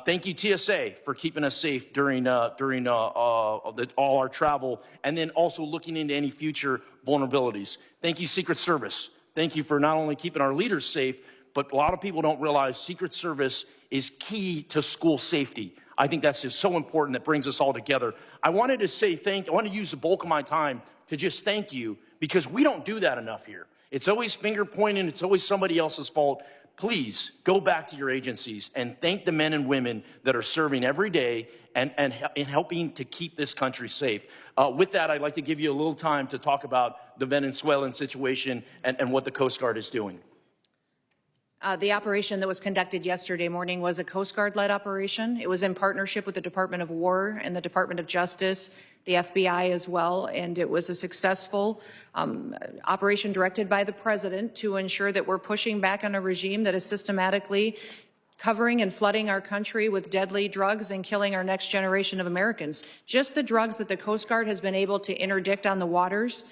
Thank you, TSA, for keeping us safe during all our travel, and then also looking into any future vulnerabilities. Thank you, Secret Service. Thank you for not only keeping our leaders safe, but a lot of people don't realize Secret Service is key to school safety. I think that's just so important that brings us all together. I wanted to say I want to use the bulk of my time to just thank you, because we don't do that enough here. It's always finger pointing. It's always somebody else's fault. Please go back to your agencies and thank the men and women that are serving every day and helping to keep this country safe. With that, I'd like to give you a little time to talk about the Venezuelan situation and what the Coast Guard is doing.
The operation that was conducted yesterday morning was a Coast Guard-led operation. It was in partnership with the Department of War and the Department of Justice, the FBI as well, and it was a successful operation directed by the President to ensure that we're pushing back on a regime that is systematically covering and flooding our country with deadly drugs and killing our next generation of Americans. Just the drugs that the Coast Guard has been able to interdict on the waters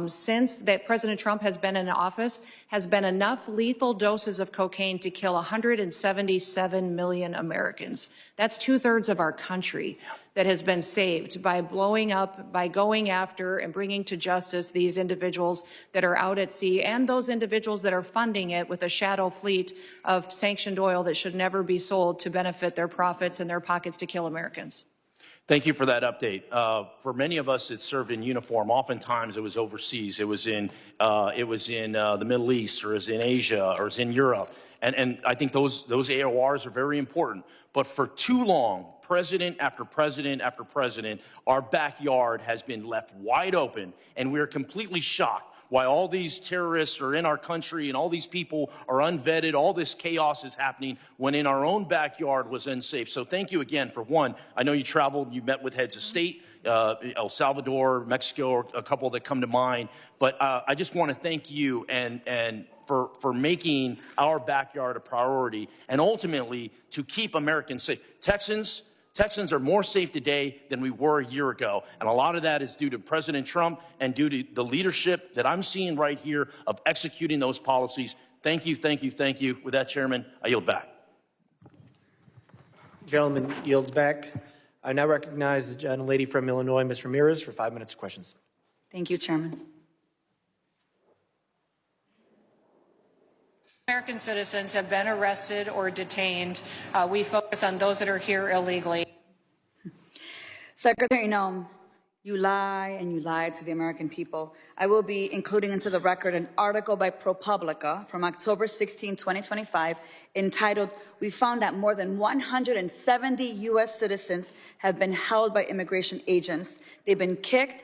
since that President Trump has been in office has been enough lethal doses of cocaine to kill 177 million Americans. That's 2/3 of our country that has been saved by blowing up, by going after and bringing to justice these individuals that are out at sea and those individuals that are funding it with a shadow fleet of sanctioned oil that should never be sold to benefit their profits and their pockets to kill Americans.
Thank you for that update. For many of us that served in uniform, oftentimes it was overseas. It was in the Middle East, or it was in Asia, or it was in Europe. And I think those AORs are very important. But for too long, president after president after president, our backyard has been left wide open, and we're completely shocked why all these terrorists are in our country and all these people are unvetted, all this chaos is happening when in our own backyard was unsafe. So thank you again for one. I know you traveled, you met with heads of state, El Salvador, Mexico, a couple that come to mind. But I just want to thank you and for making our backyard a priority and ultimately to keep Americans safe. Texans are more safe today than we were a year ago. And a lot of that is due to President Trump and due to the leadership that I'm seeing right here of executing those policies. Thank you, thank you, thank you. With that, Chairman, I yield back.
Gentleman yields back. I now recognize the gentlelady from Illinois, Ms. Ramirez, for 5 minutes of questions.
Thank you, Chairman.
American citizens have been arrested or detained. We focus on those that are here illegally.
Secretary Noem, you lie and you lied to the American people. I will be including into the record an article by ProPublica from October 16, 2025, entitled, "We found that more than 170 U.S. citizens have been held by immigration agents. They've been kicked."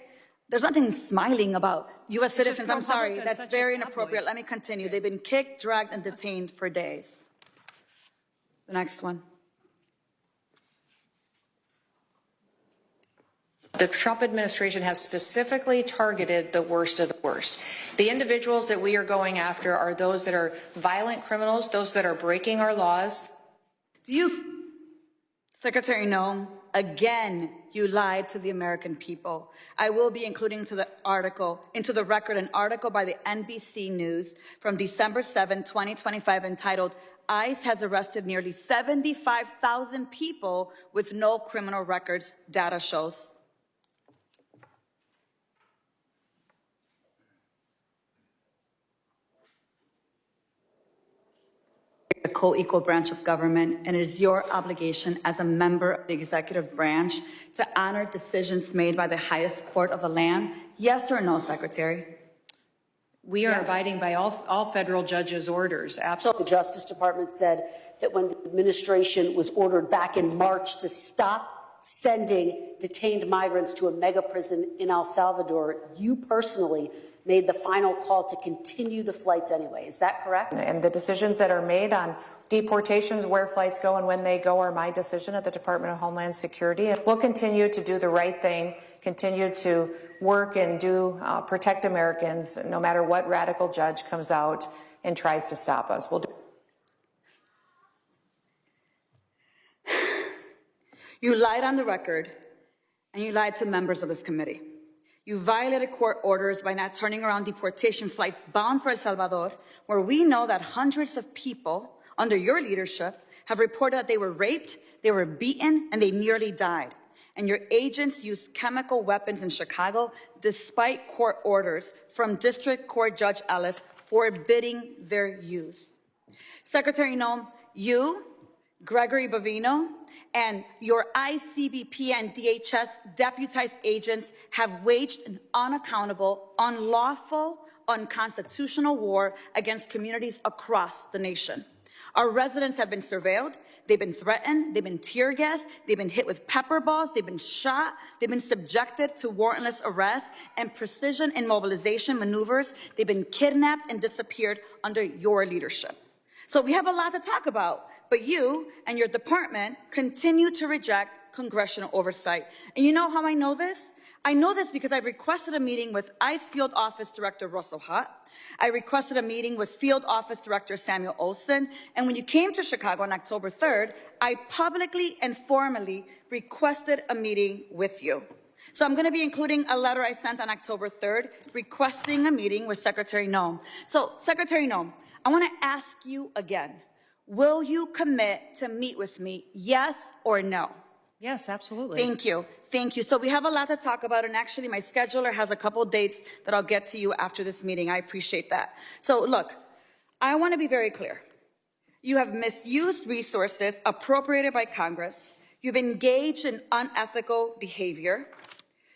There's nothing smiling about U.S. citizens. I'm sorry, that's very inappropriate. Let me continue. They've been kicked, dragged, and detained for days. The next one.
The Trump administration has specifically targeted the worst of the worst. The individuals that we are going after are those that are violent criminals, those that are breaking our laws.
Do you, Secretary Noem, again, you lied to the American people. I will be including into the record an article by the NBC News from December 7, 2025, entitled, "ICE has arrested nearly 75,000 people with no criminal records, data shows." The co-equal branch of government, and it is your obligation as a member of the executive branch to honor decisions made by the highest court of the land. Yes or no, Secretary?
We are abiding by all federal judges' orders. Absolutely.
The Justice Department said that when the administration was ordered back in March to stop sending detained migrants to a mega prison in El Salvador, you personally made the final call to continue the flights anyway. Is that correct?
And the decisions that are made on deportations, where flights go and when they go, are my decision at the Department of Homeland Security. And we'll continue to do the right thing, continue to work and protect Americans, no matter what radical judge comes out and tries to stop us. We'll do.
You lied on the record, and you lied to members of this committee. You violated court orders by not turning around deportation flights bound for El Salvador, where we know that hundreds of people under your leadership have reported that they were raped, they were beaten, and they nearly died. And your agents used chemical weapons in Chicago despite court orders from District Court Judge Ellis forbidding their use. Secretary Noem, you, Gregory Bovino, and your ICBP and DHS deputized agents have waged an unaccountable, unlawful, unconstitutional war against communities across the nation. Our residents have been surveilled, they've been threatened, they've been tear gassed, they've been hit with pepper balls, they've been shot, they've been subjected to warrantless arrest and precision and mobilization maneuvers, they've been kidnapped and disappeared under your leadership. So we have a lot to talk about, but you and your department continue to reject congressional oversight. And you know how I know this? I know this because I've requested a meeting with ICE Field Office Director Russell Hutt. I requested a meeting with Field Office Director Samuel Olson. And when you came to Chicago on October 3rd, I publicly and formally requested a meeting with you. So I'm going to be including a letter I sent on October 3rd requesting a meeting with Secretary Noem. So, Secretary Noem, I want to ask you again, will you commit to meet with me, yes or no?
Yes, absolutely.
Thank you. Thank you. So we have a lot to talk about, and actually my scheduler has a couple dates that I'll get to you after this meeting. I appreciate that. So look, I want to be very clear. You have misused resources appropriated by Congress. You've engaged in unethical behavior.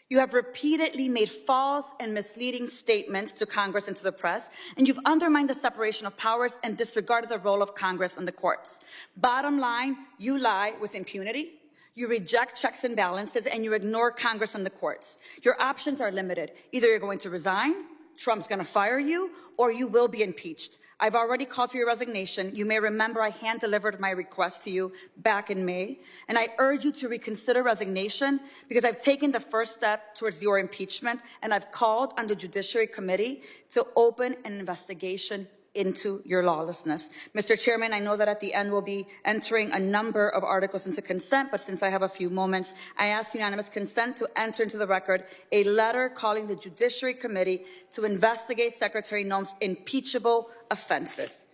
You have repeatedly made false and misleading statements to Congress and to the press, and you've undermined the separation of powers and disregarded the role of Congress and the courts. Bottom line, you lie with impunity. You reject checks and balances, and you ignore Congress and the courts. Your options are limited. Either you're going to resign, Trump's going to fire you, or you will be impeached. I've already called for your resignation. You may remember I hand-delivered my request to you back in May, and I urge you to reconsider resignation because I've taken the first step towards your impeachment, and I've called on the Judiciary Committee to open an investigation into your lawlessness. Mr. Chairman, I know that at the end we'll be entering a number of articles into consent, but since I have a few moments, I ask unanimous consent to enter into the record a letter calling the Judiciary Committee to investigate Secretary Noem's impeachable offenses.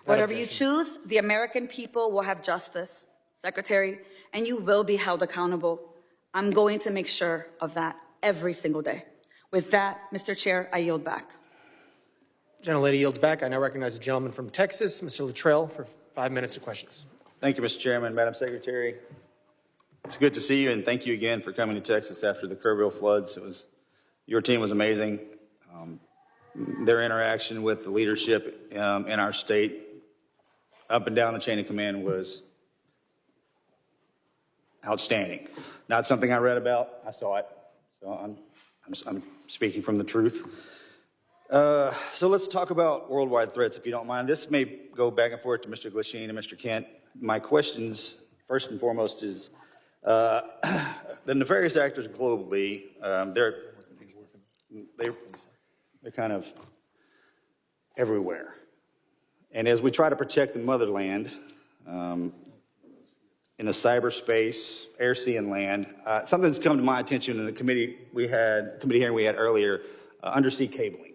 Whatever you choose, the American people will have justice, Secretary, and you will be held accountable. I'm going to make sure of that every single day. With that, Mr. Chair, I yield back.
Gentlelady yields back. I now recognize the gentleman from Texas, Mr. Luttrell, for 5 minutes of questions.
Thank you, Mr. Chairman, Madam Secretary. It's good to see you, and thank you again for coming to Texas after the Kerrville floods. Your team was amazing. Their interaction with the leadership in our state, up and down the chain of command, was outstanding. Not something I read about. I saw it. So I'm speaking from the truth. So let's talk about worldwide threats, if you don't mind. This may go back and forth to Mr. Glasheen and Mr. Kent. My questions, first and foremost, is the nefarious actors globally, they're kind of everywhere. And as we try to protect the motherland in the cyberspace, air, sea, and land, something that's come to my attention in the committee hearing we had earlier, undersea cabling.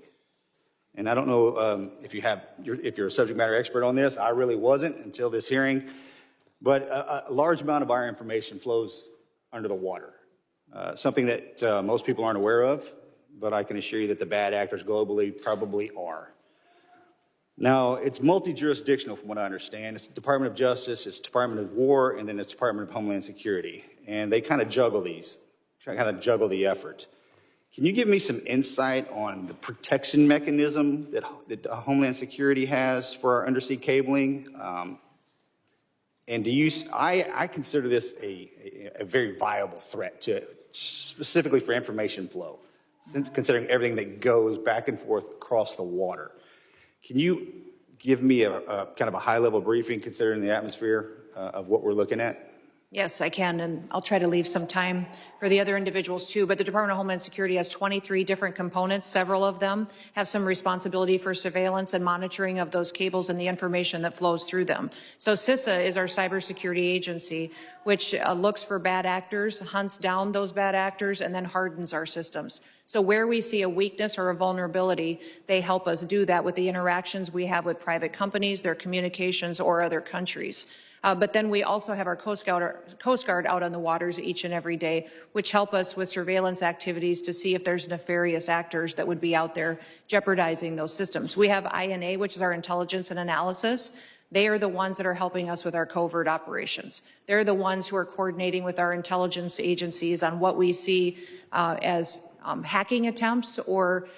And I don't know if you're a subject matter expert on this. I really wasn't until this hearing. But a large amount of our information flows under the water, something that most people aren't aware of, but I can assure you that the bad actors globally probably are. Now, it's multi-jurisdictional from what I understand. It's the Department of Justice, it's Department of War, and then it's Department of Homeland Security. And they kind of juggle the effort. Can you give me some insight on the protection mechanism that Homeland Security has for our undersea cabling? And I consider this a very viable threat specifically for information flow, considering everything that goes back and forth across the water. Can you give me a kind of a high-level briefing considering the atmosphere of what we're looking at?
Yes, I can, and I'll try to leave some time for the other individuals too, but the Department of Homeland Security has 23 different components. Several of them have some responsibility for surveillance and monitoring of those cables and the information that flows through them. So CISA is our cybersecurity agency, which looks for bad actors, hunts down those bad actors, and then hardens our systems. So where we see a weakness or a vulnerability, they help us do that with the interactions we have with private companies, their communications, or other countries. But then we also have our Coast Guard out on the waters each and every day, which help us with surveillance activities to see if there's nefarious actors that would be out there jeopardizing those systems. We have INA, which is our intelligence and analysis. They are the ones that are helping us with our covert operations. They're the ones who are coordinating with our intelligence agencies on what we see as hacking attempts or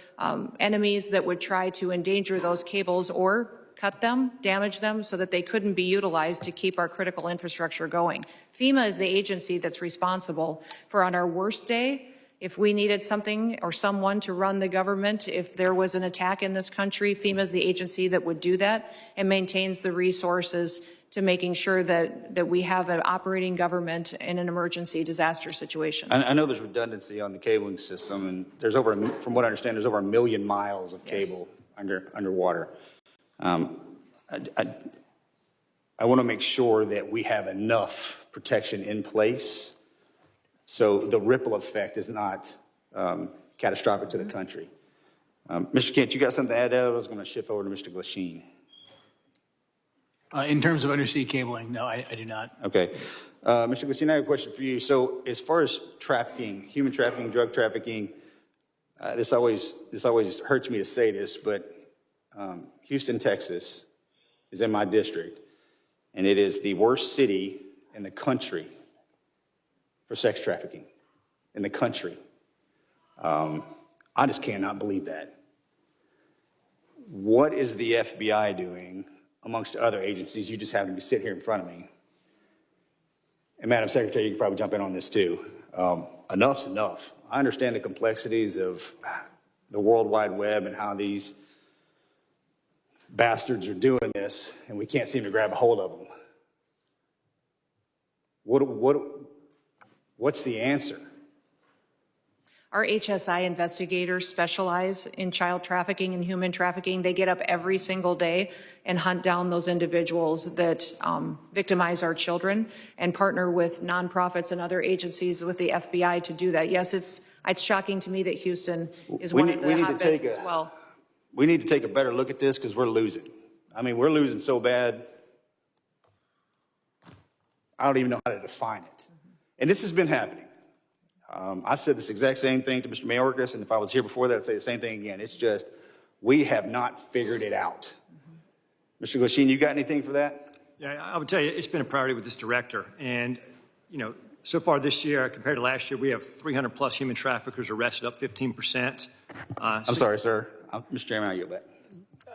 enemies that would try to endanger those cables or cut them, damage them so that they couldn't be utilized to keep our critical infrastructure going. FEMA is the agency that's responsible for, on our worst day, If we needed something or someone to run the government, if there was an attack in this country, FEMA is the agency that would do that and maintains the resources to making sure that we have an operating government in an emergency disaster situation.
I know there's redundancy on the cabling system, and there's from what I understand, there's over 1 million miles of cable underwater. I want to make sure that we have enough protection in place so the ripple effect is not catastrophic to the country. Mr. Kent, you got something to add to that? I was going to shift over to Mr. Glasheen.
In terms of undersea cabling, no, I do not.
Okay. Mr. Glasheen, I have a question for you. So as far as trafficking, human trafficking, drug trafficking, this always hurts me to say this, but Houston, Texas is in my district, and it is the worst city in the country for sex trafficking in the country. I just cannot believe that. What is the FBI doing amongst other agencies? You just happen to be sitting here in front of me. And Madam Secretary, you can probably jump in on this too. Enough's enough. I understand the complexities of the World Wide Web and how these bastards are doing this, and we can't seem to grab a hold of them. What's the answer?
Our HSI investigators specialize in child trafficking and human trafficking. They get up every single day and hunt down those individuals that victimize our children and partner with nonprofits and other agencies with the FBI to do that. Yes, it's shocking to me that Houston is one of the hotbeds as well.
We need to take a better look at this because we're losing. I mean, we're losing so bad, I don't even know how to define it. And this has been happening. I said this exact same thing to Mr. Mayorkas, and if I was here before that, I'd say the same thing again. It's just, we have not figured it out. Mr. Glasheen, you got anything for that?
Yeah, I would tell you, it's been a priority with this director. And, you know, so far this year, compared to last year, we have 300 plus human traffickers arrested, up 15%.
I'm sorry, sir. Mr. Chairman, I'll yield that.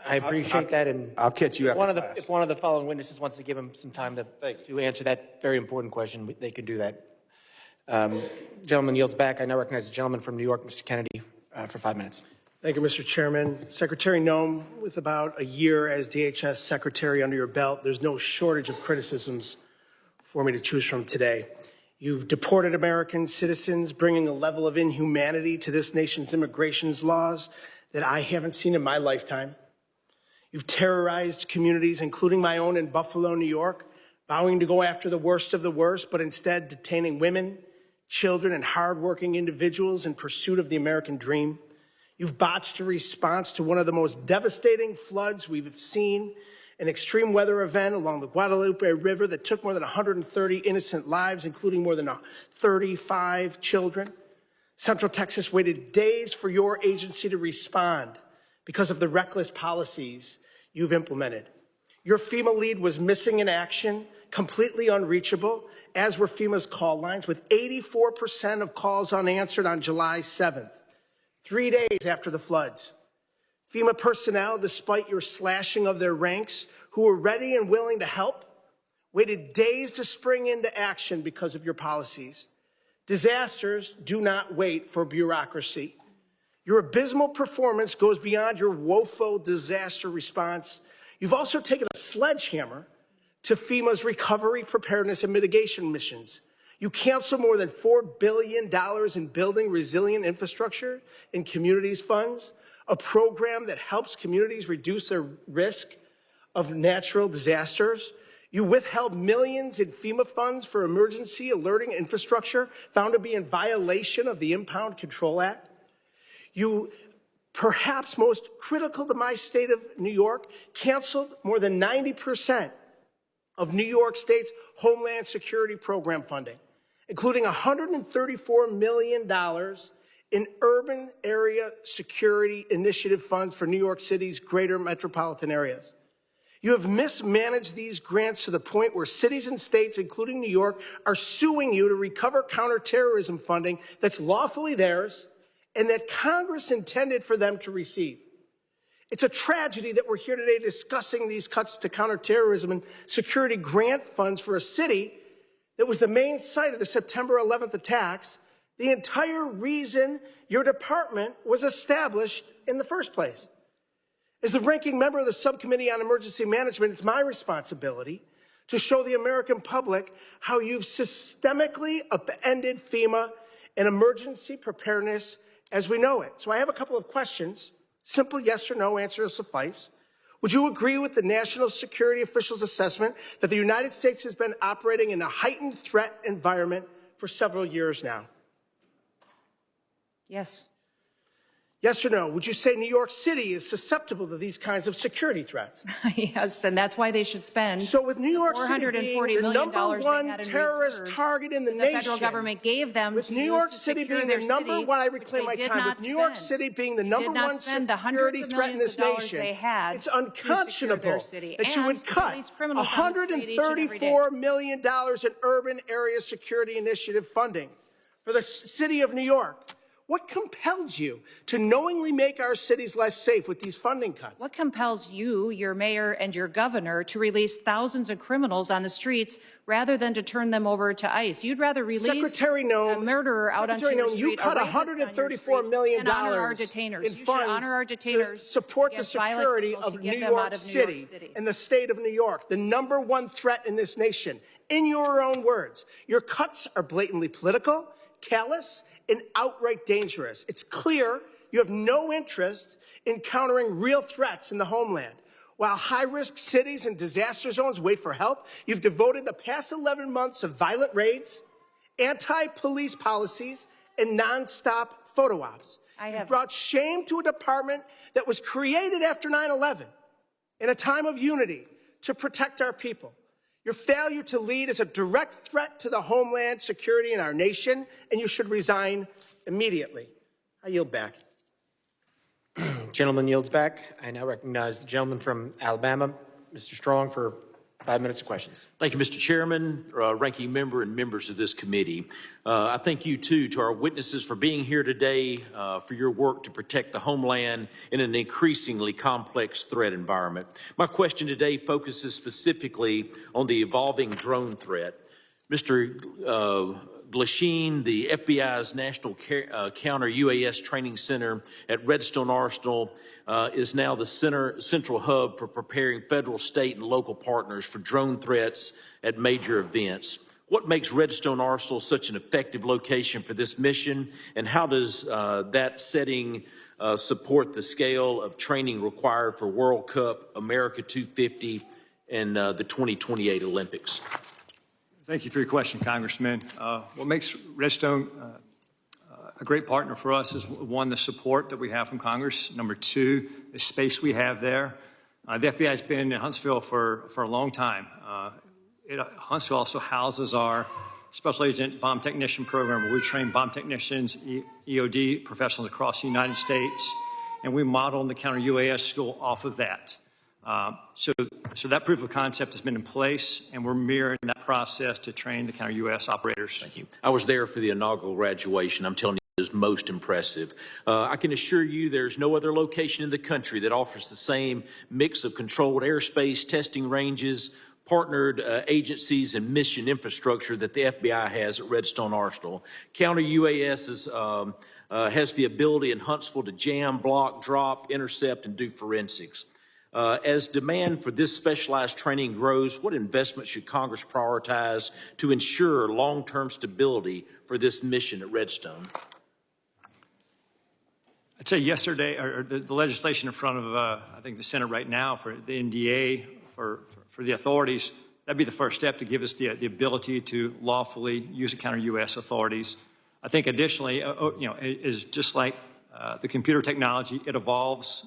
I appreciate that, and
I'll catch you after
if one of the following witnesses wants to give him some time to answer that very important question, they can do that. Gentleman yields back. I now recognize the gentleman from New York, Mr. Kennedy, for 5 minutes.
Thank you, Mr. Chairman. Secretary Noem, with about a year as DHS Secretary under your belt, there's no shortage of criticisms for me to choose from today. You've deported American citizens, bringing a level of inhumanity to this nation's immigration laws that I haven't seen in my lifetime. You've terrorized communities, including my own in Buffalo, New York, vowing to go after the worst of the worst, but instead detaining women, children, and hardworking individuals in pursuit of the American dream. You've botched a response to one of the most devastating floods we've seen, an extreme weather event along the Guadalupe River that took more than 130 innocent lives, including more than 35 children. Central Texas waited days for your agency to respond because of the reckless policies you've implemented. Your FEMA lead was missing in action, completely unreachable, as were FEMA's call lines, with 84% of calls unanswered on July 7th, 3 days after the floods. FEMA personnel, despite your slashing of their ranks, who were ready and willing to help, waited days to spring into action because of your policies. Disasters do not wait for bureaucracy. Your abysmal performance goes beyond your woeful disaster response. You've also taken a sledgehammer to FEMA's recovery, preparedness, and mitigation missions. You canceled more than $4 billion in building resilient infrastructure and communities funds, a program that helps communities reduce their risk of natural disasters. You withheld millions in FEMA funds for emergency alerting infrastructure found to be in violation of the Impound Control Act. You, perhaps most critical to my state of New York, canceled more than 90% of New York State's Homeland Security Program funding, including $134 million in urban area security initiative funds for New York City's greater metropolitan areas. You have mismanaged these grants to the point where cities and states, including New York, are suing you to recover counterterrorism funding that's lawfully theirs and that Congress intended for them to receive. It's a tragedy that we're here today discussing these cuts to counterterrorism and security grant funds for a city that was the main site of the September 11th attacks, The entire reason your department was established in the first place. As the ranking member of the Subcommittee on Emergency Management, it's my responsibility to show the American public how you've systemically upended FEMA and emergency preparedness as we know it. So I have a couple of questions. Simple yes or no answer will suffice. Would you agree with the national security officials' assessment that the United States has been operating in a heightened threat environment for several years now?
Yes.
Yes or no? Would you say New York City is susceptible to these kinds of security threats?
Yes, and that's why they should spend.
So with New York City being the number one terrorist target in the nation,
the federal government gave them
with New York City being the number one, I reclaim my time, with New York City being the number one security threat in this nation, it's unconscionable that you would cut $134 million in urban area security initiative funding for the city of New York. What compelled you to knowingly make our cities less safe with these funding cuts?
What compels you, your mayor, and your governor to release thousands of criminals on the streets rather than to turn them over to ICE? You'd rather release a murderer out onto your street,
you cut $134 million in funds to support the security of New York City and the state of New York, the number one threat in this nation. In your own words, your cuts are blatantly political, callous, and outright dangerous. It's clear you have no interest in countering real threats in the homeland. While high-risk cities and disaster zones wait for help, you've devoted the past 11 months of violent raids, anti-police policies, and nonstop photo ops. You've brought shame to a department that was created after 9/11 in a time of unity to protect our people. Your failure to lead is a direct threat to the homeland security in our nation, and you should resign immediately. I yield back.
Gentleman yields back. I now recognize the gentleman from Alabama, Mr. Strong, for 5 minutes of questions.
Thank you, Mr. Chairman, ranking member, and members of this committee. I thank you, too, to our witnesses for being here today, for your work to protect the homeland in an increasingly complex threat environment. My question today focuses specifically on the evolving drone threat. Mr. Glasheen, the FBI's National Counter-UAS Training Center at Redstone Arsenal, is now the central hub for preparing federal, state, and local partners for drone threats at major events. What makes Redstone Arsenal such an effective location for this mission, and how does that setting support the scale of training required for World Cup, America 250, and the 2028 Olympics?
Thank you for your question, Congressman. What makes Redstone a great partner for us is, one, the support that we have from Congress. Number two, the space we have there. The FBI has been in Huntsville for a long time. Huntsville also houses our Special Agent Bomb Technician Program, where we train bomb technicians, EOD professionals across the United States, and we model the counter-UAS school off of that. So that proof of concept has been in place, and we're mirroring that process to train the counter-UAS operators.
Thank you. I was there for the inaugural graduation. I'm telling you, it is most impressive. I can assure you there's no other location in the country that offers the same mix of controlled airspace, testing ranges, partnered agencies, and mission infrastructure that the FBI has at Redstone Arsenal. Counter-UAS has the ability in Huntsville to jam, block, drop, intercept, and do forensics. As demand for this specialized training grows, what investment should Congress prioritize to ensure long-term stability for this mission at Redstone?
I'd say yesterday, or the legislation in front of, I think, the Senate right now for the NDA, for the authorities, that'd be the first step to give us the ability to lawfully use the counter-UAS authorities. I think additionally, is just like the computer technology, it evolves,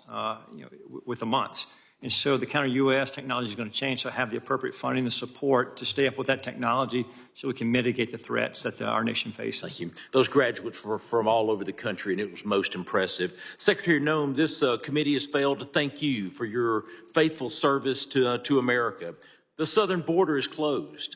with the months. And so the counter-UAS technology is going to change, so have the appropriate funding and support to stay up with that technology so we can mitigate the threats that our nation faces.
Thank you. Those graduates were from all over the country, and it was most impressive. Secretary Noem, this committee has failed to thank you for your faithful service to America. The southern border is closed.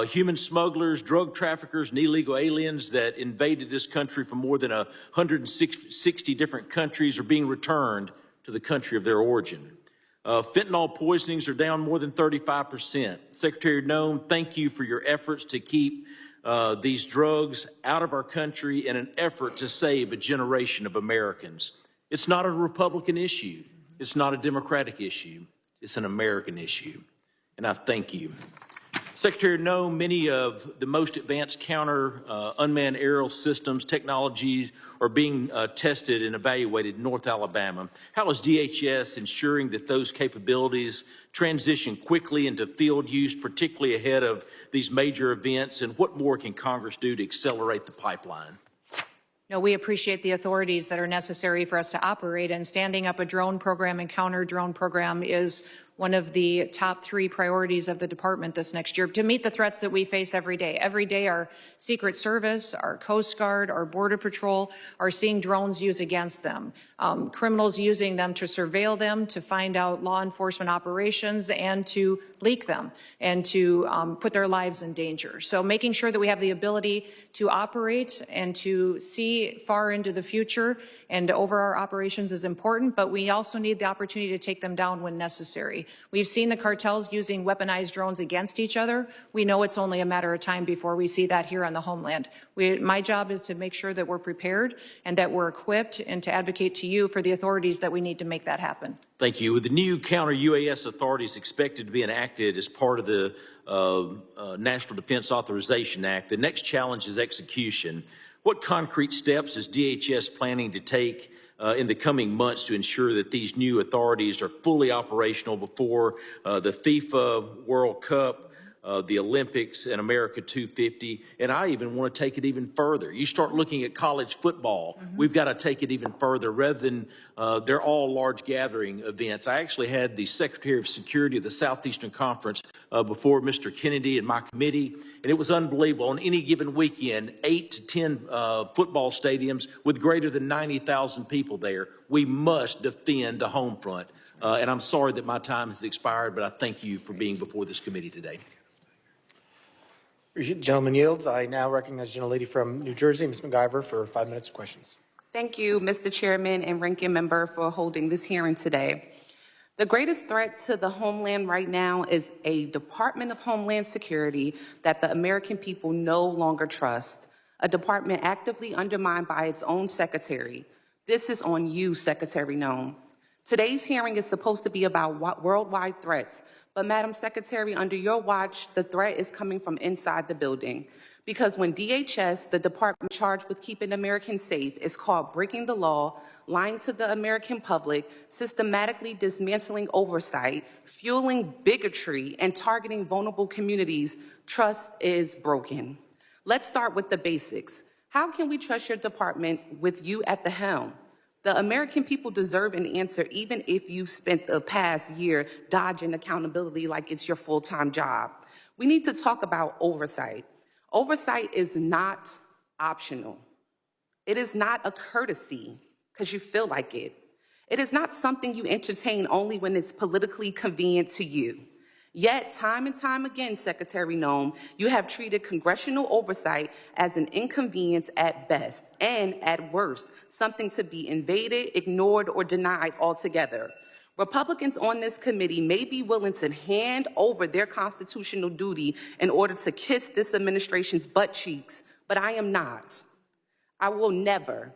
Human smugglers, drug traffickers, and illegal aliens that invaded this country from more than 160 different countries are being returned to the country of their origin. Fentanyl poisonings are down more than 35%. Secretary Noem, thank you for your efforts to keep these drugs out of our country in an effort to save a generation of Americans. It's not a Republican issue. It's not a Democratic issue. It's an American issue. And I thank you. Secretary Noem, many of the most advanced counter unmanned aerial systems technologies are being tested and evaluated in North Alabama. How is DHS ensuring that those capabilities transition quickly into field use, particularly ahead of these major events? And what more can Congress do to accelerate the pipeline?
No, we appreciate the authorities that are necessary for us to operate, and standing up a drone program and counter drone program is one of the top 3 priorities of the department this next year to meet the threats that we face every day. Every day, our Secret Service, our Coast Guard, our Border Patrol are seeing drones used against them. Criminals using them to surveil them, to find out law enforcement operations, and to leak them, and to put their lives in danger. So making sure that we have the ability to operate and to see far into the future and over our operations is important, but we also need the opportunity to take them down when necessary. We've seen the cartels using weaponized drones against each other. We know it's only a matter of time before we see that here on the homeland. My job is to make sure that we're prepared and that we're equipped, and to advocate to you for the authorities that we need to make that happen.
Thank you. With the new counter-UAS authorities expected to be enacted as part of the National Defense Authorization Act, the next challenge is execution. What concrete steps is DHS planning to take in the coming months to ensure that these new authorities are fully operational before the FIFA World Cup, the Olympics, and America 250? And I even want to take it even further. You start looking at college football, we've got to take it even further rather than they're all large gathering events. I actually had the Secretary of Security of the Southeastern Conference before Mr. Kennedy and my committee, and it was unbelievable. On any given weekend, 8 to 10 football stadiums with greater than 90,000 people there. We must defend the home front. And I'm sorry that my time has expired, but I thank you for being before this committee today.
Gentleman yields. I now recognize the gentlelady from New Jersey, Ms. McIver, for 5 minutes of questions.
Thank you, Mr. Chairman and Ranking Member, for holding this hearing today. The greatest threat to the homeland right now is a Department of Homeland Security that the American people no longer trust, a department actively undermined by its own secretary. This is on you, Secretary Noem. Today's hearing is supposed to be about worldwide threats, but Madam Secretary, under your watch, the threat is coming from inside the building. Because when DHS, the department charged with keeping Americans safe, is caught breaking the law, lying to the American public, systematically dismantling oversight, fueling bigotry, and targeting vulnerable communities, trust is broken. Let's start with the basics. How can we trust your department with you at the helm? The American people deserve an answer, even if you've spent the past year dodging accountability like it's your full-time job. We need to talk about oversight. Oversight is not optional. It is not a courtesy because you feel like it. It is not something you entertain only when it's politically convenient to you. Yet, time and time again, Secretary Noem, you have treated congressional oversight as an inconvenience at best, and at worst, something to be invaded, ignored, or denied altogether. Republicans on this committee may be willing to hand over their constitutional duty in order to kiss this administration's butt cheeks, but I am not. I will never.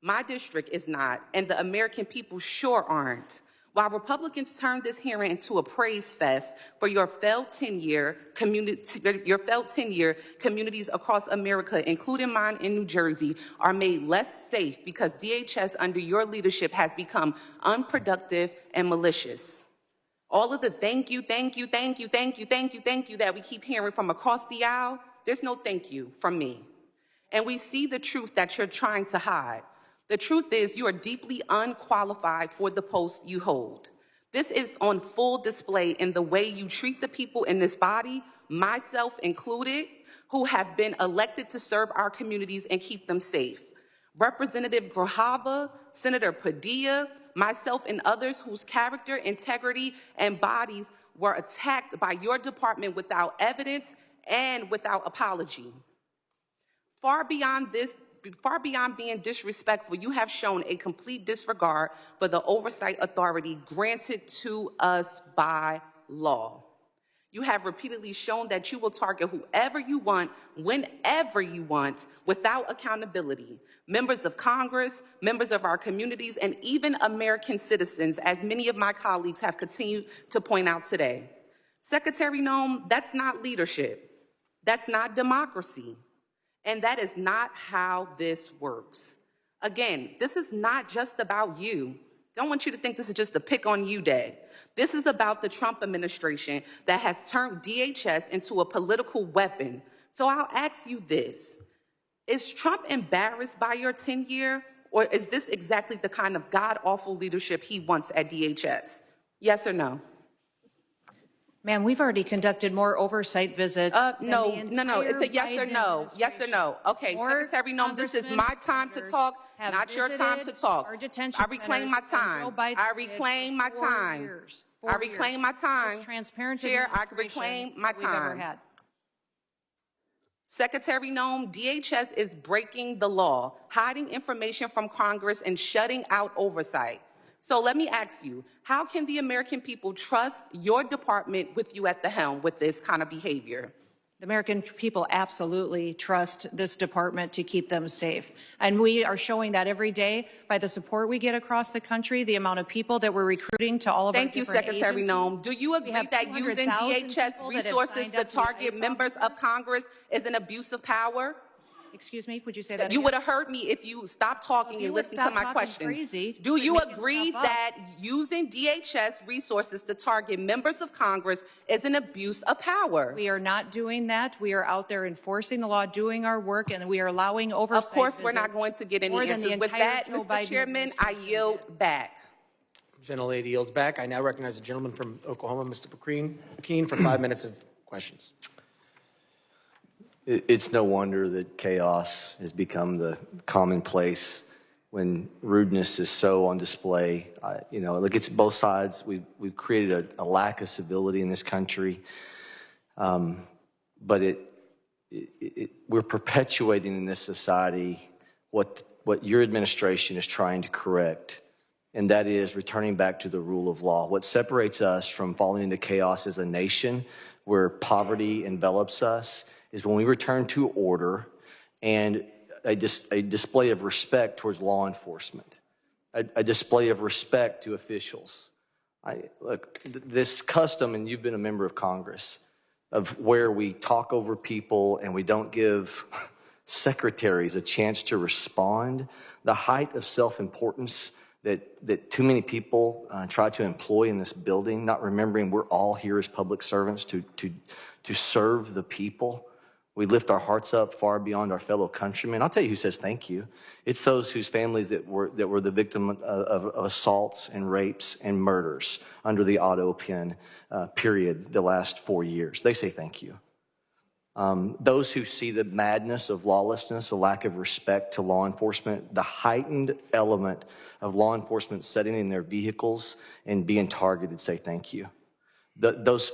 My district is not, and the American people sure aren't. While Republicans turned this hearing into a praise fest for your failed tenure, communities across America, including mine in New Jersey, are made less safe because DHS under your leadership has become unproductive and malicious. All of the thank you that we keep hearing from across the aisle, there's no thank you from me. And we see the truth that you're trying to hide. The truth is you are deeply unqualified for the post you hold. This is on full display in the way you treat the people in this body, myself included, who have been elected to serve our communities and keep them safe. Representative Grajava, Senator Padilla, myself and others whose character, integrity, and bodies were attacked by your department without evidence and without apology. Far beyond being disrespectful, you have shown a complete disregard for the oversight authority granted to us by law. You have repeatedly shown that you will target whoever you want, whenever you want, without accountability. Members of Congress, members of our communities, and even American citizens, as many of my colleagues have continued to point out today. Secretary Noem, that's not leadership. That's not democracy. And that is not how this works. Again, this is not just about you. Don't want you to think this is just a pick on you day. This is about the Trump administration that has turned DHS into a political weapon. So I'll ask you this. Is Trump embarrassed by your tenure, or is this exactly the kind of god-awful leadership he wants at DHS? Yes or no?
Ma'am, we've already conducted more oversight visits.
No. It's a yes or no. Yes or no. Okay, Secretary Noem, this is my time to talk, not your time to talk. I reclaim my time. I reclaim my time. I reclaim my time. Chair, I reclaim my time. Secretary Noem, DHS is breaking the law, hiding information from Congress, and shutting out oversight. So let me ask you, how can the American people trust your department with you at the helm with this kind of behavior?
The American people absolutely trust this department to keep them safe. And we are showing that every day by the support we get across the country, the amount of people that we're recruiting to all of our different agencies.
Thank you, Secretary Noem. Do you agree that using DHS resources to target members of Congress is an abuse of power?
Excuse me, would you say that
You
again?
would have heard me if you stopped talking and listened to my questions. Do you agree that using DHS resources to target members of Congress is an abuse of power?
We are not doing that. We are out there enforcing the law, doing our work, and we are allowing oversight.
Of course, we're not going to get any answers. With that, Mr. Chairman, I yield back.
Gentlelady yields back. I now recognize the gentleman from Oklahoma, Mr. McKean, for 5 minutes of questions.
It's no wonder that chaos has become the commonplace when rudeness is so on display. Look, it's both sides. We've created a lack of civility in this country, but we're perpetuating in this society what your administration is trying to correct, and that is returning back to the rule of law. What separates us from falling into chaos as a nation where poverty envelops us is when we return to order and a display of respect towards law enforcement, a display of respect to officials. Look, this custom, and you've been a member of Congress, of where we talk over people and we don't give secretaries a chance to respond, the height of self-importance that too many people try to employ in this building, not remembering we're all here as public servants to serve the people. We lift our hearts up far beyond our fellow countrymen. I'll tell you who says thank you. It's those whose families that were the victim of assaults and rapes and murders under the auto pen period the last 4 years. They say thank you. Those who see the madness of lawlessness, a lack of respect to law enforcement, the heightened element of law enforcement sitting in their vehicles and being targeted, say thank you. Those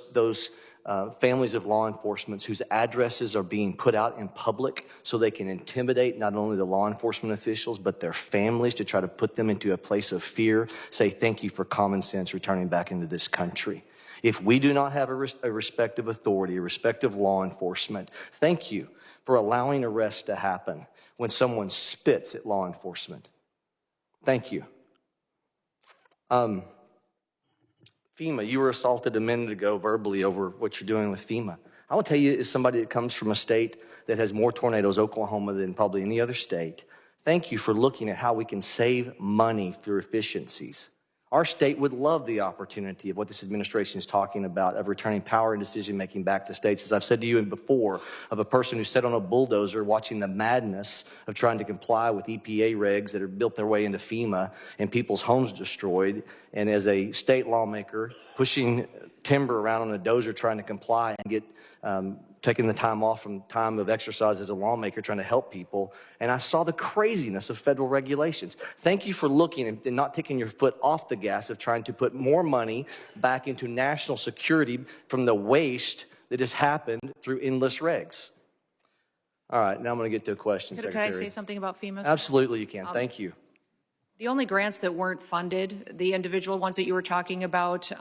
families of law enforcement whose addresses are being put out in public so they can intimidate not only the law enforcement officials, but their families to try to put them into a place of fear, say thank you for common sense returning back into this country. If we do not have a respect of authority, a respect of law enforcement, thank you for allowing arrests to happen when someone spits at law enforcement. Thank you. FEMA, you were assaulted a minute ago verbally over what you're doing with FEMA. I will tell you, as somebody that comes from a state that has more tornadoes, Oklahoma, than probably any other state, thank you for looking at how we can save money through efficiencies. Our state would love the opportunity of what this administration is talking about, of returning power and decision-making back to states. As I've said to you before, of a person who sat on a bulldozer watching the madness of trying to comply with EPA regs that have built their way into FEMA and people's homes destroyed, and as a state lawmaker pushing timber around on a dozer trying to comply and get taking the time off from time of exercise as a lawmaker trying to help people, and I saw the craziness of federal regulations. Thank you for looking and not taking your foot off the gas of trying to put more money back into national security from the waste that has happened through endless regs. All right, now I'm going to get to a question, Secretary.
Can I say something about FEMA?
Absolutely, you can. Thank you.
The only grants that weren't funded, the individual ones that you were talking about,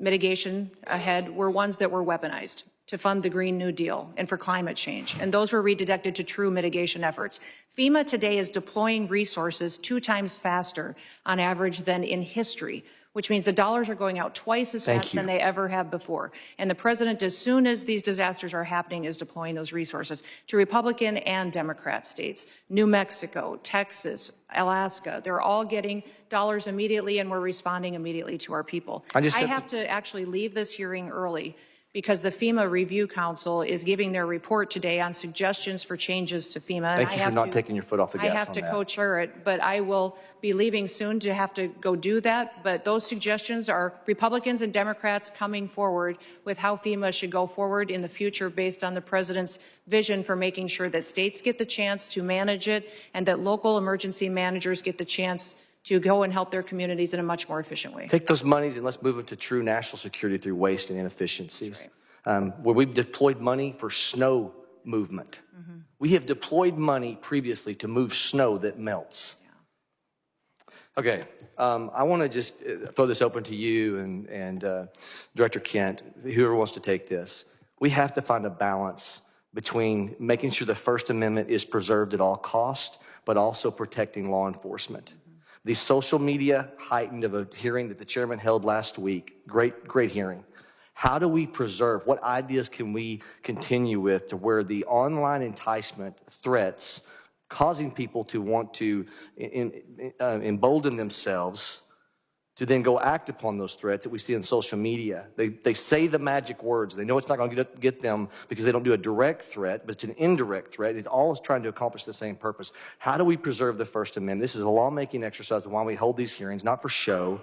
mitigation ahead were ones that were weaponized to fund the Green New Deal and for climate change, and those were redirected to true mitigation efforts. FEMA today is deploying resources 2 times faster on average than in history, which means the dollars are going out twice as fast than they ever have before. And the president, as soon as these disasters are happening, is deploying those resources to Republican and Democrat states. New Mexico, Texas, Alaska, they're all getting dollars immediately, and we're responding immediately to our people. I have to actually leave this hearing early because the FEMA Review Council is giving their report today on suggestions for changes to FEMA.
Thank you for not taking your foot off the gas on that.
I have to co-chair it, but I will be leaving soon to have to go do that. But those suggestions are Republicans and Democrats coming forward with how FEMA should go forward in the future based on the president's vision for making sure that states get the chance to manage it and that local emergency managers get the chance to go and help their communities in a much more efficient way.
Take those monies and let's move them to true national security through waste and inefficiencies. Where we've deployed money for snow movement. We have deployed money previously to move snow that melts. Okay, I want to just throw this open to you and Director Kent, whoever wants to take this. We have to find a balance between making sure the First Amendment is preserved at all costs, but also protecting law enforcement. The social media heightened of a hearing that the chairman held last week. Great hearing. How do we preserve? What ideas can we continue with to where the online enticement threats causing people to want to embolden themselves to then go act upon those threats that we see on social media? They say the magic words. They know it's not going to get them because they don't do a direct threat, but it's an indirect threat. It's all trying to accomplish the same purpose. How do we preserve the First Amendment? This is a lawmaking exercise of why we hold these hearings, not for show.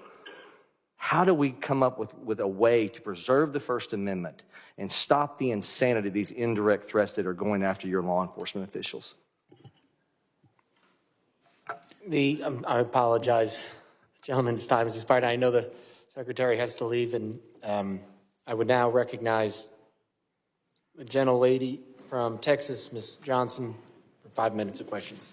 How do we come up with a way to preserve the First Amendment and stop the insanity of these indirect threats that are going after your law enforcement officials?
I apologize. The gentleman's time has expired. I know the secretary has to leave, and I would now recognize the gentlelady from Texas, Ms. Johnson, for 5 minutes of questions.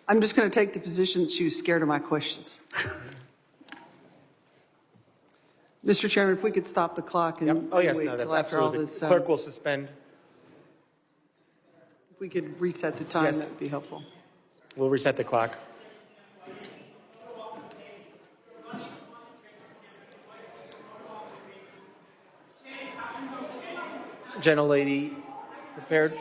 I'm just going to take the position that she was scared of my questions. Mr. Chairman, if we could stop the clock and
Oh, yes,
wait
no,
till after all
absolutely.
this.
The clerk will suspend.
If we could reset the time,
Yes.
that would be helpful.
We'll reset the clock. Gentlelady, prepared?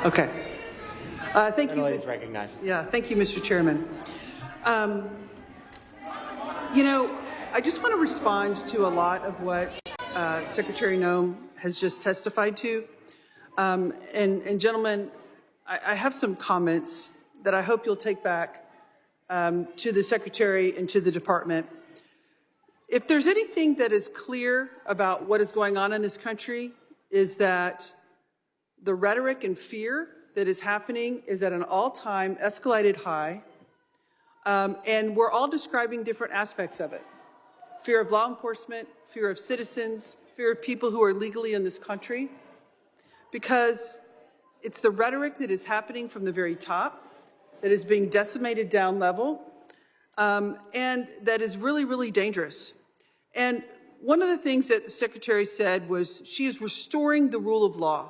Okay. Thank you.
Gentlelady's recognized.
Yeah, thank you, Mr. Chairman. You know, I just want to respond to a lot of what Secretary Noem has just testified to. And gentlemen, I have some comments that I hope you'll take back to the Secretary and to the Department. If there's anything that is clear about what is going on in this country, is that the rhetoric and fear that is happening is at an all-time escalated high, and we're all describing different aspects of it. Fear of law enforcement, fear of citizens, fear of people who are legally in this country, because it's the rhetoric that is happening from the very top that is being decimated down level, and that is really, really dangerous. And one of the things that the Secretary said was she is restoring the rule of law.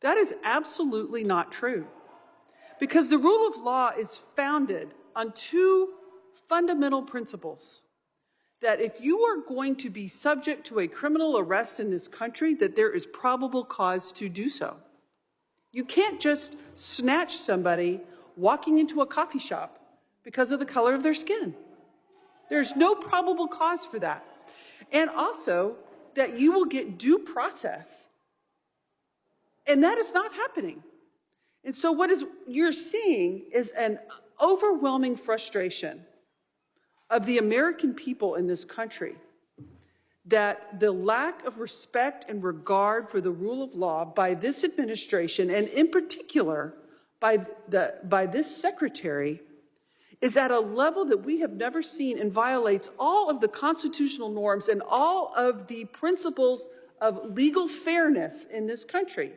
That is absolutely not true, because the rule of law is founded on 2 fundamental principles. That if you are going to be subject to a criminal arrest in this country, that there is probable cause to do so. You can't just snatch somebody walking into a coffee shop because of the color of their skin. There's no probable cause for that. And also, that you will get due process. And that is not happening. And so you're seeing is an overwhelming frustration of the American people in this country, that the lack of respect and regard for the rule of law by this administration, and in particular by this secretary, is at a level that we have never seen and violates all of the constitutional norms and all of the principles of legal fairness in this country.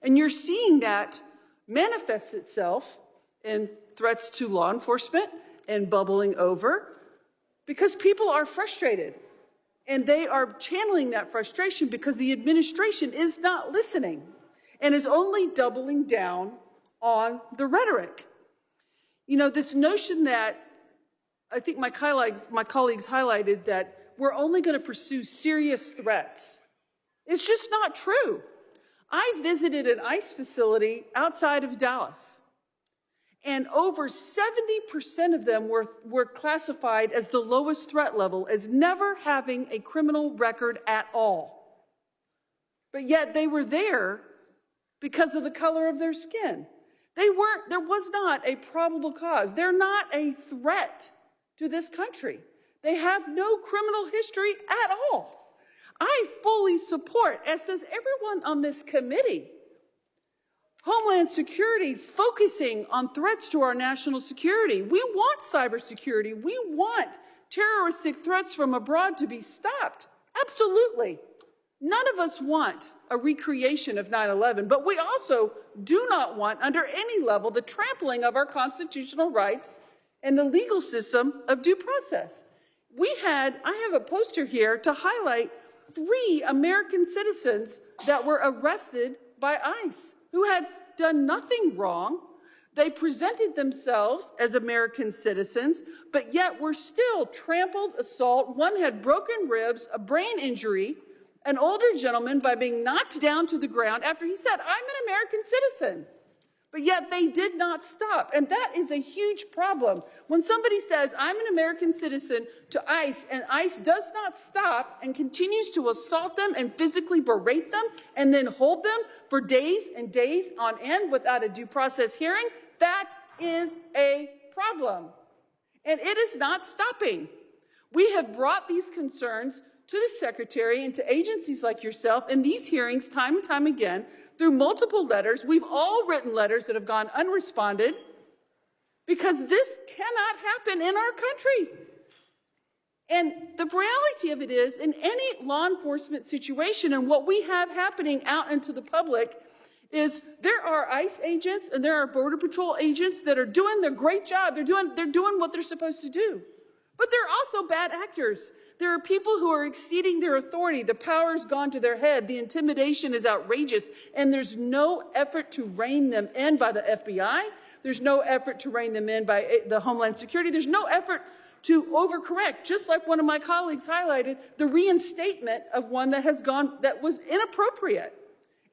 And you're seeing that manifest itself in threats to law enforcement and bubbling over because people are frustrated. And they are channeling that frustration because the administration is not listening and is only doubling down on the rhetoric. You know, this notion that I think my colleagues highlighted that we're only going to pursue serious threats. It's just not true. I visited an ICE facility outside of Dallas, and over 70% of them were classified as the lowest threat level, as never having a criminal record at all. But yet they were there because of the color of their skin. There was not a probable cause. They're not a threat to this country. They have no criminal history at all. I fully support, as does everyone on this committee, Homeland Security focusing on threats to our national security. We want cybersecurity. We want terroristic threats from abroad to be stopped. Absolutely. None of us want a recreation of 9/11, but we also do not want, under any level, the trampling of our constitutional rights and the legal system of due process. I have a poster here to highlight 3 American citizens that were arrested by ICE who had done nothing wrong. They presented themselves as American citizens, but yet were still trampled, assault. One had broken ribs, a brain injury, an older gentleman by being knocked down to the ground after he said, "I'm an American citizen." But yet they did not stop. And that is a huge problem. When somebody says, "I'm an American citizen," to ICE, and ICE does not stop and continues to assault them and physically berate them and then hold them for days and days on end without a due process hearing, that is a problem. And it is not stopping. We have brought these concerns to the Secretary and to agencies like yourself in these hearings time and time again through multiple letters. We've all written letters that have gone unresponded because this cannot happen in our country. And the reality of it is, in any law enforcement situation, and what we have happening out into the public, is there are ICE agents and there are Border Patrol agents that are doing their great job. They're doing what they're supposed to do. But they're also bad actors. There are people who are exceeding their authority. The power's gone to their head. The intimidation is outrageous. And there's no effort to rein them in by the FBI. There's no effort to rein them in by the Homeland Security. There's no effort to overcorrect. Just like one of my colleagues highlighted, the reinstatement of one that was inappropriate.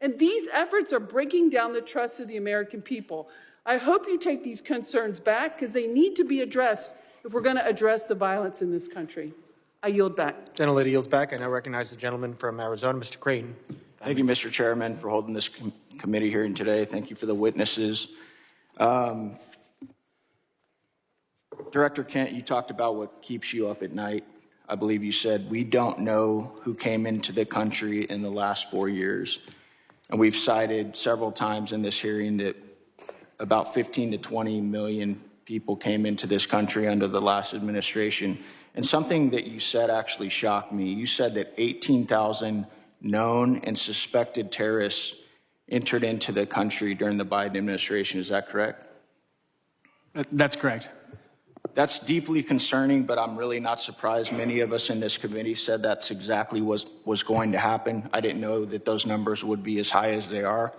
And these efforts are breaking down the trust of the American people. I hope you take these concerns back because they need to be addressed if we're going to address the violence in this country. I yield back.
Gentlelady yields back. I now recognize the gentleman from Arizona, Mr. Creighton.
Thank you, Mr. Chairman, for holding this committee hearing today. Thank you for the witnesses. Director Kent, you talked about what keeps you up at night. I believe you said, we don't know who came into the country in the last 4 years. And we've cited several times in this hearing that about 15 to 20 million people came into this country under the last administration. And something that you said actually shocked me. You said that 18,000 known and suspected terrorists entered into the country during the Biden administration. Is that correct?
That's correct.
That's deeply concerning, but I'm really not surprised. Many of us in this committee said that's exactly what was going to happen. I didn't know that those numbers would be as high as they are.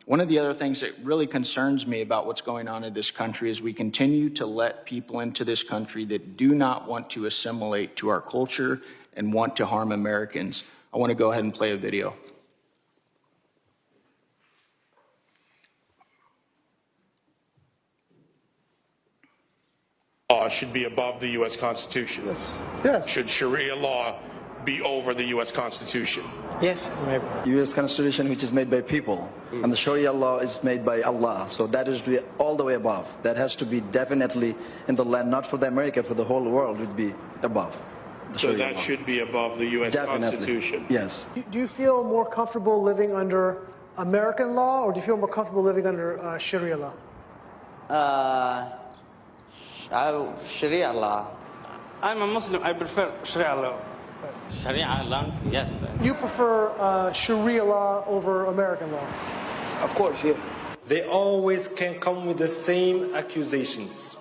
One of the other things that really concerns me about what's going on in this country is we continue to let people into this country that do not want to assimilate to our culture and want to harm Americans. I want to go ahead and play a video.
Law should be above the U.S. Constitution. Yes. Should Sharia law be over the U.S. Constitution?
Yes.
U.S. Constitution, which is made by people, and the Sharia law is made by Allah. So that is all the way above. That has to be definitely in the land, not for the America, for the whole world would be above.
So that should be above the U.S. Constitution?
Yes.
Do you feel more comfortable living under American law, or do you feel more comfortable living under Sharia law?
Sharia law. I'm a Muslim. I prefer Sharia law. Sharia law, yes.
You prefer Sharia law over American law?
Of course, yeah.
They always can come with the same accusations.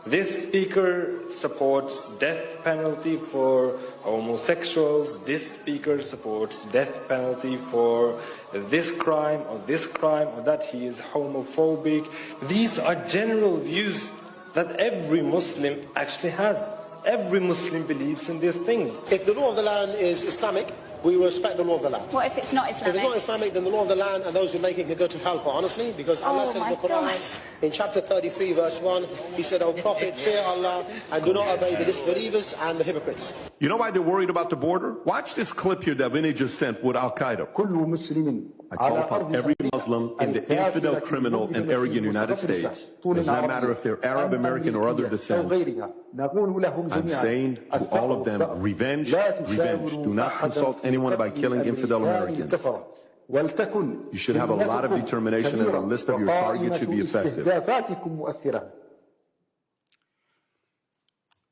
This speaker supports death penalty for homosexuals. This speaker supports death penalty for this crime or that he is homophobic. These are general views that every Muslim actually has. Every Muslim believes in these things.
If the law of the land is Islamic, we will respect the law of the land.
What if it's not Islamic?
If it's not Islamic, then the law of the land and those who make it can go to hell, quite honestly, because Allah said in the Quran, in chapter 33, verse 1, He said, O Prophet, fear Allah and do not obey the disbelievers and the hypocrites.
You know why they're worried about the border? Watch this clip here that Vinny just sent with Al-Qaeda. I call upon every Muslim in the infidel, criminal, and arrogant United States. It does not matter if they're Arab, American, or other descent. I'm saying to all of them, revenge, revenge. Do not consult anyone about killing infidel Americans. You should have a lot of determination, and a list of your targets should be effective.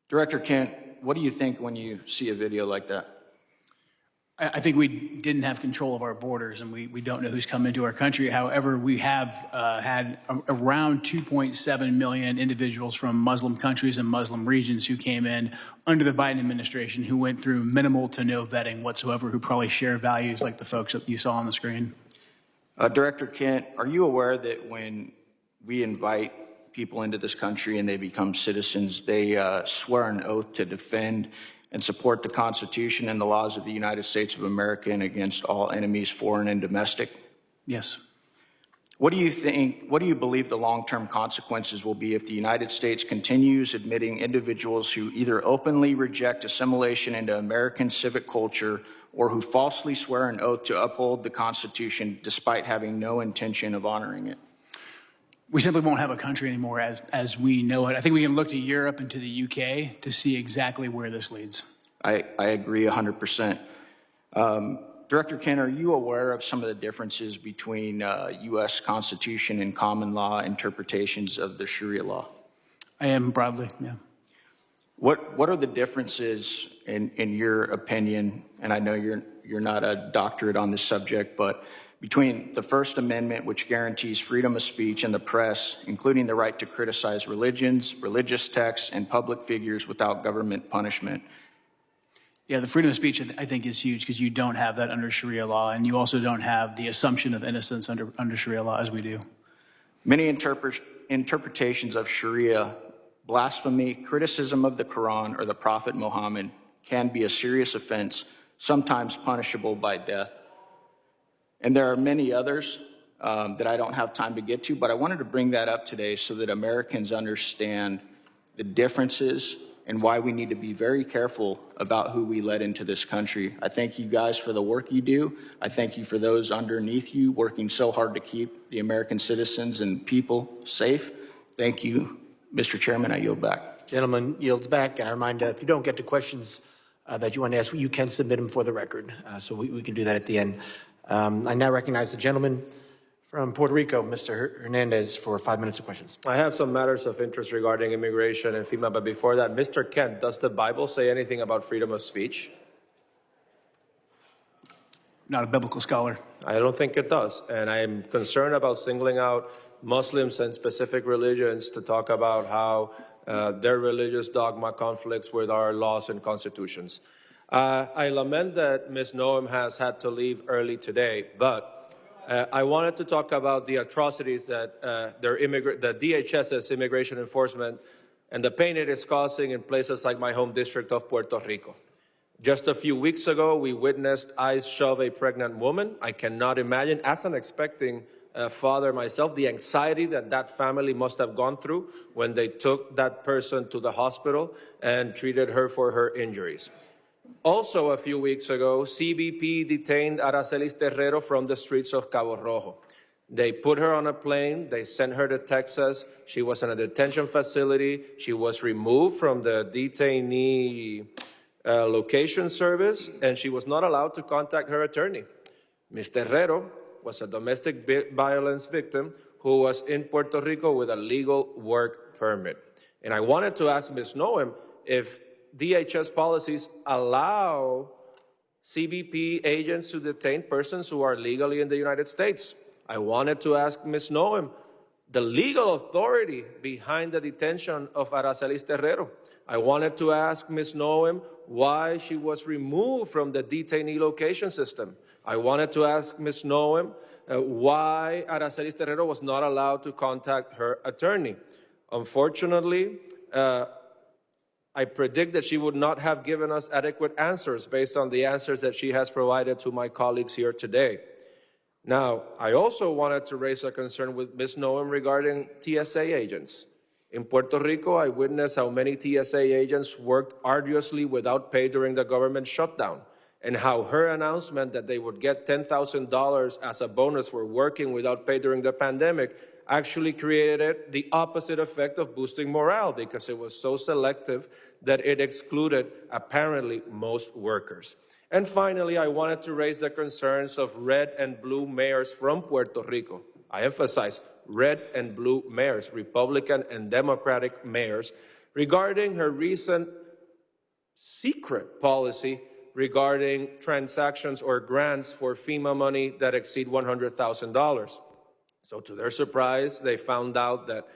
Director Kent, what do you think when you see a video like that?
I think we didn't have control of our borders, and we don't know who's come into our country. However, we have had around 2.7 million individuals from Muslim countries and Muslim regions who came in under the Biden administration, who went through minimal to no vetting whatsoever, who probably share values like the folks that you saw on the screen.
Director Kent, are you aware that when we invite people into this country and they become citizens, they swear an oath to defend and support the Constitution and the laws of the United States of America and against all enemies, foreign and domestic?
Yes.
What do you believe the long-term consequences will be if the United States continues admitting individuals who either openly reject assimilation into American civic culture or who falsely swear an oath to uphold the Constitution despite having no intention of honoring it?
We simply won't have a country anymore as we know it. I think we can look to Europe and to the UK to see exactly where this leads.
I agree 100%. Director Kent, are you aware of some of the differences between U.S. Constitution and common law interpretations of the Sharia law?
I am broadly, yeah.
What are the differences in your opinion, and I know you're not a doctorate on this subject, but between the First Amendment, which guarantees freedom of speech and the press, including the right to criticize religions, religious texts, and public figures without government punishment?
Yeah, the freedom of speech, I think, is huge because you don't have that under Sharia law, and you also don't have the assumption of innocence under Sharia law as we do.
Many interpretations of Sharia, blasphemy, criticism of the Quran or the Prophet Muhammad can be a serious offense, sometimes punishable by death. And there are many others that I don't have time to get to, but I wanted to bring that up today so that Americans understand the differences and why we need to be very careful about who we let into this country. I thank you guys for the work you do. I thank you for those underneath you working so hard to keep the American citizens and people safe. Thank you, Mr. Chairman. I yield back.
Gentleman yields back, and I remind if you don't get to questions that you want to ask, you can submit them for the record. So we can do that at the end. I now recognize the gentleman from Puerto Rico, Mr. Hernandez, for 5 minutes of questions.
I have some matters of interest regarding immigration and FEMA, but before that, Mr. Kent, does the Bible say anything about freedom of speech?
Not a biblical scholar.
I don't think it does, and I'm concerned about singling out Muslims and specific religions to talk about how their religious dogma conflicts with our laws and constitutions. I lament that Ms. Noem has had to leave early today, but I wanted to talk about the atrocities that the DHS's immigration enforcement and the pain it is causing in places like my home district of Puerto Rico. Just a few weeks ago, we witnessed ICE shove a pregnant woman. I cannot imagine, as an expecting father myself, the anxiety that family must have gone through when they took that person to the hospital and treated her for her injuries. Also, a few weeks ago, CBP detained Aracelis Terrero from the streets of Cabo Rojo. They put her on a plane, they sent her to Texas. She was in a detention facility. She was removed from the detainee location service, and she was not allowed to contact her attorney. Ms. Terrero was a domestic violence victim who was in Puerto Rico with a legal work permit. And I wanted to ask Ms. Noem if DHS policies allow CBP agents to detain persons who are legally in the United States. I wanted to ask Ms. Noem the legal authority behind the detention of Aracelis Terrero. I wanted to ask Ms. Noem why she was removed from the detainee location system. I wanted to ask Ms. Noem why Aracelis Terrero was not allowed to contact her attorney. Unfortunately, I predict that she would not have given us adequate answers based on the answers that she has provided to my colleagues here today. Now, I also wanted to raise a concern with Ms. Noem regarding TSA agents. In Puerto Rico, I witnessed how many TSA agents worked arduously without pay during the government shutdown, and how her announcement that they would get $10,000 as a bonus for working without pay during the pandemic actually created the opposite effect of boosting morale, because it was so selective that it excluded, apparently, most workers. And finally, I wanted to raise the concerns of red and blue mayors from Puerto Rico. I emphasize red and blue mayors, Republican and Democratic mayors, regarding her recent secret policy regarding transactions or grants for FEMA money that exceed $100,000. So to their surprise, they found out that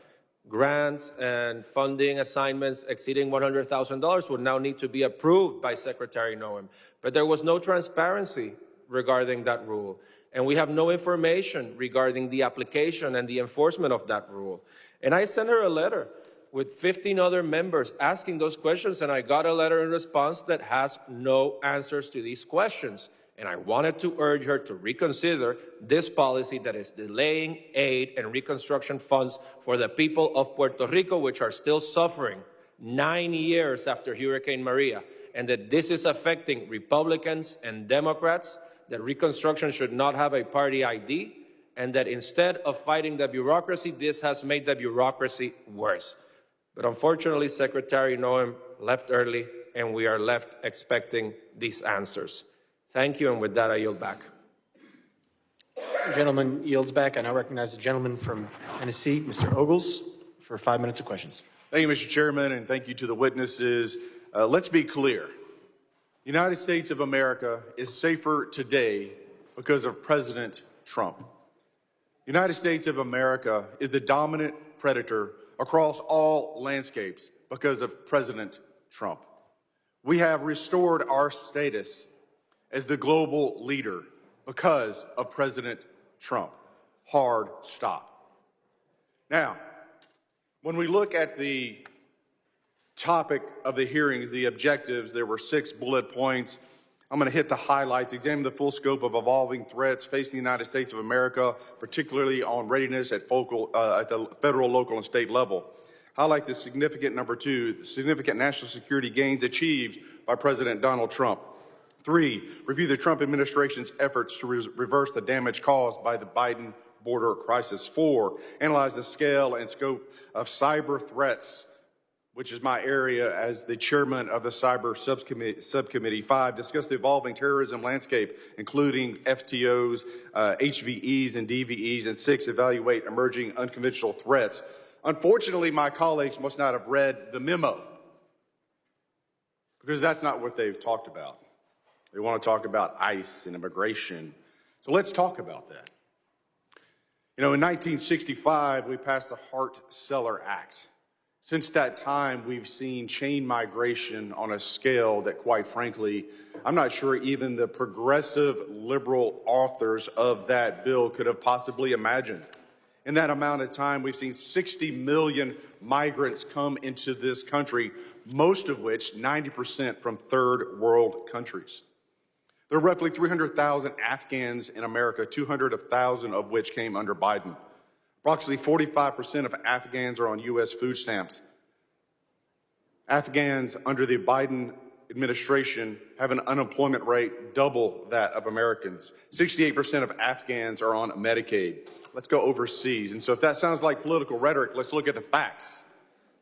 grants and funding assignments exceeding $100,000 would now need to be approved by Secretary Noem. But there was no transparency regarding that rule. And we have no information regarding the application and the enforcement of that rule. And I sent her a letter with 15 other members asking those questions, and I got a letter in response that has no answers to these questions. And I wanted to urge her to reconsider this policy that is delaying aid and reconstruction funds for the people of Puerto Rico, which are still suffering 9 years after Hurricane Maria, and that this is affecting Republicans and Democrats, that reconstruction should not have a party ID, and that instead of fighting the bureaucracy, this has made the bureaucracy worse. But unfortunately, Secretary Noem left early, and we are left expecting these answers. Thank you, and with that, I yield back.
The gentleman yields back. I now recognize the gentleman from Tennessee, Mr. Ogles, for 5 minutes of questions.
Thank you, Mr. Chairman, and thank you to the witnesses. Let's be clear. The United States of America is safer today because of President Trump. The United States of America is the dominant predator across all landscapes because of President Trump. We have restored our status as the global leader because of President Trump. Hard stop. Now, when we look at the topic of the hearings, the objectives, there were 6 bullet points. I'm going to hit the highlights, examine the full scope of evolving threats facing the United States of America, particularly on readiness at the federal, local, and state level. Highlight the significant, number 2, the significant national security gains achieved by President Donald Trump. 3, review the Trump administration's efforts to reverse the damage caused by the Biden border crisis. 4, analyze the scale and scope of cyber threats, which is my area as the chairman of the cyber subcommittee. 5, discuss the evolving terrorism landscape, including FTOs, HVEs, and DVEs. And 6, evaluate emerging unconventional threats. Unfortunately, my colleagues must not have read the memo, because that's not what they've talked about. They want to talk about ICE and immigration. So let's talk about that. You know, in 1965, we passed the Hart-Celler Act. Since that time, we've seen chain migration on a scale that, quite frankly, I'm not sure even the progressive liberal authors of that bill could have possibly imagined. In that amount of time, we've seen 60 million migrants come into this country, most of which, 90%, from third world countries. There are roughly 300,000 Afghans in America, 200,000 of which came under Biden. Approximately 45% of Afghans are on U.S. food stamps. Afghans under the Biden administration have an unemployment rate double that of Americans. 68% of Afghans are on Medicaid. Let's go overseas. And so if that sounds like political rhetoric, let's look at the facts.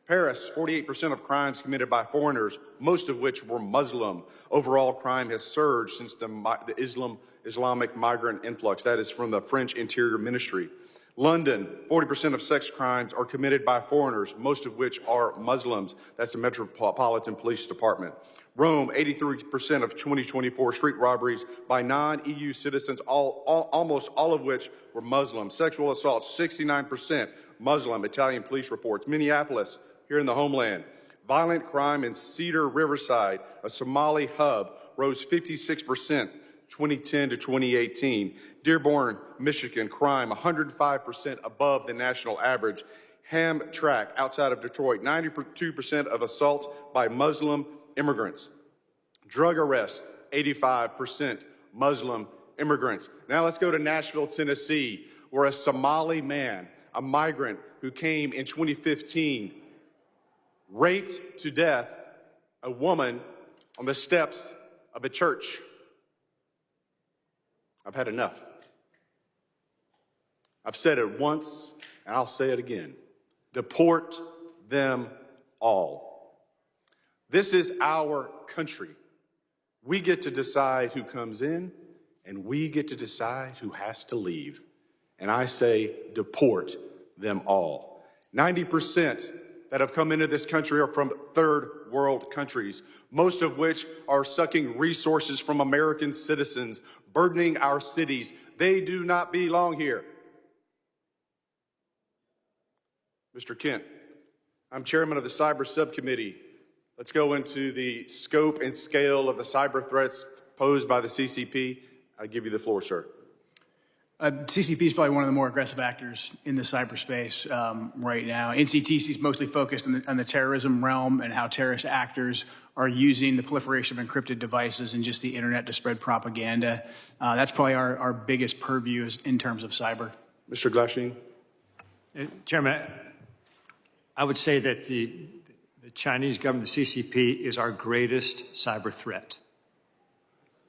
Paris, 48% of crimes committed by foreigners, most of which were Muslim. Overall crime has surged since the Islamic migrant influx. That is from the French Interior Ministry. London, 40% of sex crimes are committed by foreigners, most of which are Muslims. That's the Metropolitan Police Department. Rome, 83% of 2024 street robberies by non-EU citizens, almost all of which were Muslim. Sexual assaults, 69% Muslim, Italian police reports. Minneapolis, here in the homeland. Violent crime in Cedar Riverside, a Somali hub, rose 56%. 2010 to 2018. Dearborn, Michigan, crime 105% above the national average. Hamtramck, outside of Detroit, 92% of assaults by Muslim immigrants. Drug arrests, 85% Muslim immigrants. Now let's go to Nashville, Tennessee, where a Somali man, a migrant who came in 2015, raped to death a woman on the steps of a church. I've had enough. I've said it once, and I'll say it again. Deport them all. This is our country. We get to decide who comes in, and we get to decide who has to leave. And I say, deport them all. 90% that have come into this country are from third world countries, most of which are sucking resources from American citizens, burdening our cities. They do not belong here. Mr. Kent, I'm chairman of the Cyber Subcommittee. Let's go into the scope and scale of the cyber threats posed by the CCP. I give you the floor, sir.
CCP is probably one of the more aggressive actors in the cyberspace right now. NCTC is mostly focused on the terrorism realm and how terrorist actors are using the proliferation of encrypted devices and just the internet to spread propaganda. That's probably our biggest purview in terms of cyber.
Mr. Glasheen.
Chairman, I would say that the Chinese government, the CCP, is our greatest cyber threat.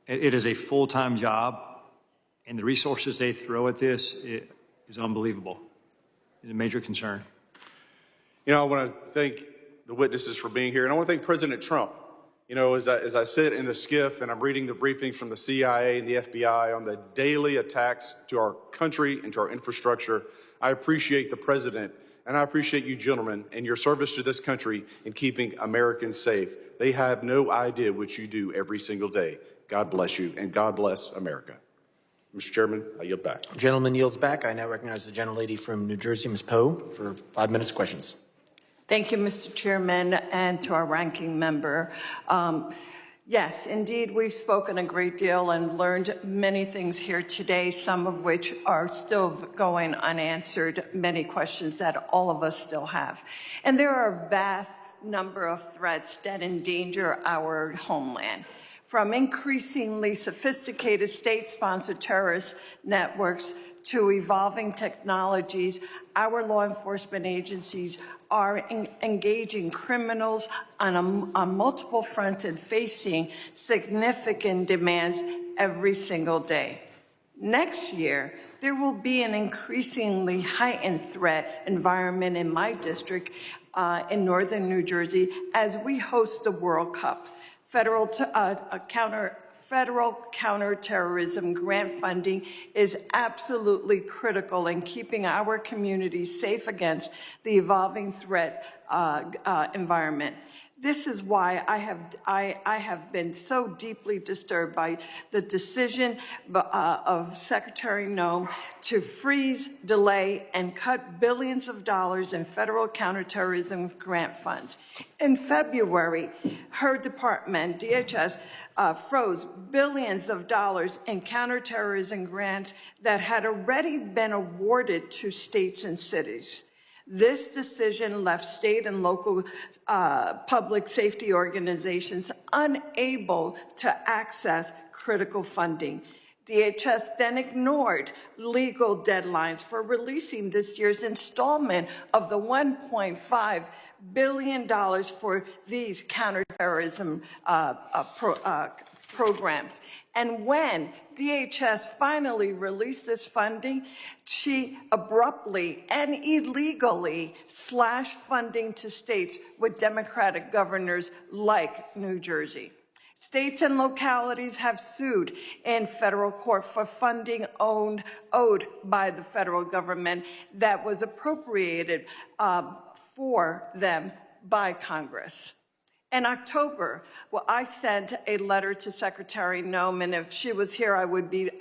It is a full-time job. And the resources they throw at this is unbelievable. It's a major concern.
You know, I want to thank the witnesses for being here. And I want to thank President Trump. You know, as I sit in the SCIF and I'm reading the briefings from the CIA and the FBI on the daily attacks to our country and to our infrastructure, I appreciate the president and I appreciate you gentlemen and your service to this country in keeping Americans safe. They have no idea what you do every single day. God bless you and God bless America. Mr. Chairman, I yield back.
Gentleman yields back. I now recognize the gentlelady from New Jersey, Ms. Poe, for 5 minutes of questions.
Thank you, Mr. Chairman, and to our ranking member. Yes, indeed, we've spoken a great deal and learned many things here today, some of which are still going unanswered, many questions that all of us still have. And there are a vast number of threats that endanger our homeland. From increasingly sophisticated state-sponsored terrorist networks to evolving technologies, our law enforcement agencies are engaging criminals on multiple fronts and facing significant demands every single day. Next year, there will be an increasingly heightened threat environment in my district in northern New Jersey as we host the World Cup. Federal counterterrorism grant funding is absolutely critical in keeping our communities safe against the evolving threat environment. This is why I have been so deeply disturbed by the decision of Secretary Noem to freeze, delay, and cut billions of dollars in federal counterterrorism grant funds. In February, her department, DHS, froze billions of dollars in counterterrorism grants that had already been awarded to states and cities. This decision left state and local public safety organizations unable to access critical funding. DHS then ignored legal deadlines for releasing this year's installment of the $1.5 billion for these counterterrorism programs. And when DHS finally released this funding, she abruptly and illegally slashed funding to states with Democratic governors like New Jersey. States and localities have sued in federal court for funding owed by the federal government that was appropriated for them by Congress. In October, I sent a letter to Secretary Noem, and if she was here, I would be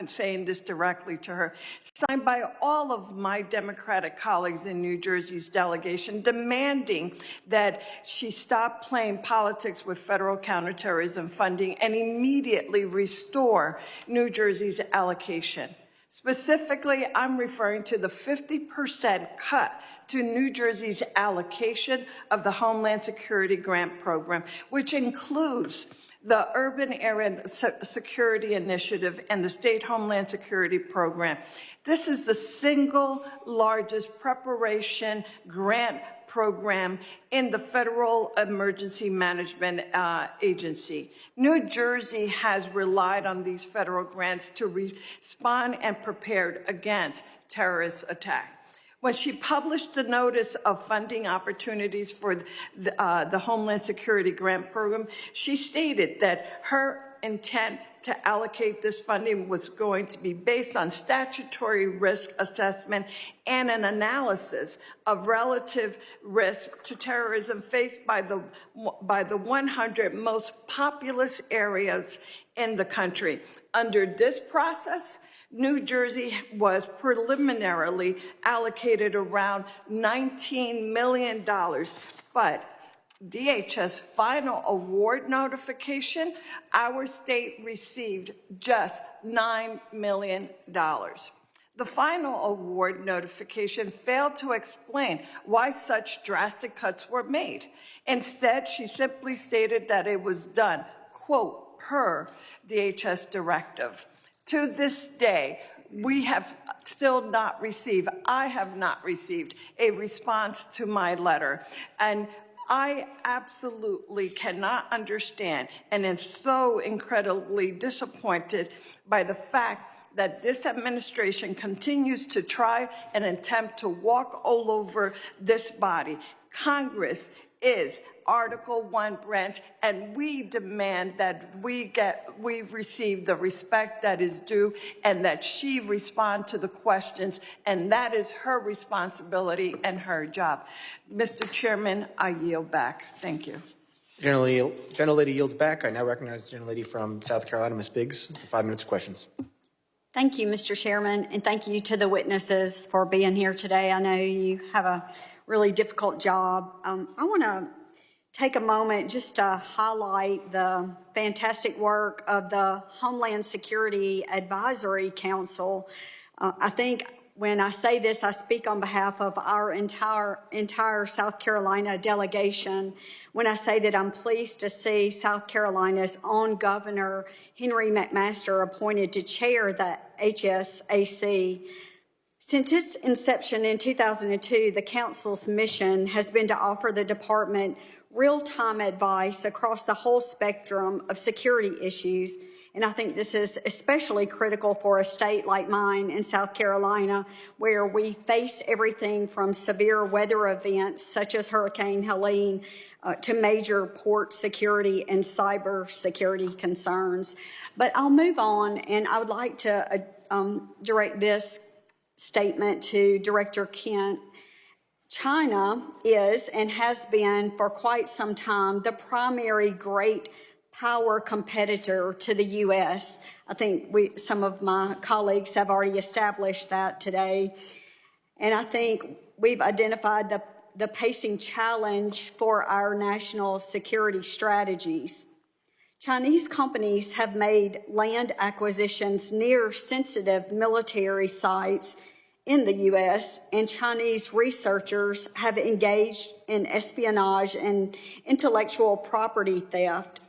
saying this directly to her, signed by all of my Democratic colleagues in New Jersey's delegation, demanding that she stop playing politics with federal counterterrorism funding and immediately restore New Jersey's allocation. Specifically, I'm referring to the 50% cut to New Jersey's allocation of the Homeland Security Grant Program, which includes the Urban Area Security Initiative and the State Homeland Security Program. This is the single largest preparation grant program in the Federal Emergency Management Agency. New Jersey has relied on these federal grants to respond and prepare against terrorist attacks. When she published the notice of funding opportunities for the Homeland Security Grant Program, she stated that her intent to allocate this funding was going to be based on statutory risk assessment and an analysis of relative risk to terrorism faced by the 100 most populous areas in the country. Under this process, New Jersey was preliminarily allocated around $19 million, but DHS final award notification, our state received just $9 million. The final award notification failed to explain why such drastic cuts were made. Instead, she simply stated that it was done, quote, per DHS directive. To this day, we have still not received, I have not received a response to my letter. And I absolutely cannot understand and am so incredibly disappointed by the fact that this administration continues to try and attempt to walk all over this body. Congress is Article 1 branch, and we demand that we've received the respect that is due and that she respond to the questions, and that is her responsibility and her job. Mr. Chairman, I yield back. Thank you.
Gentlelady yields back. I now recognize the gentlelady from South Carolina, Ms. Biggs, for 5 minutes of questions.
Thank you, Mr. Chairman, and thank you to the witnesses for being here today. I know you have a really difficult job. I want to take a moment just to highlight the fantastic work of the Homeland Security Advisory Council. I think when I say this, I speak on behalf of our entire South Carolina delegation when I say that I'm pleased to see South Carolina's own Governor Henry McMaster appointed to chair the HSAC. Since its inception in 2002, the Council's mission has been to offer the Department real-time advice across the whole spectrum of security issues, and I think this is especially critical for a state like mine in South Carolina, where we face everything from severe weather events such as Hurricane Helene to major port security and cyber security concerns. But I'll move on, and I would like to direct this statement to Director Kent. China is and has been for quite some time the primary great power competitor to the U.S. I think some of my colleagues have already established that today. And I think we've identified the pacing challenge for our national security strategies. Chinese companies have made land acquisitions near sensitive military sites in the U.S., and Chinese researchers have engaged in espionage and intellectual property theft.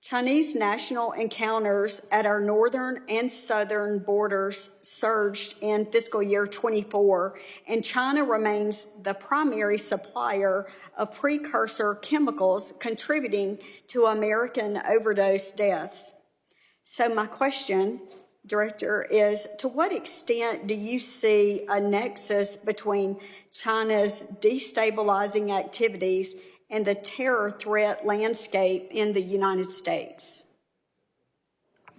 Chinese national encounters at our northern and southern borders surged in fiscal year 24, and China remains the primary supplier of precursor chemicals contributing to American overdose deaths. So my question, Director, is to what extent do you see a nexus between China's destabilizing activities and the terror threat landscape in the United States?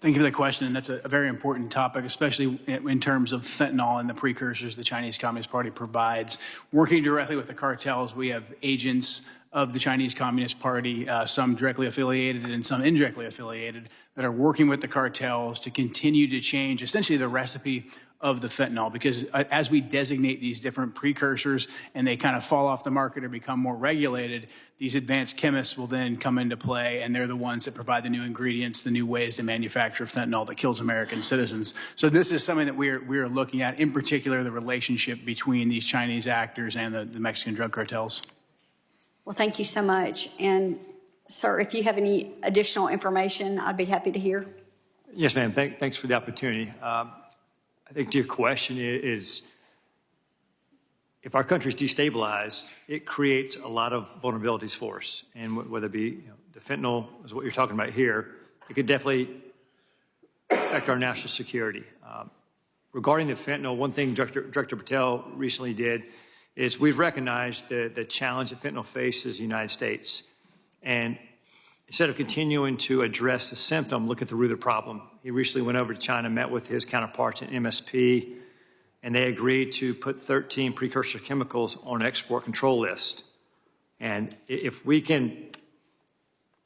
Thank you for that question. That's a very important topic, especially in terms of fentanyl and the precursors the Chinese Communist Party provides. Working directly with the cartels, we have agents of the Chinese Communist Party, some directly affiliated and some indirectly affiliated, that are working with the cartels to continue to change essentially the recipe of the fentanyl, because as we designate these different precursors and they kind of fall off the market or become more regulated, these advanced chemists will then come into play, and they're the ones that provide the new ingredients, the new ways to manufacture fentanyl that kills American citizens. So this is something that we're looking at, in particular the relationship between these Chinese actors and the Mexican drug cartels.
Well, thank you so much. And sir, if you have any additional information, I'd be happy to hear.
Yes, ma'am. Thanks for the opportunity. I think to your question is, if our country is destabilized, it creates a lot of vulnerabilities for us. And whether it be the fentanyl is what you're talking about here, it could definitely affect our national security. Regarding the fentanyl, one thing Director Patel recently did is we've recognized the challenge that fentanyl faces in the United States. And instead of continuing to address the symptom, look at the root of the problem. He recently went over to China, met with his counterparts in MSP, and they agreed to put 13 precursor chemicals on an export control list. And if we can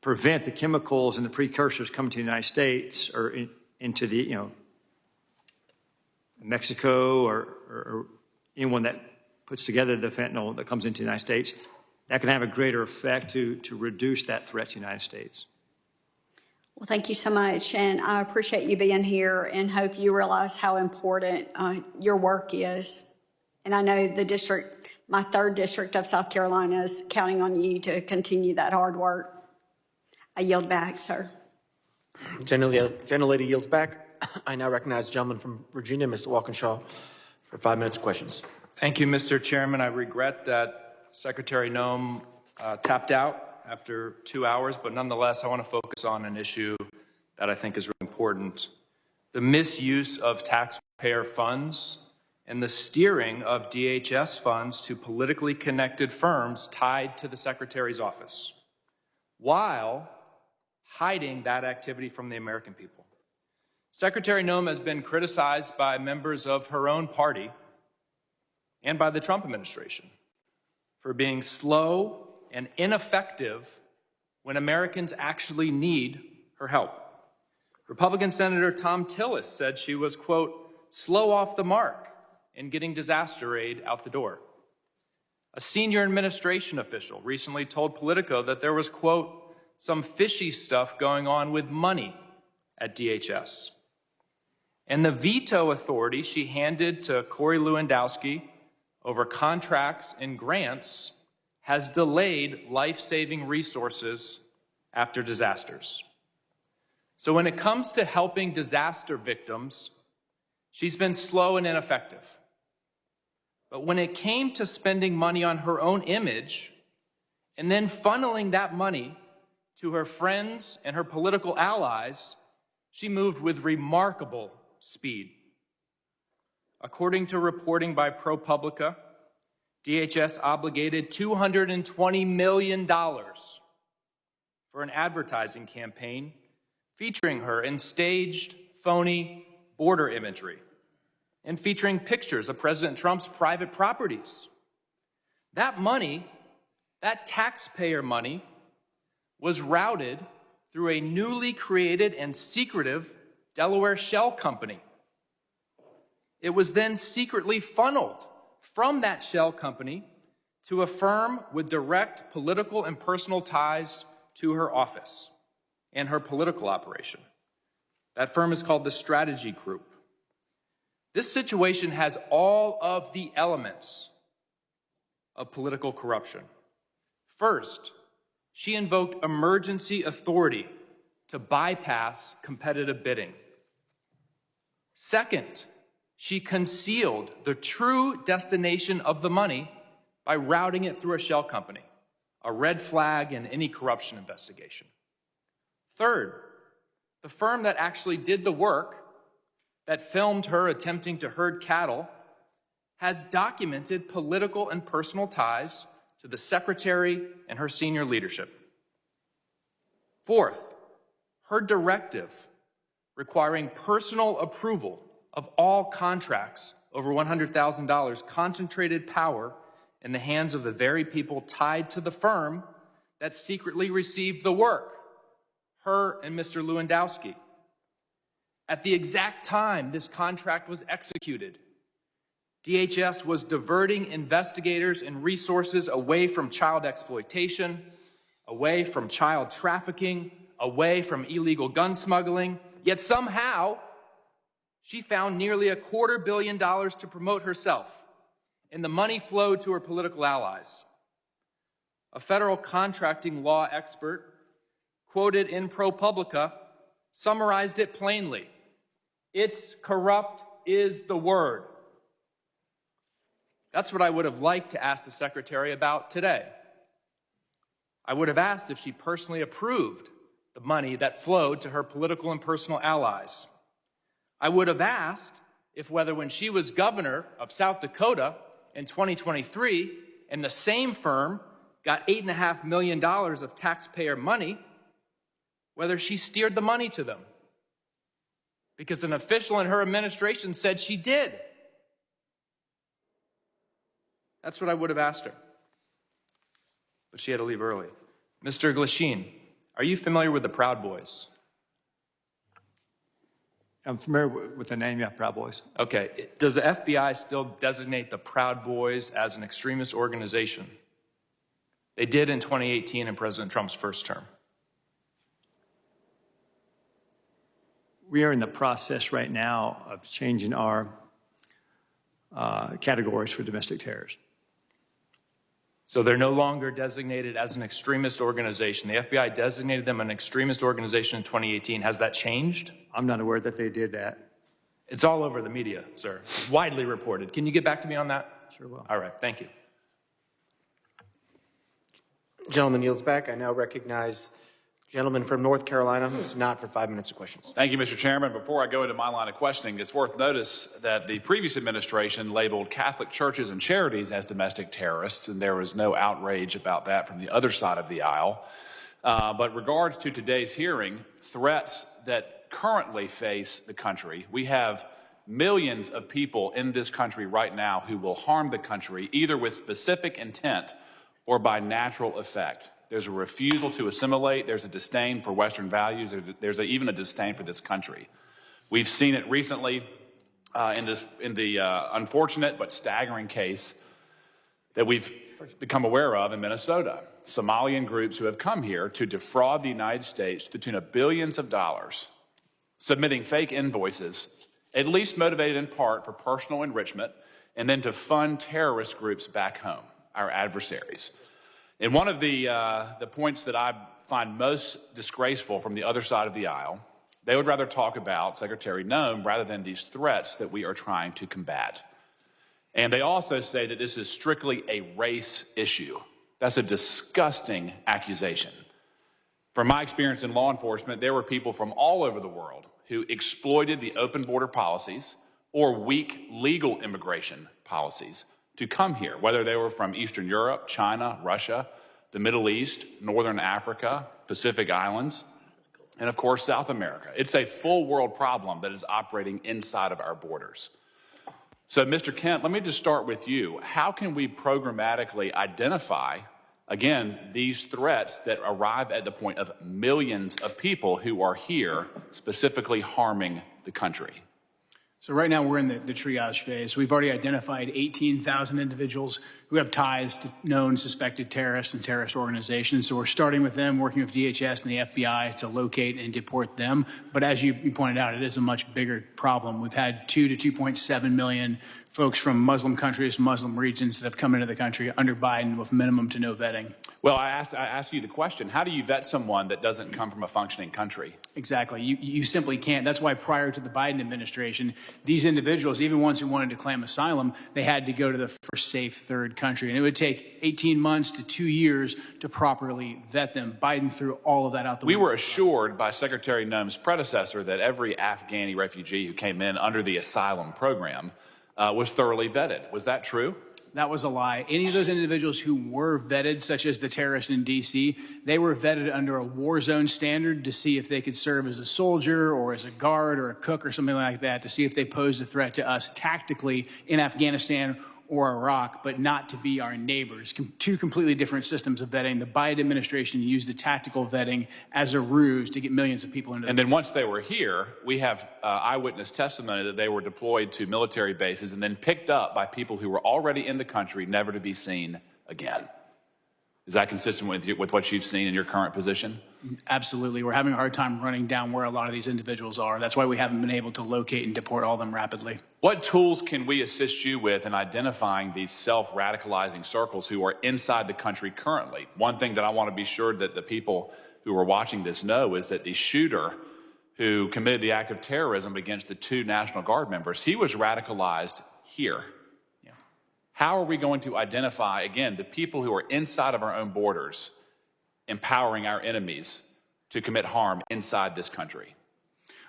prevent the chemicals and the precursors coming to the United States or into the, Mexico or anyone that puts together the fentanyl that comes into the United States, that can have a greater effect to reduce that threat to the United States.
Well, thank you so much, and I appreciate you being here and hope you realize how important your work is. And I know the district, my 3rd district of South Carolina, is counting on you to continue that hard work. I yield back, sir.
Gentlelady yields back. I now recognize the gentleman from Virginia, Mr. Walkinshaw, for 5 minutes of questions.
Thank you, Mr. Chairman. I regret that Secretary Noem tapped out after 2 hours, but nonetheless, I want to focus on an issue that I think is really important: the misuse of taxpayer funds and the steering of DHS funds to politically connected firms tied to the Secretary's office, while hiding that activity from the American people. Secretary Noem has been criticized by members of her own party and by the Trump administration for being slow and ineffective when Americans actually need her help. Republican Senator Tom Tillis said she was, quote, slow off the mark in getting disaster aid out the door. A senior administration official recently told Politico that there was, quote, some fishy stuff going on with money at DHS. And the veto authority she handed to Corey Lewandowski over contracts and grants has delayed life-saving resources after disasters. So when it comes to helping disaster victims, she's been slow and ineffective. But when it came to spending money on her own image and then funneling that money to her friends and her political allies, she moved with remarkable speed. According to reporting by ProPublica, DHS obligated $220 million for an advertising campaign featuring her in staged, phony border imagery and featuring pictures of President Trump's private properties. That money, that taxpayer money, was routed through a newly created and secretive Delaware shell company. It was then secretly funneled from that shell company to a firm with direct political and personal ties to her office and her political operation. That firm is called the Strategy Group. This situation has all of the elements of political corruption. First, she invoked emergency authority to bypass competitive bidding. Second, she concealed the true destination of the money by routing it through a shell company, a red flag in any corruption investigation. Third, the firm that actually did the work, that filmed her attempting to herd cattle, has documented political and personal ties to the secretary and her senior leadership. Fourth, her directive requiring personal approval of all contracts over $100,000 concentrated power in the hands of the very people tied to the firm that secretly received the work, her and Mr. Lewandowski. At the exact time this contract was executed, DHS was diverting investigators and resources away from child exploitation, away from child trafficking, away from illegal gun smuggling, yet somehow she found nearly $250 million to promote herself, and the money flowed to her political allies. A federal contracting law expert, quoted in ProPublica, summarized it plainly. It's corrupt is the word. That's what I would have liked to ask the secretary about today. I would have asked if she personally approved the money that flowed to her political and personal allies. I would have asked if whether when she was governor of South Dakota in 2023 and the same firm got $8.5 million of taxpayer money, whether she steered the money to them. Because an official in her administration said she did. That's what I would have asked her. But she had to leave early. Mr. Glasheen, are you familiar with the Proud Boys?
I'm familiar with the name, yeah, Proud Boys.
Okay. Does the FBI still designate the Proud Boys as an extremist organization? They did in 2018 in President Trump's first term.
We are in the process right now of changing our categories for domestic terrorists.
So they're no longer designated as an extremist organization. The FBI designated them an extremist organization in 2018. Has that changed?
I'm not aware that they did that.
It's all over the media, sir. It's widely reported. Can you get back to me on that?
Sure will.
All right, thank you.
Gentleman yields back. I now recognize gentleman from North Carolina, who's not for 5 minutes of questions.
Thank you, Mr. Chairman. Before I go into my line of questioning, it's worth notice that the previous administration labeled Catholic churches and charities as domestic terrorists, and there was no outrage about that from the other side of the aisle. But regards to today's hearing, threats that currently face the country, we have millions of people in this country right now who will harm the country either with specific intent or by natural effect. There's a refusal to assimilate. There's a disdain for Western values. There's even a disdain for this country. We've seen it recently in the unfortunate but staggering case that we've become aware of in Minnesota. Somalian groups who have come here to defraud the United States to the tune of billions of dollars, submitting fake invoices, at least motivated in part for personal enrichment, and then to fund terrorist groups back home, our adversaries. And one of the points that I find most disgraceful from the other side of the aisle, they would rather talk about Secretary Noem rather than these threats that we are trying to combat. And they also say that this is strictly a race issue. That's a disgusting accusation. From my experience in law enforcement, there were people from all over the world who exploited the open border policies or weak legal immigration policies to come here, whether they were from Eastern Europe, China, Russia, the Middle East, Northern Africa, Pacific Islands, and of course, South America. It's a full world problem that is operating inside of our borders. So, Mr. Kent, let me just start with you. How can we programmatically identify, again, these threats that arrive at the point of millions of people who are here specifically harming the country?
So right now we're in the triage phase. We've already identified 18,000 individuals who have ties to known suspected terrorists and terrorist organizations. So we're starting with them, working with DHS and the FBI to locate and deport them. But as you pointed out, it is a much bigger problem. We've had 2 to 2.7 million folks from Muslim countries, Muslim regions that have come into the country under Biden with minimum to no vetting.
Well, I asked you the question, how do you vet someone that doesn't come from a functioning country?
Exactly. You simply can't. That's why prior to the Biden administration, these individuals, even ones who wanted to claim asylum, they had to go to the first safe third country. And it would take 18 months to 2 years to properly vet them. Biden threw all of that out the window.
We were assured by Secretary Noem's predecessor that every Afghani refugee who came in under the asylum program was thoroughly vetted. Was that true?
That was a lie. Any of those individuals who were vetted, such as the terrorists in D.C., they were vetted under a war zone standard to see if they could serve as a soldier or as a guard or a cook or something like that, to see if they posed a threat to us tactically in Afghanistan or Iraq, but not to be our neighbors. Two completely different systems of vetting. The Biden administration used the tactical vetting as a ruse to get millions of people into the
And then once they were here, we have eyewitness testimony that they were deployed to military bases and then picked up by people who were already in the country, never to be seen again. Is that consistent with what you've seen in your current position?
Absolutely. We're having a hard time running down where a lot of these individuals are. That's why we haven't been able to locate and deport all of them rapidly.
What tools can we assist you with in identifying these self-radicalizing circles who are inside the country currently? One thing that I want to be sure that the people who are watching this know is that the shooter who committed the act of terrorism against the 2 National Guard members, he was radicalized here. How are we going to identify, again, the people who are inside of our own borders, empowering our enemies to commit harm inside this country?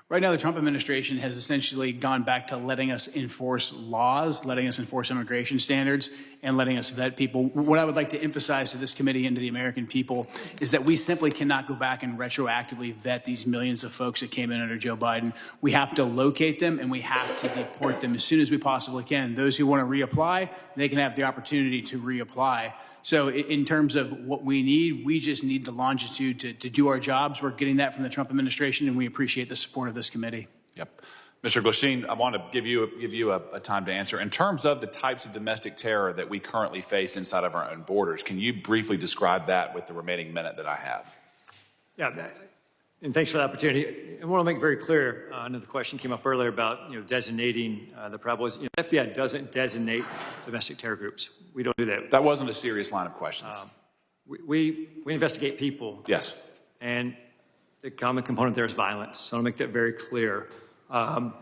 Right now, the Trump administration has essentially gone back to letting us enforce laws, letting us enforce immigration standards, and letting us vet people. What I would like to emphasize to this committee and to the American people is that we simply cannot go back and retroactively vet these millions of folks that came in under Joe Biden. We have to locate them, and we have to deport them as soon as we possibly can. Those who want to reapply, they can have the opportunity to reapply. So in terms of what we need, we just need the longitude to do our jobs. We're getting that from the Trump administration, and we appreciate the support of this committee.
Yep. Mr. Glasheen, I want to give you a time to answer. In terms of the types of domestic terror that we currently face inside of our own borders, can you briefly describe that with the remaining minute that I have?
Yeah, and thanks for the opportunity. I want to make very clear, I know the question came up earlier about designating the problems. FBI doesn't designate domestic terror groups. We don't do that.
That wasn't a serious line of questions.
We investigate people.
Yes.
And the common component there is violence. So I want to make that very clear. And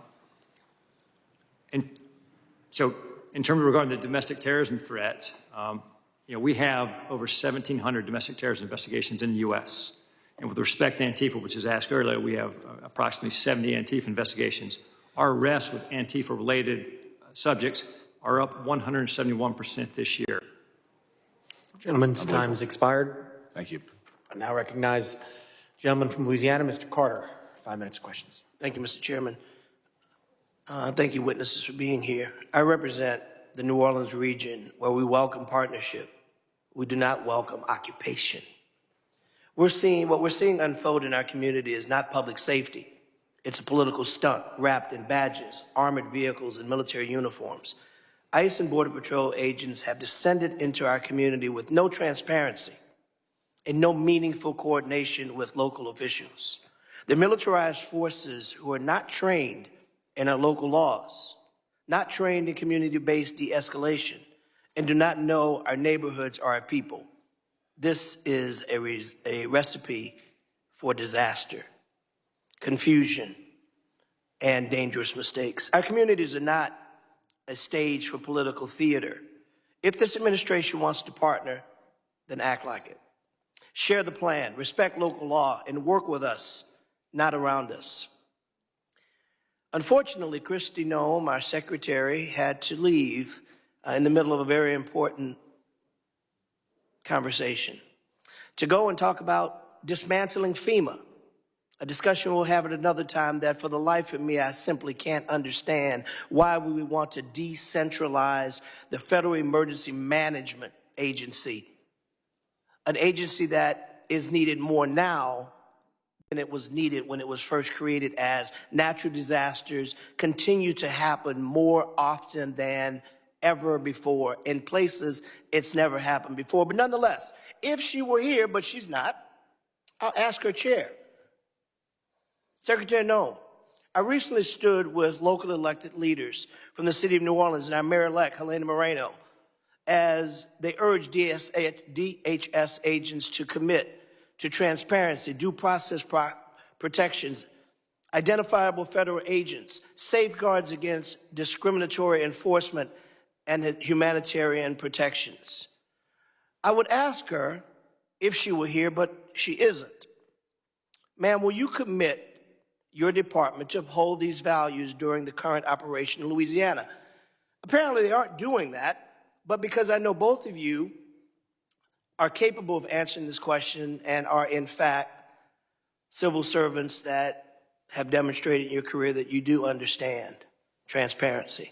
so in terms of regarding the domestic terrorism threat, we have over 1,700 domestic terrorism investigations in the U.S. And with respect to Antifa, which was asked earlier, we have approximately 70 Antifa investigations. Our arrests with Antifa-related subjects are up 171% this year.
Gentleman's time has expired.
Thank you.
I now recognize gentleman from Louisiana, Mr. Carter. 5 minutes of questions.
Thank you, Mr. Chairman. Thank you, witnesses, for being here. I represent the New Orleans region where we welcome partnership. We do not welcome occupation. What we're seeing unfold in our community is not public safety. It's a political stunt wrapped in badges, armored vehicles, and military uniforms. ICE and Border Patrol agents have descended into our community with no transparency and no meaningful coordination with local officials. The militarized forces who are not trained in our local laws, not trained in community-based de-escalation, and do not know our neighborhoods or our people. This is a recipe for disaster, confusion, and dangerous mistakes. Our communities are not a stage for political theater. If this administration wants to partner, then act like it. Share the plan, respect local law, and work with us, not around us. Unfortunately, Kristi Noem, our secretary, had to leave in the middle of a very important conversation to go and talk about dismantling FEMA, a discussion we'll have at another time that for the life of me, I simply can't understand why we would want to decentralize the Federal Emergency Management Agency, an agency that is needed more now than it was needed when it was first created, as natural disasters continue to happen more often than ever before. In places, it's never happened before. But nonetheless, if she were here, but she's not, I'll ask her chair. Secretary Noem, I recently stood with local elected leaders from the city of New Orleans and our mayor-elect, Helena Moreno, as they urged DHS agents to commit to transparency, due process protections, identifiable federal agents, safeguards against discriminatory enforcement, and humanitarian protections. I would ask her if she were here, but she isn't. Ma'am, will you commit your department to uphold these values during the current operation in Louisiana? Apparently they aren't doing that, but because I know both of you are capable of answering this question and are in fact civil servants that have demonstrated in your career that you do understand transparency,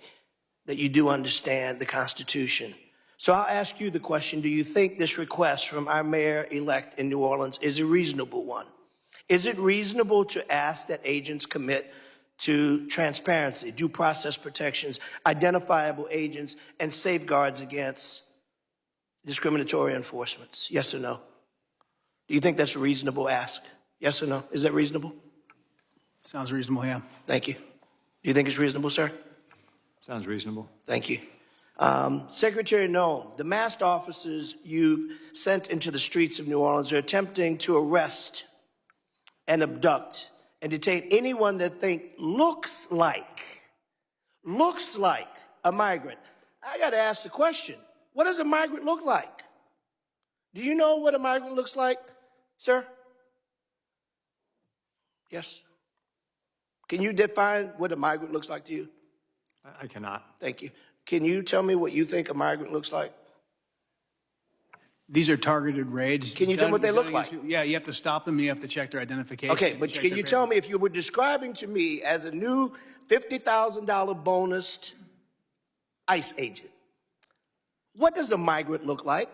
that you do understand the Constitution. So I'll ask you the question, do you think this request from our mayor-elect in New Orleans is a reasonable one? Is it reasonable to ask that agents commit to transparency, due process protections, identifiable agents, and safeguards against discriminatory enforcements? Yes or no? Do you think that's a reasonable ask? Yes or no? Is that reasonable?
Sounds reasonable, yeah.
Thank you. Do you think it's reasonable, sir?
Sounds reasonable.
Thank you. Secretary Noem, the masked officers you sent into the streets of New Orleans are attempting to arrest and abduct and detain anyone that looks like a migrant. I got to ask the question, what does a migrant look like? Do you know what a migrant looks like, sir? Yes. Can you define what a migrant looks like to you?
I cannot.
Thank you. Can you tell me what you think a migrant looks like?
These are targeted raids.
Can you tell me what they look like?
Yeah, you have to stop them. You have to check their identification.
Okay, but can you tell me if you were describing to me as a new $50,000 bonused ICE agent, what does a migrant look like?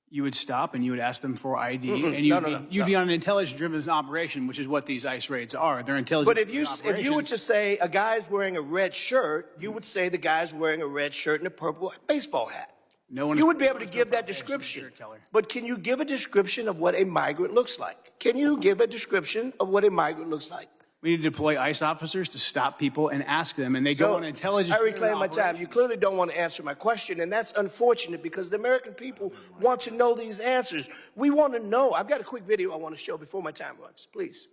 You would stop and you would ask them for ID, and you'd be on an intelligence-driven operation, which is what these ICE raids are. They're intelligence.
But if you were to say a guy's wearing a red shirt, you would say the guy's wearing a red shirt and a purple baseball hat. You would be able to give that description. But can you give a description of what a migrant looks like? Can you give a description of what a migrant looks like?
We need to deploy ICE officers to stop people and ask them, and they go on intelligence.
I reclaim my time. You clearly don't want to answer my question, and that's unfortunate because the American people want to know these answers. We want to know. I've got a quick video I want to show before my time runs. Please.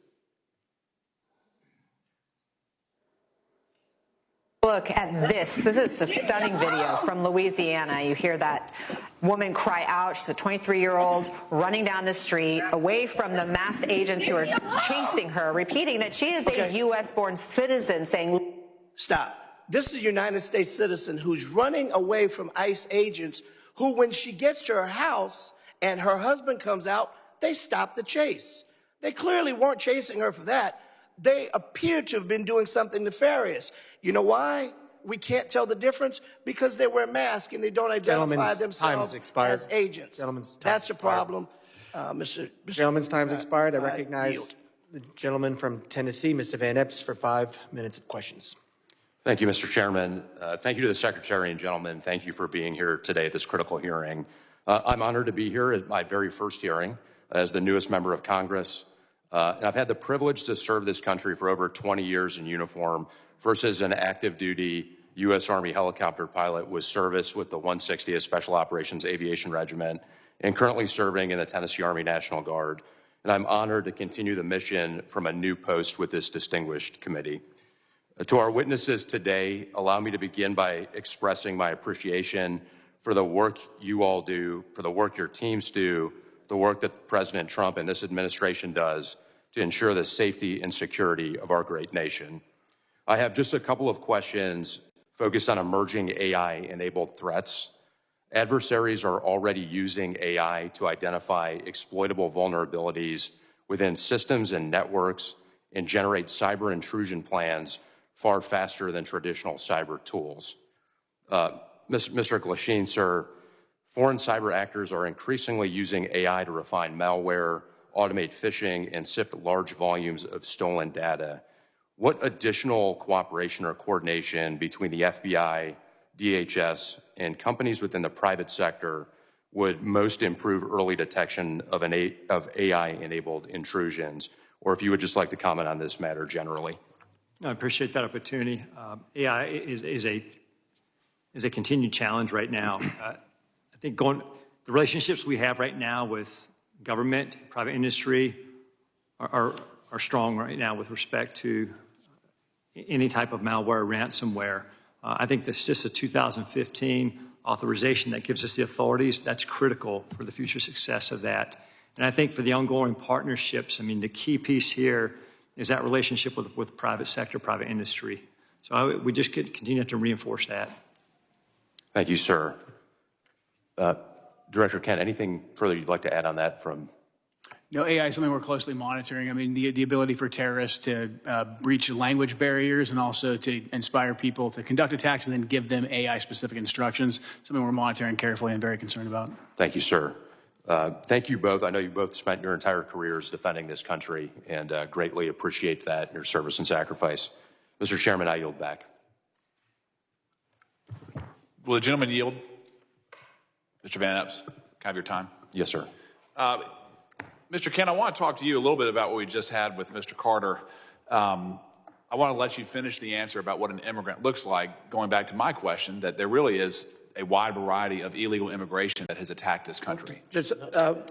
Look at this. This is a stunning video from Louisiana. You hear that woman cry out. She's a 23-year-old running down the street away from the masked agents who are chasing her, repeating that she is a U.S.-born citizen, saying,
Stop. This is a United States citizen who's running away from ICE agents who, when she gets to her house and her husband comes out, they stop the chase. They clearly weren't chasing her for that. They appear to have been doing something nefarious. You know why we can't tell the difference? Because they wear masks and they don't identify themselves as agents. That's a problem, Mr.
Gentleman's time's expired. I recognize the gentleman from Tennessee, Mr. Van Epps, for 5 minutes of questions.
Thank you, Mr. Chairman. Thank you to the Secretary and gentlemen. Thank you for being here today at this critical hearing. I'm honored to be here at my very first hearing as the newest member of Congress. And I've had the privilege to serve this country for over 20 years in uniform, first as an active duty U.S. Army helicopter pilot with service with the 160th Special Operations Aviation Regiment, and currently serving in the Tennessee Army National Guard. And I'm honored to continue the mission from a new post with this distinguished committee. To our witnesses today, allow me to begin by expressing my appreciation for the work you all do, for the work your teams do, the work that President Trump and this administration does to ensure the safety and security of our great nation. I have just a couple of questions focused on emerging AI-enabled threats. Adversaries are already using AI to identify exploitable vulnerabilities within systems and networks and generate cyber intrusion plans far faster than traditional cyber tools. Mr. Glasheen, sir, foreign cyber actors are increasingly using AI to refine malware, automate phishing, and sift large volumes of stolen data. What additional cooperation or coordination between the FBI, DHS, and companies within the private sector would most improve early detection of AI-enabled intrusions, or if you would just like to comment on this matter generally.
No, I appreciate that opportunity. AI is a continued challenge right now. I think the relationships we have right now with government, private industry are strong right now with respect to any type of malware, ransomware. I think this is just a 2015 authorization that gives us the authorities. That's critical for the future success of that. And I think for the ongoing partnerships, I mean, the key piece here is that relationship with private sector, private industry. So we just continue to reinforce that.
Thank you, sir. Director Kent, anything further you'd like to add on that from?
No, AI is something we're closely monitoring. I mean, the ability for terrorists to breach language barriers and also to inspire people to conduct attacks and then give them AI-specific instructions, something we're monitoring carefully and very concerned about.
Thank you, sir. Thank you both. I know you both spent your entire careers defending this country and greatly appreciate that, your service and sacrifice. Mr. Chairman, I yield back.
Will the gentleman yield? Mr. Van Epps, can I have your time?
Yes, sir.
Mr. Kent, I want to talk to you a little bit about what we just had with Mr. Carter. I want to let you finish the answer about what an immigrant looks like, going back to my question, that there really is a wide variety of illegal immigration that has attacked this country.
Just the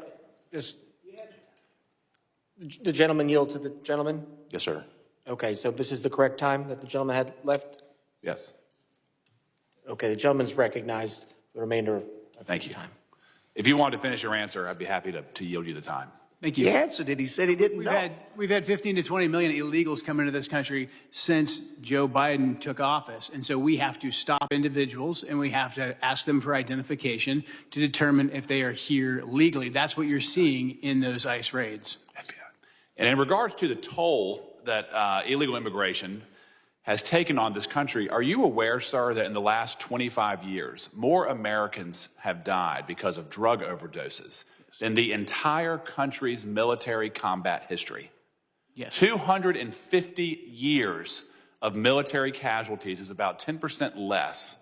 gentleman yield to the gentleman?
Yes, sir.
Okay, so this is the correct time that the gentleman had left?
Yes.
Okay, the gentleman's recognized for the remainder of
Thank you. Time. If you want to finish your answer, I'd be happy to yield you the time.
Thank you.
He answered it. He said he didn't know.
We've had 15 to 20 million illegals come into this country since Joe Biden took office. And so we have to stop individuals and we have to ask them for identification to determine if they are here legally. That's what you're seeing in those ICE raids.
And in regards to the toll that illegal immigration has taken on this country, are you aware, sir, that in the last 25 years, more Americans have died because of drug overdoses than the entire country's military combat history?
Yes.
250 years of military casualties is about 10% less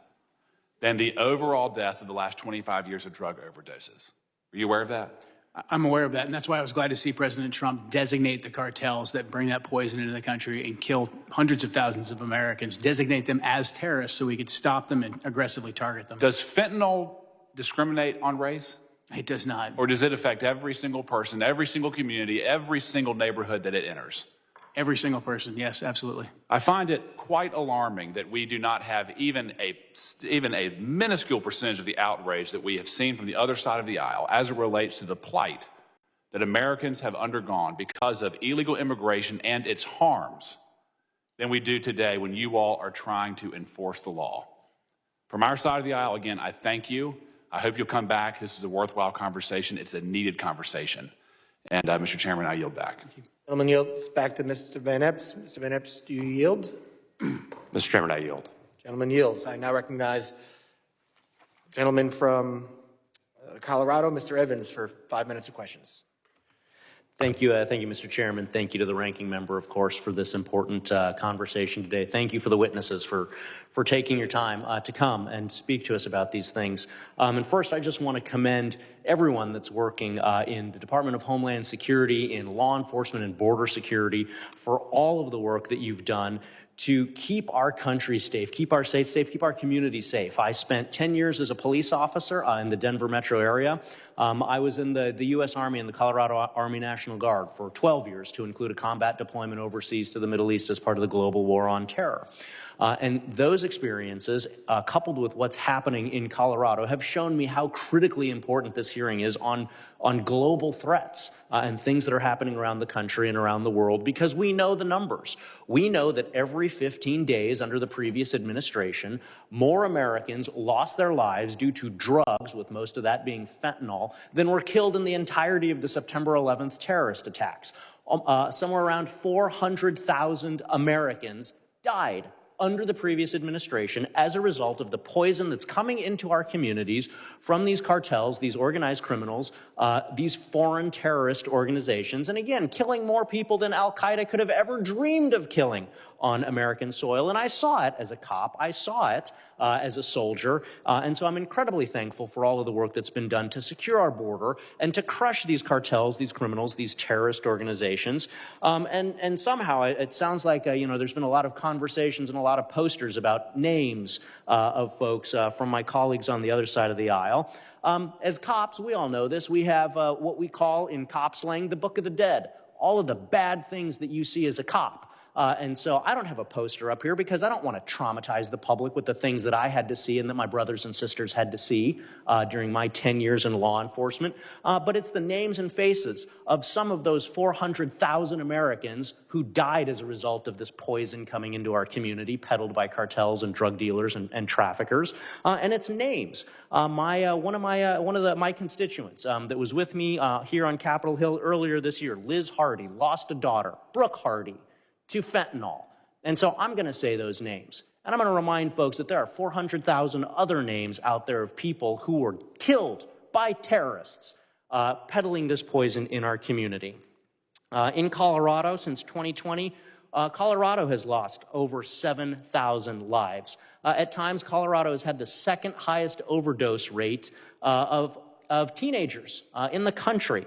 than the overall deaths of the last 25 years of drug overdoses. Are you aware of that?
I'm aware of that, and that's why I was glad to see President Trump designate the cartels that bring that poison into the country and kill hundreds of thousands of Americans, designate them as terrorists so we could stop them and aggressively target them.
Does fentanyl discriminate on race?
It does not.
Or does it affect every single person, every single community, every single neighborhood that it enters?
Every single person, yes, absolutely.
I find it quite alarming that we do not have even a minuscule percentage of the outrage that we have seen from the other side of the aisle as it relates to the plight that Americans have undergone because of illegal immigration and its harms than we do today when you all are trying to enforce the law. From our side of the aisle, again, I thank you. I hope you'll come back. This is a worthwhile conversation. It's a needed conversation. And Mr. Chairman, I yield back. Thank you.
Gentleman yields back to Mr. Van Epps. Mr. Van Epps, do you yield?
Mr. Chairman, I yield.
Gentleman yields. I now recognize gentleman from Colorado, Mr. Evans, for 5 minutes of questions.
Thank you, Mr. Chairman. Thank you to the ranking member, of course, for this important conversation today. Thank you for the witnesses for taking your time to come and speak to us about these things. And first, I just want to commend everyone that's working in the Department of Homeland Security, in law enforcement and border security for all of the work that you've done to keep our country safe, keep our states safe, keep our community safe. I spent 10 years as a police officer in the Denver metro area. I was in the U.S. Army and the Colorado Army National Guard for 12 years to include a combat deployment overseas to the Middle East as part of the global war on terror. And those experiences, coupled with what's happening in Colorado, have shown me how critically important this hearing is on global threats and things that are happening around the country and around the world, because we know the numbers. We know that every 15 days under the previous administration, more Americans lost their lives due to drugs, with most of that being fentanyl, than were killed in the entirety of the September 11th terrorist attacks. Somewhere around 400,000 Americans died under the previous administration as a result of the poison that's coming into our communities from these cartels, these organized criminals, these foreign terrorist organizations, and again, killing more people than Al-Qaeda could have ever dreamed of killing on American soil. And I saw it as a cop. I saw it as a soldier. And so I'm incredibly thankful for all of the work that's been done to secure our border and to crush these cartels, these criminals, these terrorist organizations. And somehow it sounds like, there's been a lot of conversations and a lot of posters about names of folks from my colleagues on the other side of the aisle. As cops, we all know this. We have what we call in cop slang the Book of the Dead. All of the bad things that you see as a cop. And so I don't have a poster up here because I don't want to traumatize the public with the things that I had to see and that my brothers and sisters had to see during my 10 years in law enforcement. But it's the names and faces of some of those 400,000 Americans who died as a result of this poison coming into our community, peddled by cartels and drug dealers and traffickers. And it's names. One of my constituents that was with me here on Capitol Hill earlier this year, Liz Hardy, lost a daughter, Brooke Hardy, to fentanyl. And so I'm going to say those names. And I'm going to remind folks that there are 400,000 other names out there of people who were killed by terrorists peddling this poison in our community. In Colorado, since 2020, Colorado has lost over 7,000 lives. At times, Colorado has had the second highest overdose rate of teenagers in the country.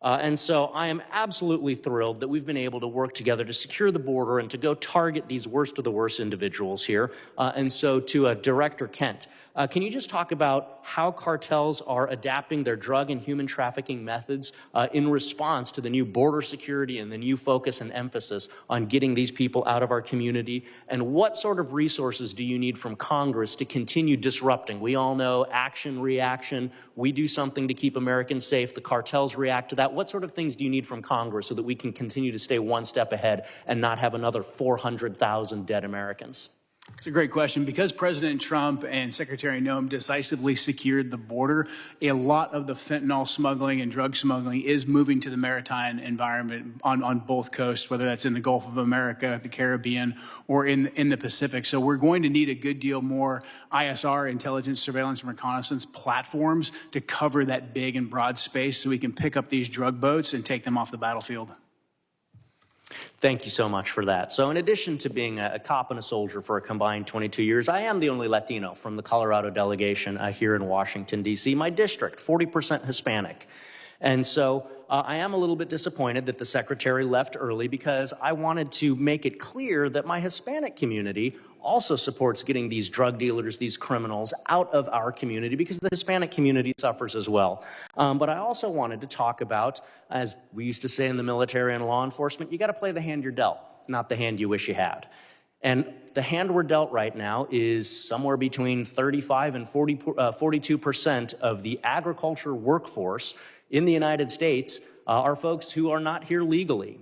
And so I am absolutely thrilled that we've been able to work together to secure the border and to go target these worst of the worst individuals here. And so to Director Kent, can you just talk about how cartels are adapting their drug and human trafficking methods in response to the new border security and the new focus and emphasis on getting these people out of our community? And what sort of resources do you need from Congress to continue disrupting? We all know action, reaction. We do something to keep Americans safe. The cartels react to that. What sort of things do you need from Congress so that we can continue to stay one step ahead and not have another 400,000 dead Americans?
It's a great question. Because President Trump and Secretary Noem decisively secured the border, a lot of the fentanyl smuggling and drug smuggling is moving to the maritime environment on both coasts, whether that's in the Gulf of America, the Caribbean, or in the Pacific. So we're going to need a good deal more ISR, intelligence, surveillance, and reconnaissance platforms to cover that big and broad space so we can pick up these drug boats and take them off the battlefield.
Thank you so much for that. So in addition to being a cop and a soldier for a combined 22 years, I am the only Latino from the Colorado delegation here in Washington, D.C. My district, 40% Hispanic. And so I am a little bit disappointed that the secretary left early because I wanted to make it clear that my Hispanic community also supports getting these drug dealers, these criminals out of our community because the Hispanic community suffers as well. But I also wanted to talk about, as we used to say in the military and law enforcement, you got to play the hand you're dealt, not the hand you wish you had. And the hand we're dealt right now is somewhere between 35 and 42% of the agriculture workforce in the United States are folks who are not here legally.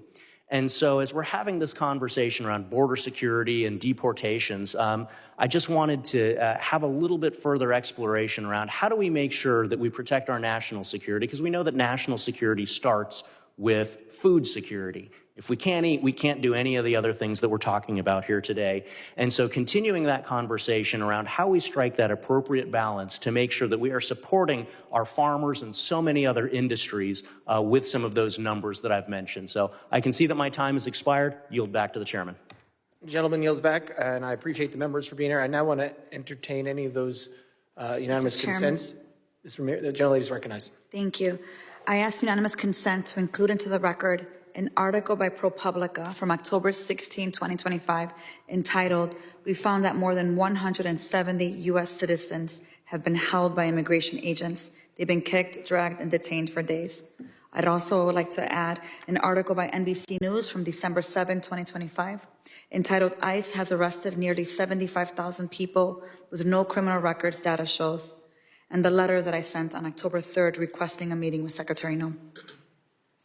And so as we're having this conversation around border security and deportations, I just wanted to have a little bit further exploration around how do we make sure that we protect our national security, because we know that national security starts with food security. If we can't eat, we can't do any of the other things that we're talking about here today. And so continuing that conversation around how we strike that appropriate balance to make sure that we are supporting our farmers and so many other industries with some of those numbers that I've mentioned. So I can see that my time has expired. Yield back to the chairman.
Gentleman yields back, and I appreciate the members for being here. I now want to entertain any of those unanimous consents. The gentlelady is recognized.
Thank you. I ask unanimous consent to include into the record an article by ProPublica from October 16, 2025, entitled, "We found that more than 170 U.S. citizens have been held by immigration agents. They've been kicked, dragged, and detained for days." I'd also like to add an article by NBC News from December 7, 2025, entitled, "ICE has arrested nearly 75,000 people with no criminal records, data shows," and the letter that I sent on October 3rd requesting a meeting with Secretary Noem.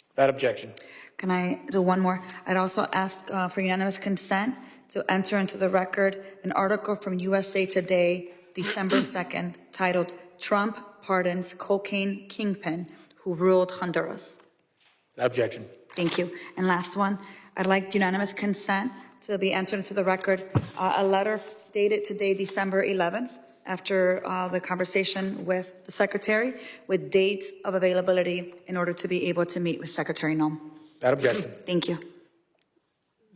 Without objection.
Can I do one more? I'd also ask for unanimous consent to enter into the record an article from USA Today, December 2nd, titled, "Trump Pardons Cocaine Kingpin Who Ruled Honduras."
Objection.
Thank you. And last one, I'd like unanimous consent to be entered into the record a letter dated today, December 11th, after the conversation with the Secretary, with dates of availability in order to be able to meet with Secretary Noem.
Without objection.
Thank you.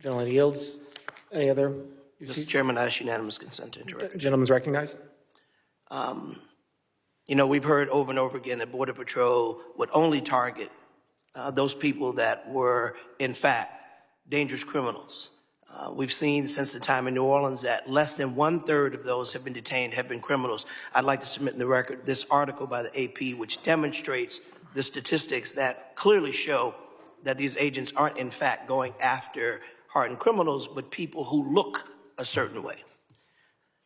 Gentleman yields. Any other
Mr. Chairman, I ask unanimous consent to enter record.
Gentleman's recognized.
You know, we've heard over and over again that Border Patrol would only target those people that were, in fact, dangerous criminals. We've seen since the time in New Orleans that less than 1/3 of those have been detained have been criminals. I'd like to submit in the record this article by the AP, which demonstrates the statistics that clearly show that these agents aren't, in fact, going after hardened criminals, but people who look a certain way.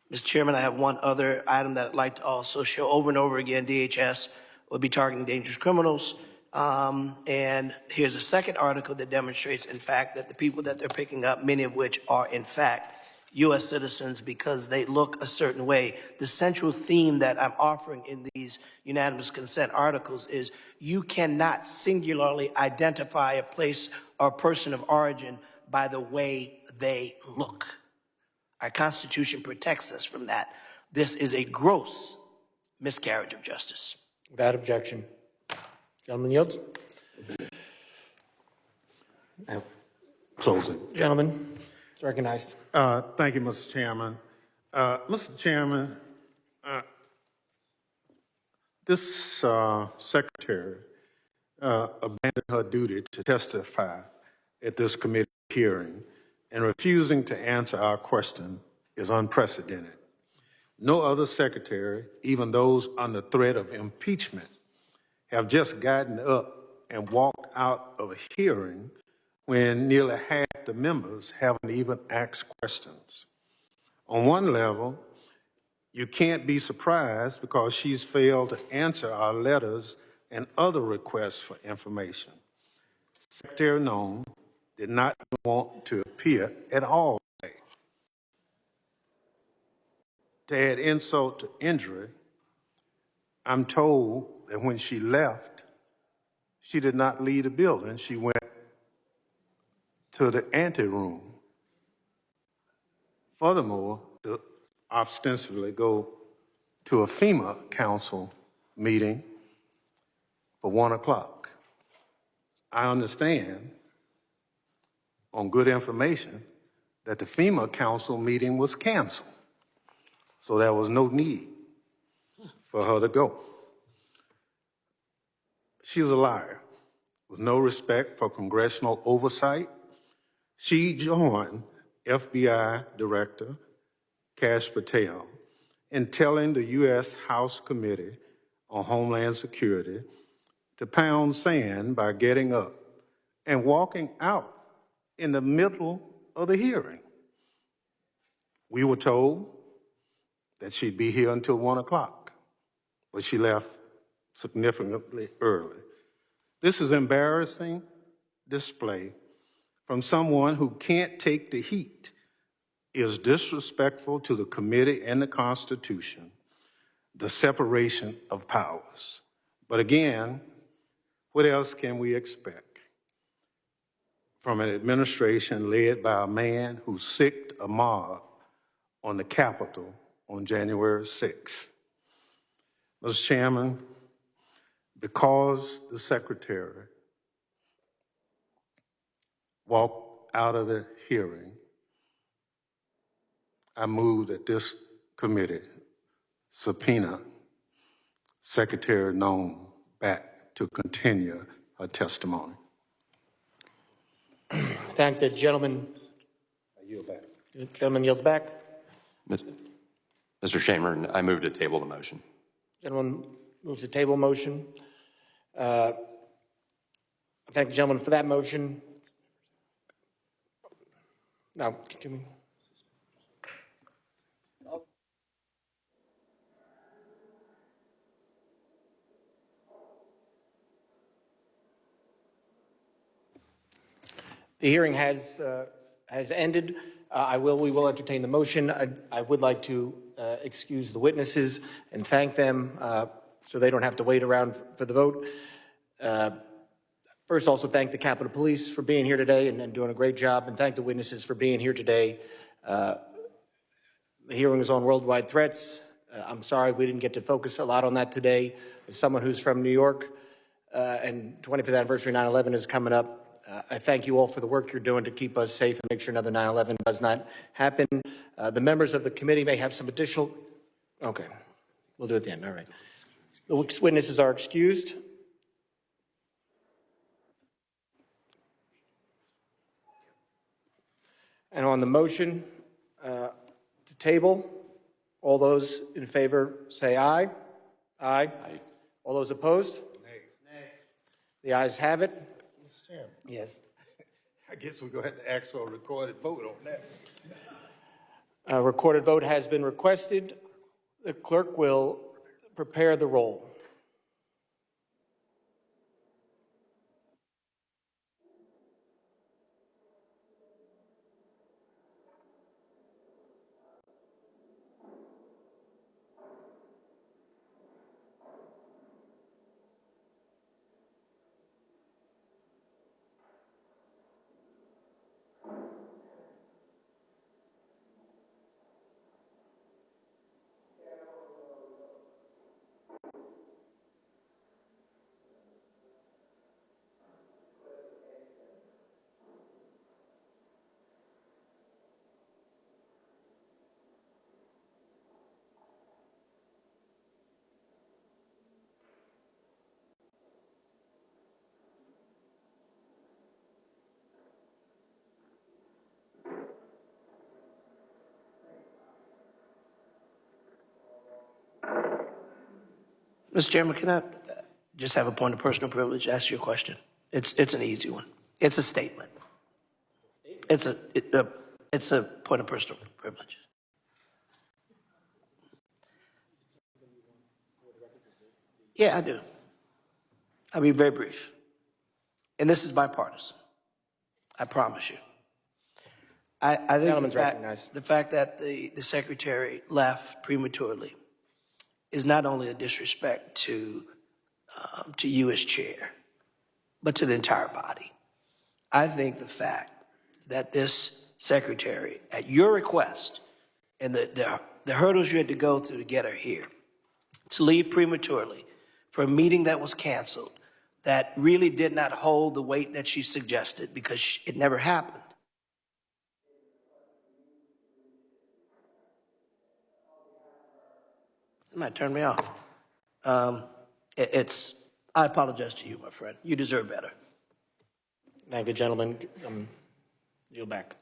Mr. Chairman, I have one other item that I'd like to also show over and over again. DHS will be targeting dangerous criminals. And here's a second article that demonstrates, in fact, that the people that they're picking up, many of which are, in fact, U.S. citizens because they look a certain way. The central theme that I'm offering in these unanimous consent articles is you cannot singularly identify a place or person of origin by the way they look. Our Constitution protects us from that. This is a gross miscarriage of justice.
Without objection. Gentleman yields.
Closing.
Gentleman is recognized.
Thank you, Mr. Chairman. Mr. Chairman, this secretary abandoned her duty to testify at this committee hearing, and refusing to answer our question is unprecedented. No other secretary, even those under threat of impeachment, have just gotten up and walked out of a hearing when nearly half the members haven't even asked questions. On one level, you can't be surprised because she's failed to answer our letters and other requests for information. Secretary Noem did not want to appear at all today. To add insult to injury, I'm told that when she left, she did not leave the building. She went to the anteroom. Furthermore, to ostensibly go to a FEMA council meeting for 1 o'clock. I understand on good information that the FEMA council meeting was canceled. So there was no need for her to go. She was a liar with no respect for congressional oversight. She joined FBI Director Kash Patel in telling the U.S. House Committee on Homeland Security to pound sand by getting up and walking out in the middle of the hearing. We were told that she'd be here until 1 o'clock, but she left significantly early. This is embarrassing display from someone who can't take the heat, is disrespectful to the committee and the Constitution, the separation of powers. But again, what else can we expect from an administration led by a man who sicked a mob on the Capitol on January 6th? Mr. Chairman, because the secretary walked out of the hearing, I move that this committee subpoena Secretary Noem back to continue her testimony.
Thank the gentleman.
I yield back.
The gentleman yields back.
Mr. Chairman, I move to table the motion.
Gentleman moves to table motion. I thank the gentleman for that motion. Now, continue. The hearing has ended. We will entertain the motion. I would like to excuse the witnesses and thank them so they don't have to wait around for the vote. First, also thank the Capitol Police for being here today and doing a great job, and thank the witnesses for being here today. The hearing is on worldwide threats. I'm sorry we didn't get to focus a lot on that today. As someone who's from New York and 25th anniversary 9/11 is coming up, I thank you all for the work you're doing to keep us safe and make sure another 9/11 does not happen. The members of the committee may have some additional, okay, we'll do it at the end, all right. The witnesses are excused. And on the motion to table, all those in favor say aye. Aye. Aye. All those opposed? Nay. Nay. The ayes have it.
Mr. Chairman,
Yes.
I guess we're going to have to ask for a recorded vote on that.
A recorded vote has been requested. The clerk will prepare the roll.
Mr. Chairman, can I just have a point of personal privilege to ask you a question? It's an easy one. It's a statement. It's a point of personal privilege. Yeah, I do. I'll be very brief. And this is bipartisan. I promise you. I think the fact that the secretary left prematurely is not only a disrespect to you as chair, but to the entire body. I think the fact that this secretary, at your request, and the hurdles you had to go through to get her here, to leave prematurely for a meeting that was canceled, that really did not hold the weight that she suggested because it never happened. Somebody turned me off. I apologize to you, my friend. You deserve better.
Thank you, gentlemen. Yield back.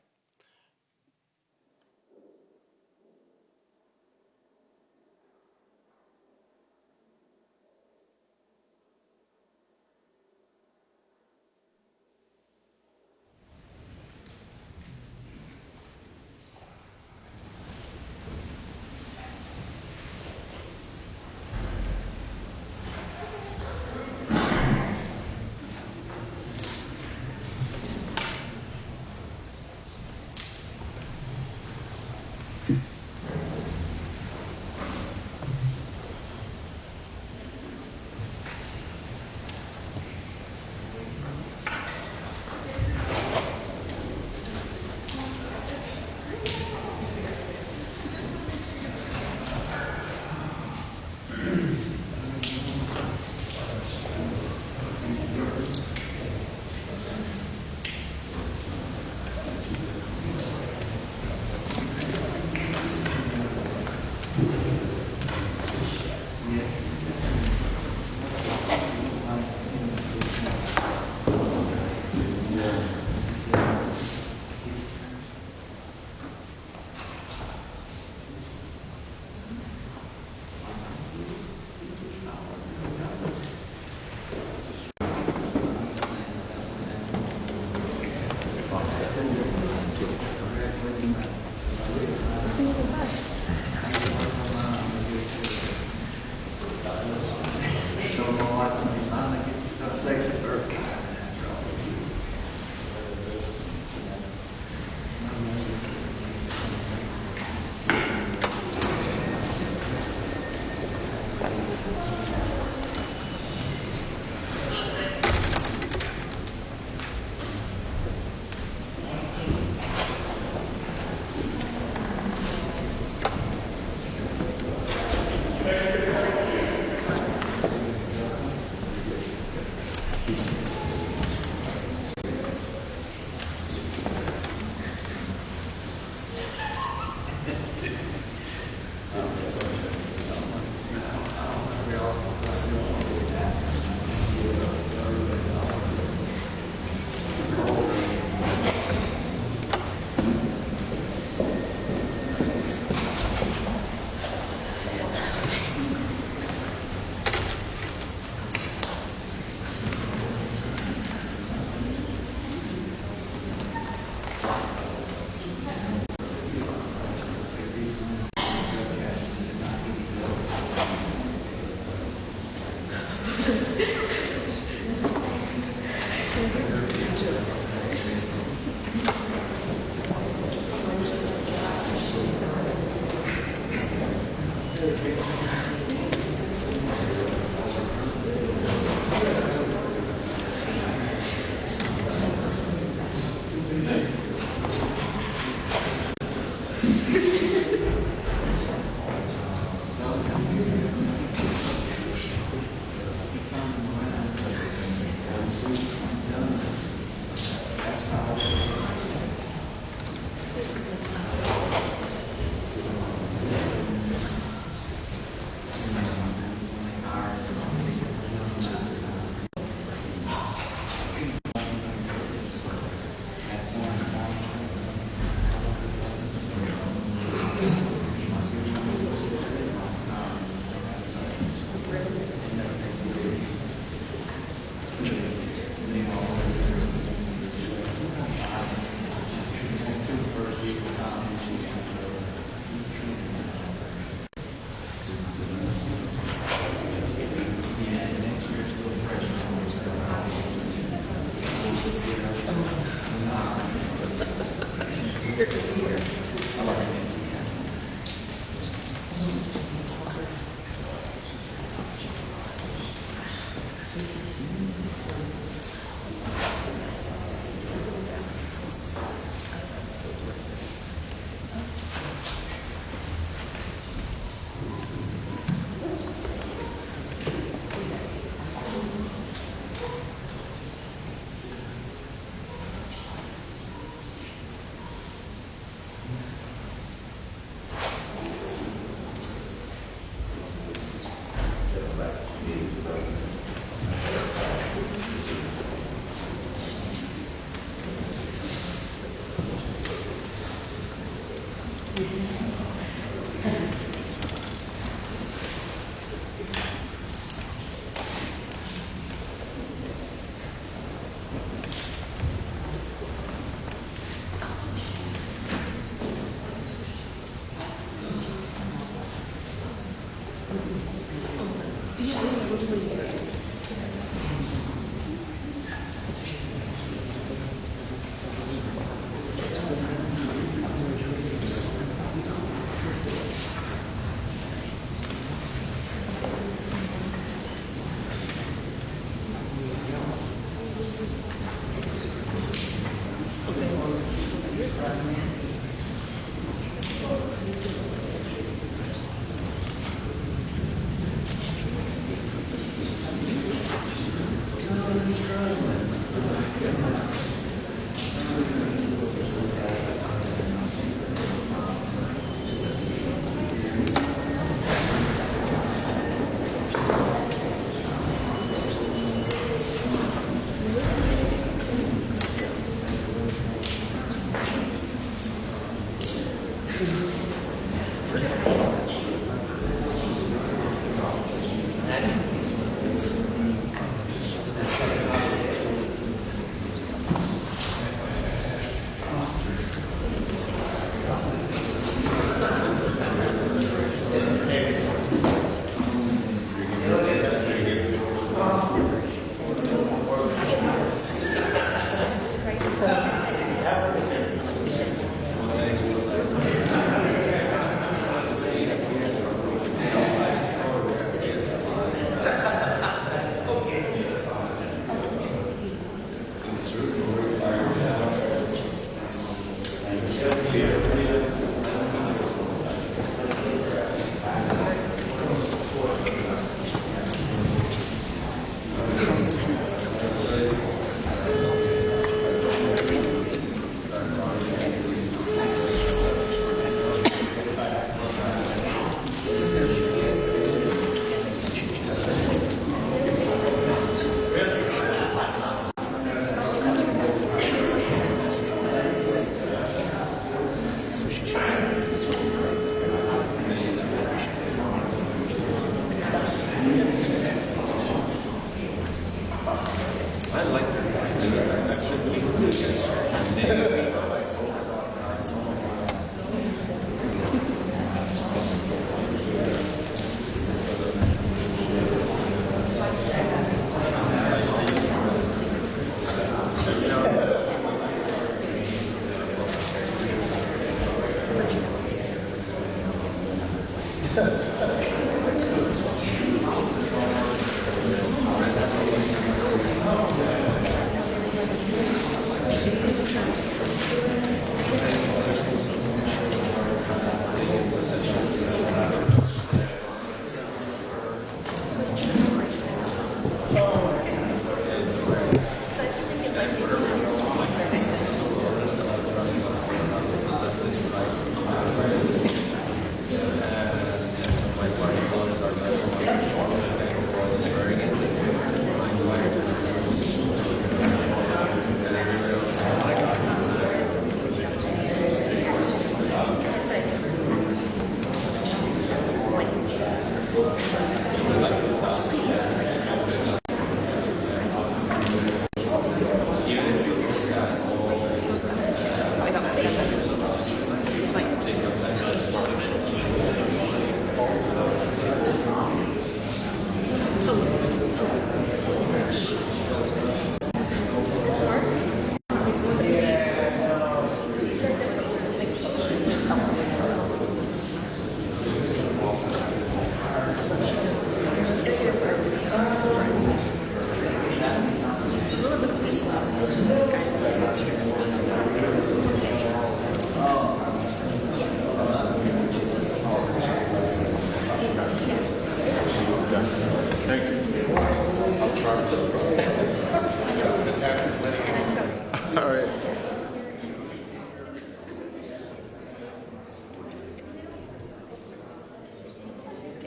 I like that.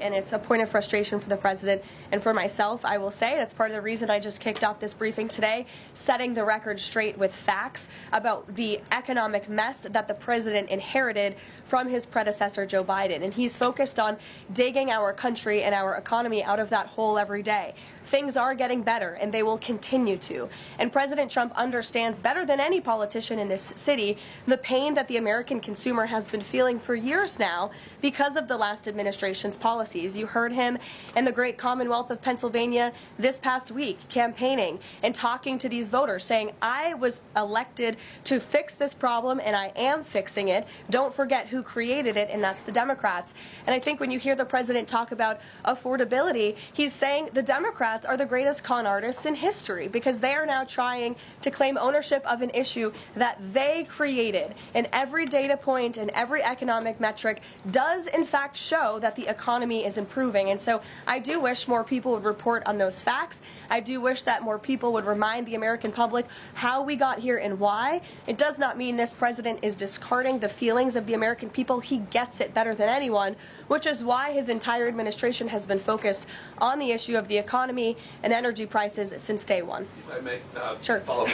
and it's a point of frustration for the president and for myself. I will say that's part of the reason I just kicked off this briefing today, setting the record straight with facts about the economic mess that the president inherited from his predecessor, Joe Biden. And he's focused on digging our country and our economy out of that hole every day. Things are getting better, and they will continue to. And President Trump understands better than any politician in this city the pain that the American consumer has been feeling for years now because of the last administration's policies. You heard him in the great Commonwealth of Pennsylvania this past week campaigning and talking to these voters, saying, I was elected to fix this problem, and I am fixing it. Don't forget who created it, and that's the Democrats. And I think when you hear the president talk about affordability, he's saying the Democrats are the greatest con artists in history because they are now trying to claim ownership of an issue that they created. And every data point and every economic metric does in fact show that the economy is improving. And so I do wish more people would report on those facts. I do wish that more people would remind the American public how we got here and why. It does not mean this president is discarding the feelings of the American people. He gets it better than anyone, which is why his entire administration has been focused on the issue of the economy and energy prices since day one.
If I may
sure.
follow up.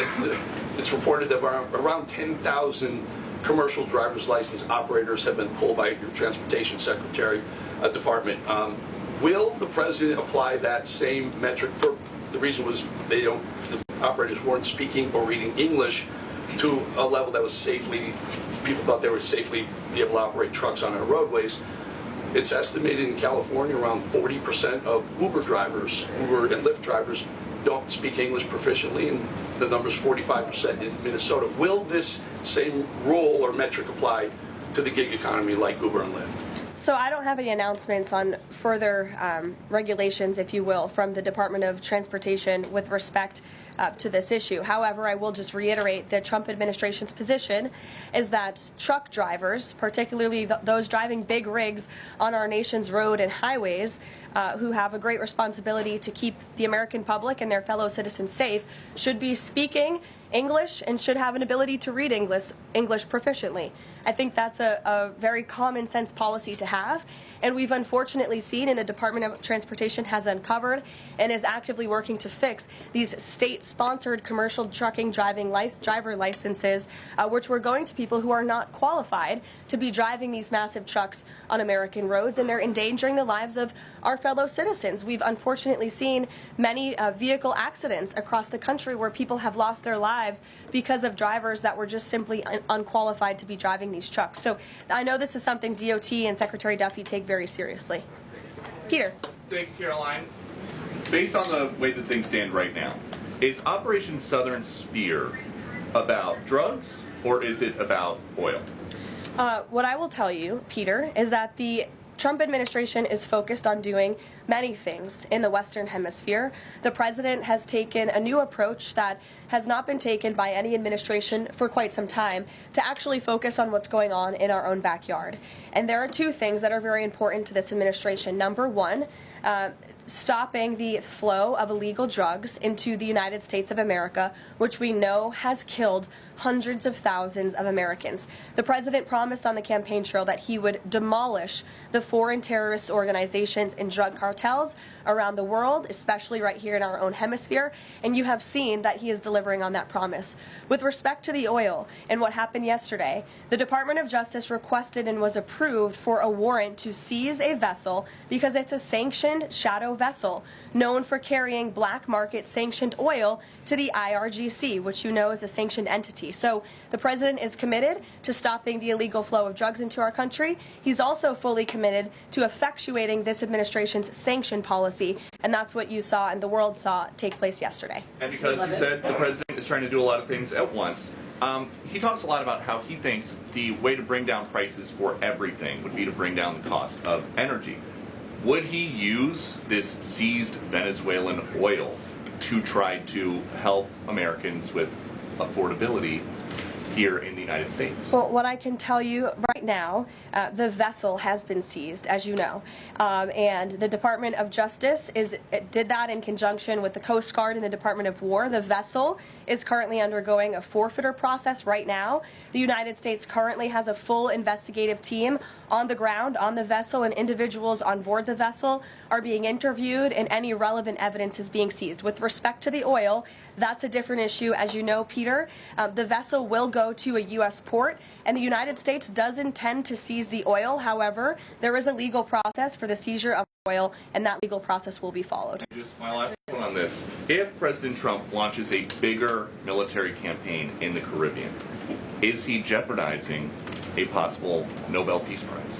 It's reported that around 10,000 commercial driver's license operators have been pulled by your transportation secretary department. Will the president apply that same metric? For the reason was the operators weren't speaking or reading English to a level that was safely, people thought they would safely be able to operate trucks on our roadways. It's estimated in California around 40% of Uber drivers, Uber and Lyft drivers, don't speak English proficiently, and the number's 45% in Minnesota. Will this same rule or metric apply to the gig economy like Uber and Lyft?
So I don't have any announcements on further regulations, if you will, from the Department of Transportation with respect to this issue. However, I will just reiterate the Trump administration's position is that truck drivers, particularly those driving big rigs on our nation's road and highways, who have a great responsibility to keep the American public and their fellow citizens safe, should be speaking English and should have an ability to read English proficiently. I think that's a very common sense policy to have. And we've unfortunately seen, and the Department of Transportation has uncovered and is actively working to fix these state-sponsored commercial trucking driver licenses, which were going to people who are not qualified to be driving these massive trucks on American roads, and they're endangering the lives of our fellow citizens. We've unfortunately seen many vehicle accidents across the country where people have lost their lives because of drivers that were just simply unqualified to be driving these trucks. So I know this is something DOT and Secretary Duffy take very seriously. Peter.
Thank you, Caroline. Based on the way that things stand right now, is Operation Southern Spear about drugs or is it about oil?
What I will tell you, Peter, is that the Trump administration is focused on doing many things in the Western Hemisphere. The president has taken a new approach that has not been taken by any administration for quite some time to actually focus on what's going on in our own backyard. And there are two things that are very important to this administration. Number one, stopping the flow of illegal drugs into the United States of America, which we know has killed hundreds of thousands of Americans. The president promised on the campaign trail that he would demolish the foreign terrorist organizations and drug cartels around the world, especially right here in our own hemisphere, and you have seen that he is delivering on that promise. With respect to the oil and what happened yesterday, the Department of Justice requested and was approved for a warrant to seize a vessel because it's a sanctioned shadow vessel known for carrying black market sanctioned oil to the IRGC, which you know is a sanctioned entity. So the president is committed to stopping the illegal flow of drugs into our country. He's also fully committed to effectuating this administration's sanction policy, and that's what you saw and the world saw take place yesterday.
And because he said the president is trying to do a lot of things at once, he talks a lot about how he thinks the way to bring down prices for everything would be to bring down the cost of energy. Would he use this seized Venezuelan oil to try to help Americans with affordability here in the United States?
Well, what I can tell you right now, the vessel has been seized, as you know, and the Department of Justice did that in conjunction with the Coast Guard and the Department of War. The vessel is currently undergoing a forfeiture process right now. The United States currently has a full investigative team on the ground on the vessel, and individuals on board the vessel are being interviewed and any relevant evidence is being seized. With respect to the oil, that's a different issue. As you know, Peter, the vessel will go to a U.S. port, and the United States does intend to seize the oil. However, there is a legal process for the seizure of oil, and that legal process will be followed.
Just my last one on this. If President Trump launches a bigger military campaign in the Caribbean, is he jeopardizing a possible Nobel Peace Prize?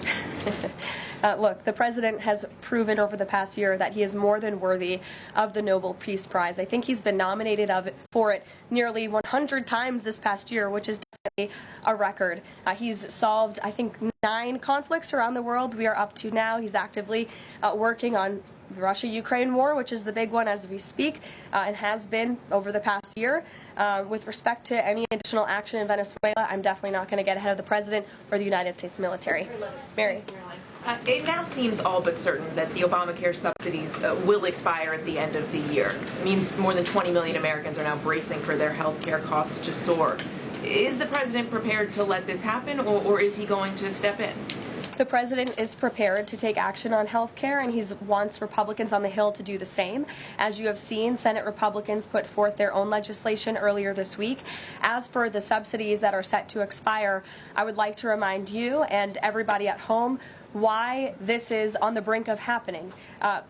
Look, the president has proven over the past year that he is more than worthy of the Nobel Peace Prize. I think he's been nominated for it nearly 100 times this past year, which is definitely a record. He's solved, I think, 9 conflicts around the world. We are up to now. He's actively working on the Russia-Ukraine war, which is the big one as we speak, and has been over the past year. With respect to any additional action in Venezuela, I'm definitely not going to get ahead of the president or the United States military. Mary.
It now seems all but certain that the Obamacare subsidies will expire at the end of the year. It means more than 20 million Americans are now bracing for their health care costs to soar. Is the president prepared to let this happen, or is he going to step in?
The president is prepared to take action on health care, and he wants Republicans on the Hill to do the same. As you have seen, Senate Republicans put forth their own legislation earlier this week. As for the subsidies that are set to expire, I would like to remind you and everybody at home why this is on the brink of happening.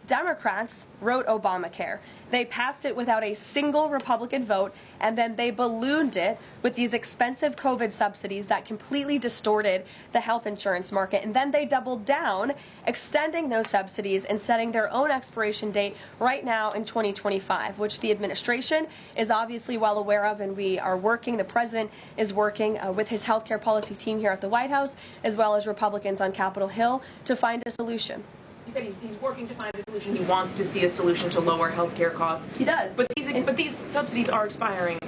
Democrats wrote Obamacare. They passed it without a single Republican vote, and then they ballooned it with these expensive COVID subsidies that completely distorted the health insurance market. And then they doubled down, extending those subsidies and setting their own expiration date right now in 2025, which the administration is obviously well aware of, and we are working. The president is working with his healthcare policy team here at the White House, as well as Republicans on Capitol Hill, to find a solution.
You said he's working to find a solution. He wants to see a solution to lower health care costs.
He does.
But these subsidies are expiring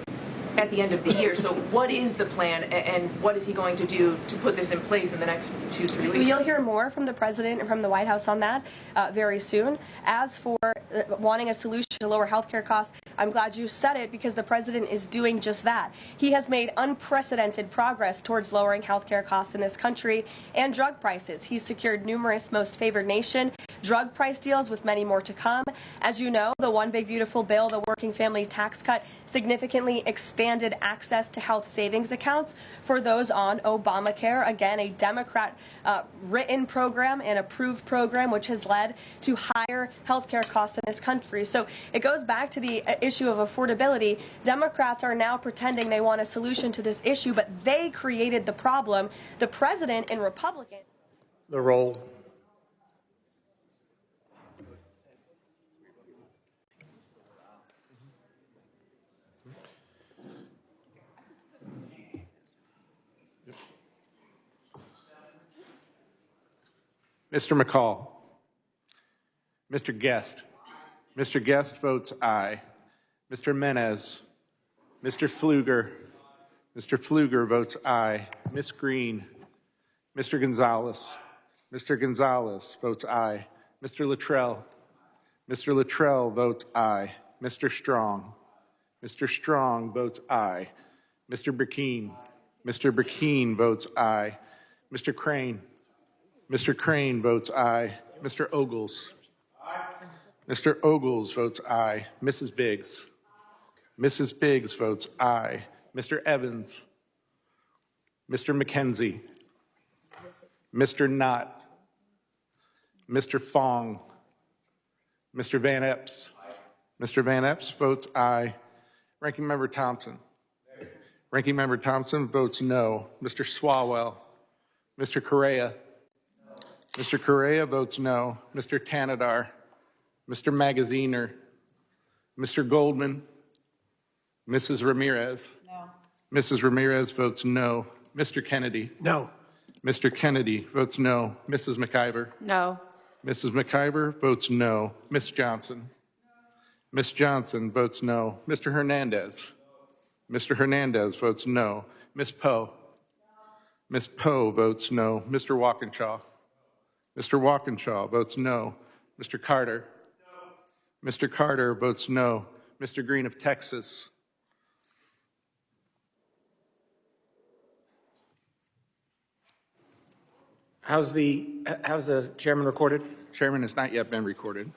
at the end of the year. So what is the plan, and what is he going to do to put this in place in the next 2-3 weeks?
You'll hear more from the president and from the White House on that very soon. As for wanting a solution to lower healthcare costs, I'm glad you said it, because the president is doing just that. He has made unprecedented progress towards lowering healthcare costs in this country and drug prices. He's secured numerous most favored nation drug price deals, with many more to come. As you know, the One Big Beautiful Bill, the Working Family Tax Cut, significantly expanded access to health savings accounts for those on Obamacare. Again, a Democrat written program and approved program, which has led to higher healthcare costs in this country. So it goes back to the issue of affordability. Democrats are now pretending they want a solution to this issue, but they created the problem. The president and Republicans.
The roll.
Mr. McCall. Mr. Guest. Mr. Guest votes aye. Mr. Menez. Mr. Pfluger. Mr. Pfluger votes aye. Ms. Green. Mr. Gonzalez. Mr. Gonzalez votes aye. Mr. Luttrell. Mr. Luttrell votes aye. Mr. Strong. Mr. Strong votes aye. Mr. Burkeen. Mr. Burkeen votes aye. Mr. Crane. Mr. Crane votes aye. Mr. Ogles. Mr. Ogles votes aye. Mrs. Biggs. Mrs. Biggs votes aye. Mr. Evans. Mr. McKenzie. Mr. Knott. Mr. Fong. Mr. Van Epps. Mr. Van Epps votes aye. Ranking Member Thompson. Ranking Member Thompson votes no. Mr. Swalwell. Mr. Correa. Mr. Correa votes no. Mr. Tanadar. Mr. Magaziner. Mr. Goldman. Mrs. Ramirez. No. Mrs. Ramirez votes no. Mr. Kennedy.
No.
Mr. Kennedy votes no. Mrs. McIver.
No.
Mrs. McIver votes no. Ms. Johnson. Ms. Johnson votes no. Mr. Hernandez. Mr. Hernandez votes no. Ms. Poe. Ms. Poe votes no. Mr. Walkinshaw. Mr. Walkinshaw votes no. Mr. Carter. No. Mr. Carter votes no. Mr. Green of Texas.
How's the chairman recorded?
Chairman has not yet been recorded.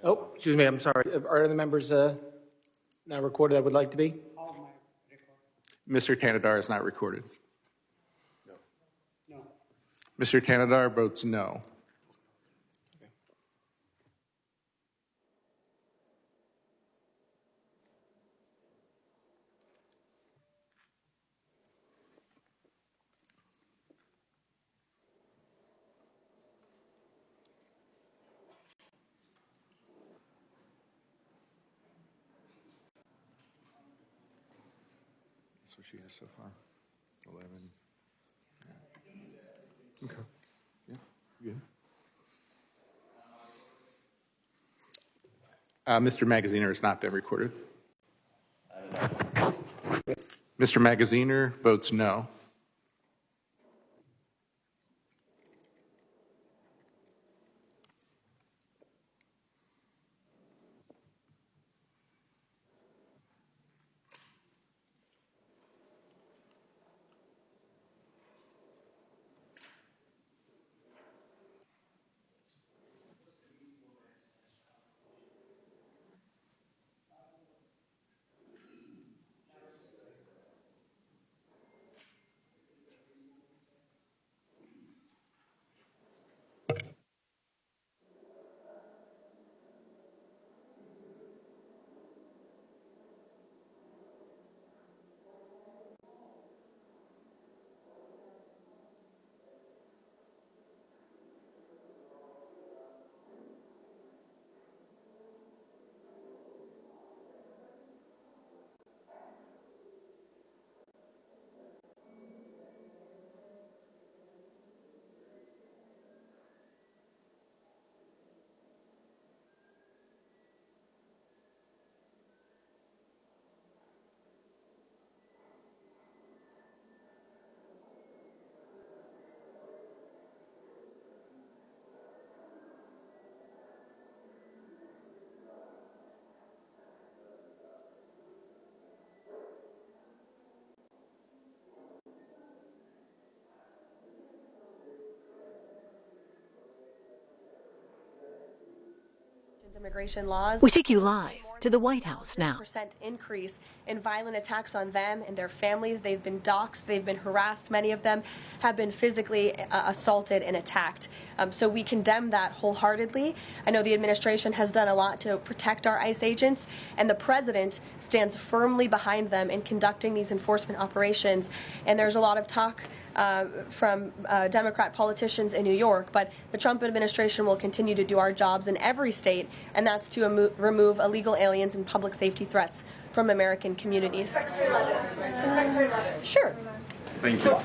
Oh, excuse me, I'm sorry. Are other members not recorded that would like to be?
Mr. Tanadar is not recorded. No. Mr. Tanadar votes no. That's what she has so far. 11. Okay. Yeah, good. Mr. Magaziner has not been recorded. Mr. Magaziner votes no.
Immigration laws.
We take you live to the White House now.
% increase in violent attacks on them and their families. They've been doxxed, they've been harassed. Many of them have been physically assaulted and attacked. So we condemn that wholeheartedly. I know the administration has done a lot to protect our ICE agents, and the president stands firmly behind them in conducting these enforcement operations. And there's a lot of talk from Democrat politicians in New York, but the Trump administration will continue to do our jobs in every state, and that's to remove illegal aliens and public safety threats from American communities. Sure.
Thank you.
So,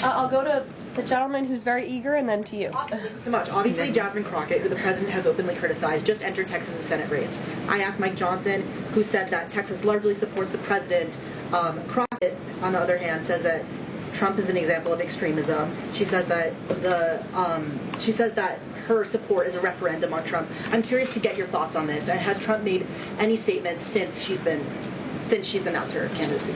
I'll go to the gentleman who's very eager, and then to you.
Thank you so much. Obviously, Jasmine Crockett, who the president has openly criticized, just entered Texas' Senate race. I asked Mike Johnson, who said that Texas largely supports the president. Crockett, on the other hand, says that Trump is an example of extremism. She says that her support is a referendum on Trump. I'm curious to get your thoughts on this. And has Trump made any statements since she's announced her candidacy?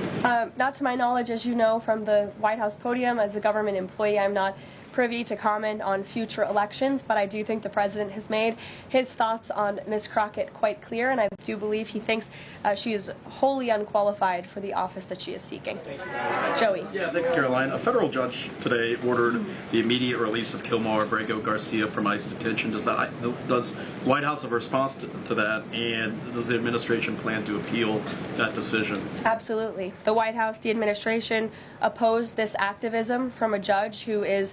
Not to my knowledge, as you know, from the White House podium. As a government employee, I'm not privy to comment on future elections, but I do think the president has made his thoughts on Ms. Crockett quite clear, and I do believe he thinks she is wholly unqualified for the office that she is seeking. Joey.
Yeah, thanks, Caroline. A federal judge today ordered the immediate release of Kilmar Abrego Garcia from ICE detention. Does White House have a response to that, and does the administration plan to appeal that decision?
Absolutely. The White House, the administration opposed this activism from a judge who is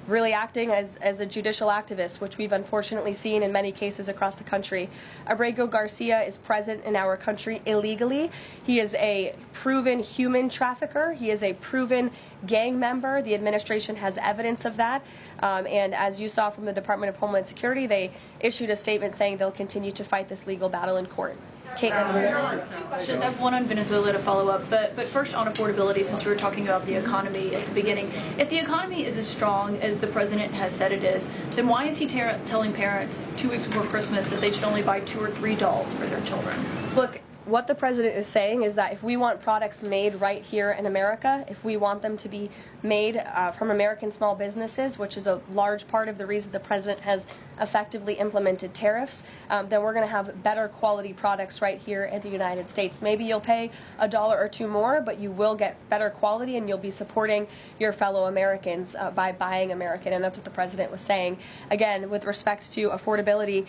really acting as a judicial activist, which we've unfortunately seen in many cases across the country. Abrego Garcia is present in our country illegally. He is a proven human trafficker. He is a proven gang member. The administration has evidence of that. And as you saw from the Department of Homeland Security, they issued a statement saying they'll continue to fight this legal battle in court. Caitlin.
Two questions. I have one on Venezuela to follow up, but first on affordability, since we were talking about the economy at the beginning. If the economy is as strong as the president has said it is, then why is he telling parents 2 weeks before Christmas that they should only buy 2 or 3 dolls for their children?
Look, what the president is saying is that if we want products made right here in America, if we want them to be made from American small businesses, which is a large part of the reason the president has effectively implemented tariffs, then we're going to have better quality products right here in the United States. Maybe you'll pay $1 or $2 more, but you will get better quality and you'll be supporting your fellow Americans by buying American. And that's what the president was saying. Again, with respect to affordability,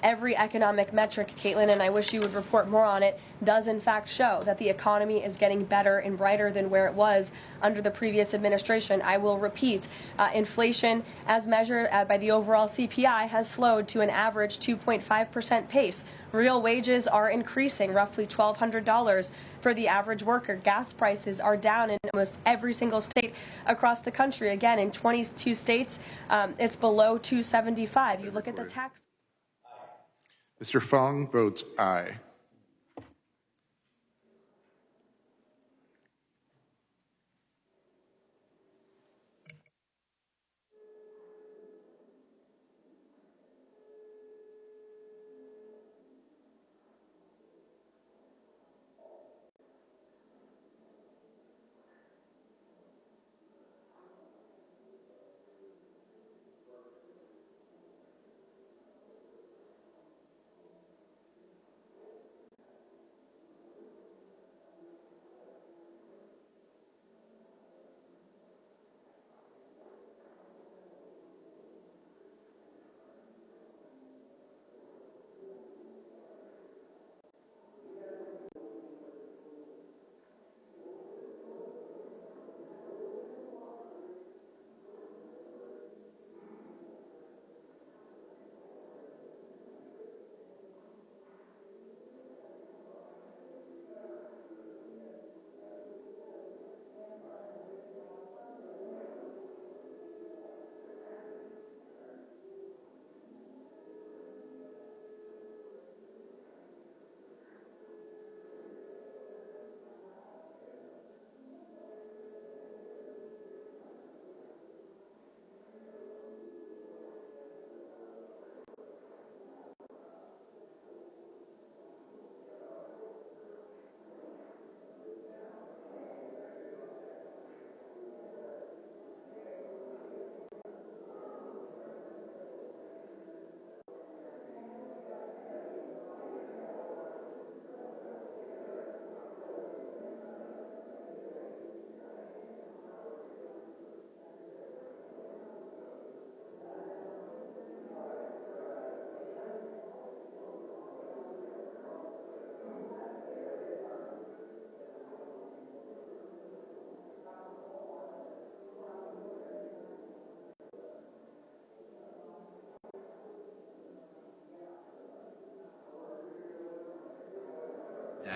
every economic metric, Caitlin, and I wish you would report more on it, does in fact show that the economy is getting better and brighter than where it was under the previous administration. I will repeat, inflation as measured by the overall CPI has slowed to an average 2.5% pace. Real wages are increasing, roughly $1,200 for the average worker. Gas prices are down in almost every single state across the country. Again, in 22 states, it's below $2.75. You look at the tax.
Mr. Fong votes aye.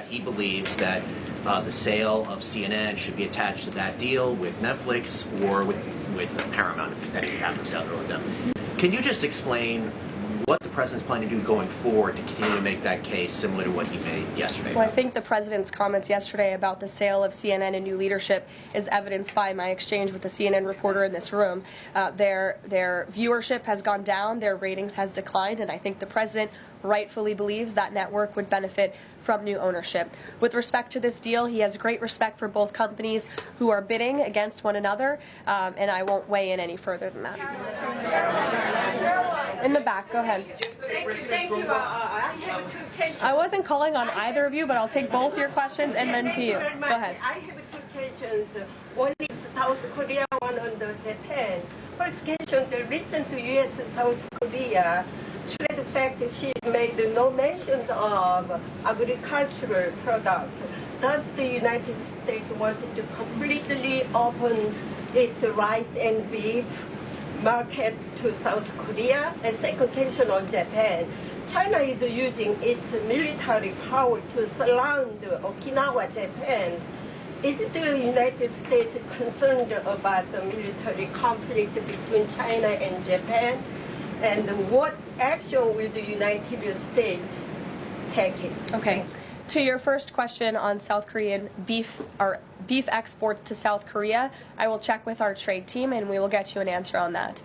He believes that the sale of CNN should be attached to that deal with Netflix or with Paramount, if anything happens down the road with them. Can you just explain what the president's planning to do going forward to continue to make that case similar to what he made yesterday?
Well, I think the president's comments yesterday about the sale of CNN and new leadership is evidenced by my exchange with the CNN reporter in this room. Their viewership has gone down, their ratings has declined, and I think the president rightfully believes that network would benefit from new ownership. With respect to this deal, he has great respect for both companies who are bidding against one another, and I won't weigh in any further than that. In the back, go ahead.
Thank you.
I wasn't calling on either of you, but I'll take both your questions and then to you. Go ahead.
I have two questions. One is South Korea, one on the Japan. First question, the recent U.S.-South Korea trade fact she made no mention of agricultural product. Does the United States want to completely open its rice and beef market to South Korea? And second question on Japan. China is using its military power to surround Okinawa, Japan. Is the United States concerned about the military conflict between China and Japan? And what action will the United States take?
Okay. To your first question on South Korean beef or beef export to South Korea, I will check with our trade team and we will get you an answer on that.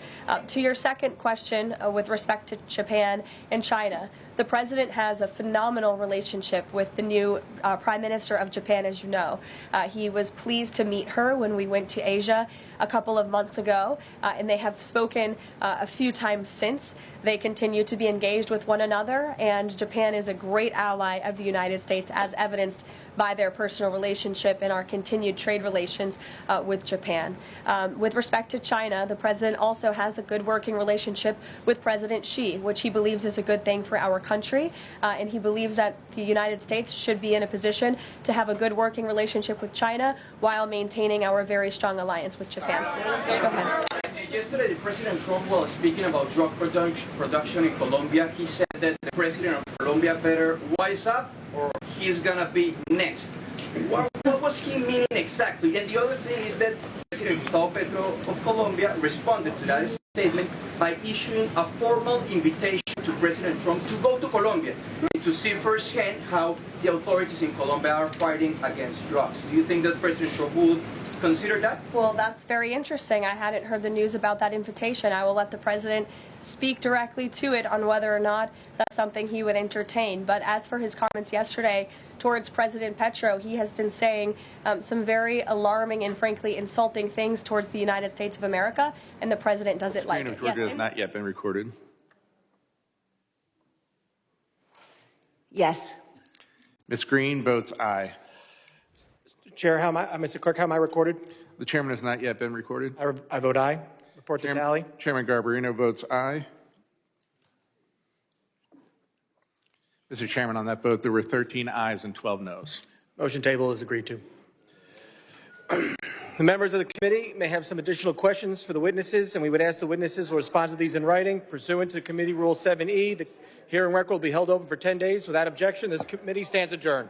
To your second question with respect to Japan and China, The president has a phenomenal relationship with the new Prime Minister of Japan, as you know. He was pleased to meet her when we went to Asia a couple of months ago, and they have spoken a few times since. They continue to be engaged with one another, and Japan is a great ally of the United States, as evidenced by their personal relationship and our continued trade relations with Japan. With respect to China, the president also has a good working relationship with President Xi, which he believes is a good thing for our country, and he believes that the United States should be in a position to have a good working relationship with China while maintaining our very strong alliance with Japan. Go ahead.
Yesterday, President Trump was speaking about drug production in Colombia. He said that the president of Colombia better wise up or he's gonna be next. What was he meaning exactly? And the other thing is that President Gustavo Petro of Colombia responded to that statement by issuing a formal invitation to President Trump to go to Colombia to see firsthand how the authorities in Colombia are fighting against drugs. Do you think that President Trump would consider that?
Well, that's very interesting. I hadn't heard the news about that invitation. I will let the president speak directly to it on whether or not that's something he would entertain. But as for his comments yesterday towards President Petro, he has been saying some very alarming and frankly insulting things towards the United States of America, and the president doesn't like it.
Georgia has not yet been recorded.
Yes.
Ms. Green votes aye.
Chair, Mr. Clerk, how am I recorded?
The chairman has not yet been recorded.
I vote aye. Report the tally.
Chairman Garbarino votes aye. Mr. Chairman, on that vote, there were 13 ayes and 12 noes.
Motion table is agreed to. The members of the committee may have some additional questions for the witnesses, and we would ask the witnesses will respond to these in writing. Pursuant to Committee Rule 7E, the hearing record will be held open for 10 days. Without objection, this committee stands adjourned.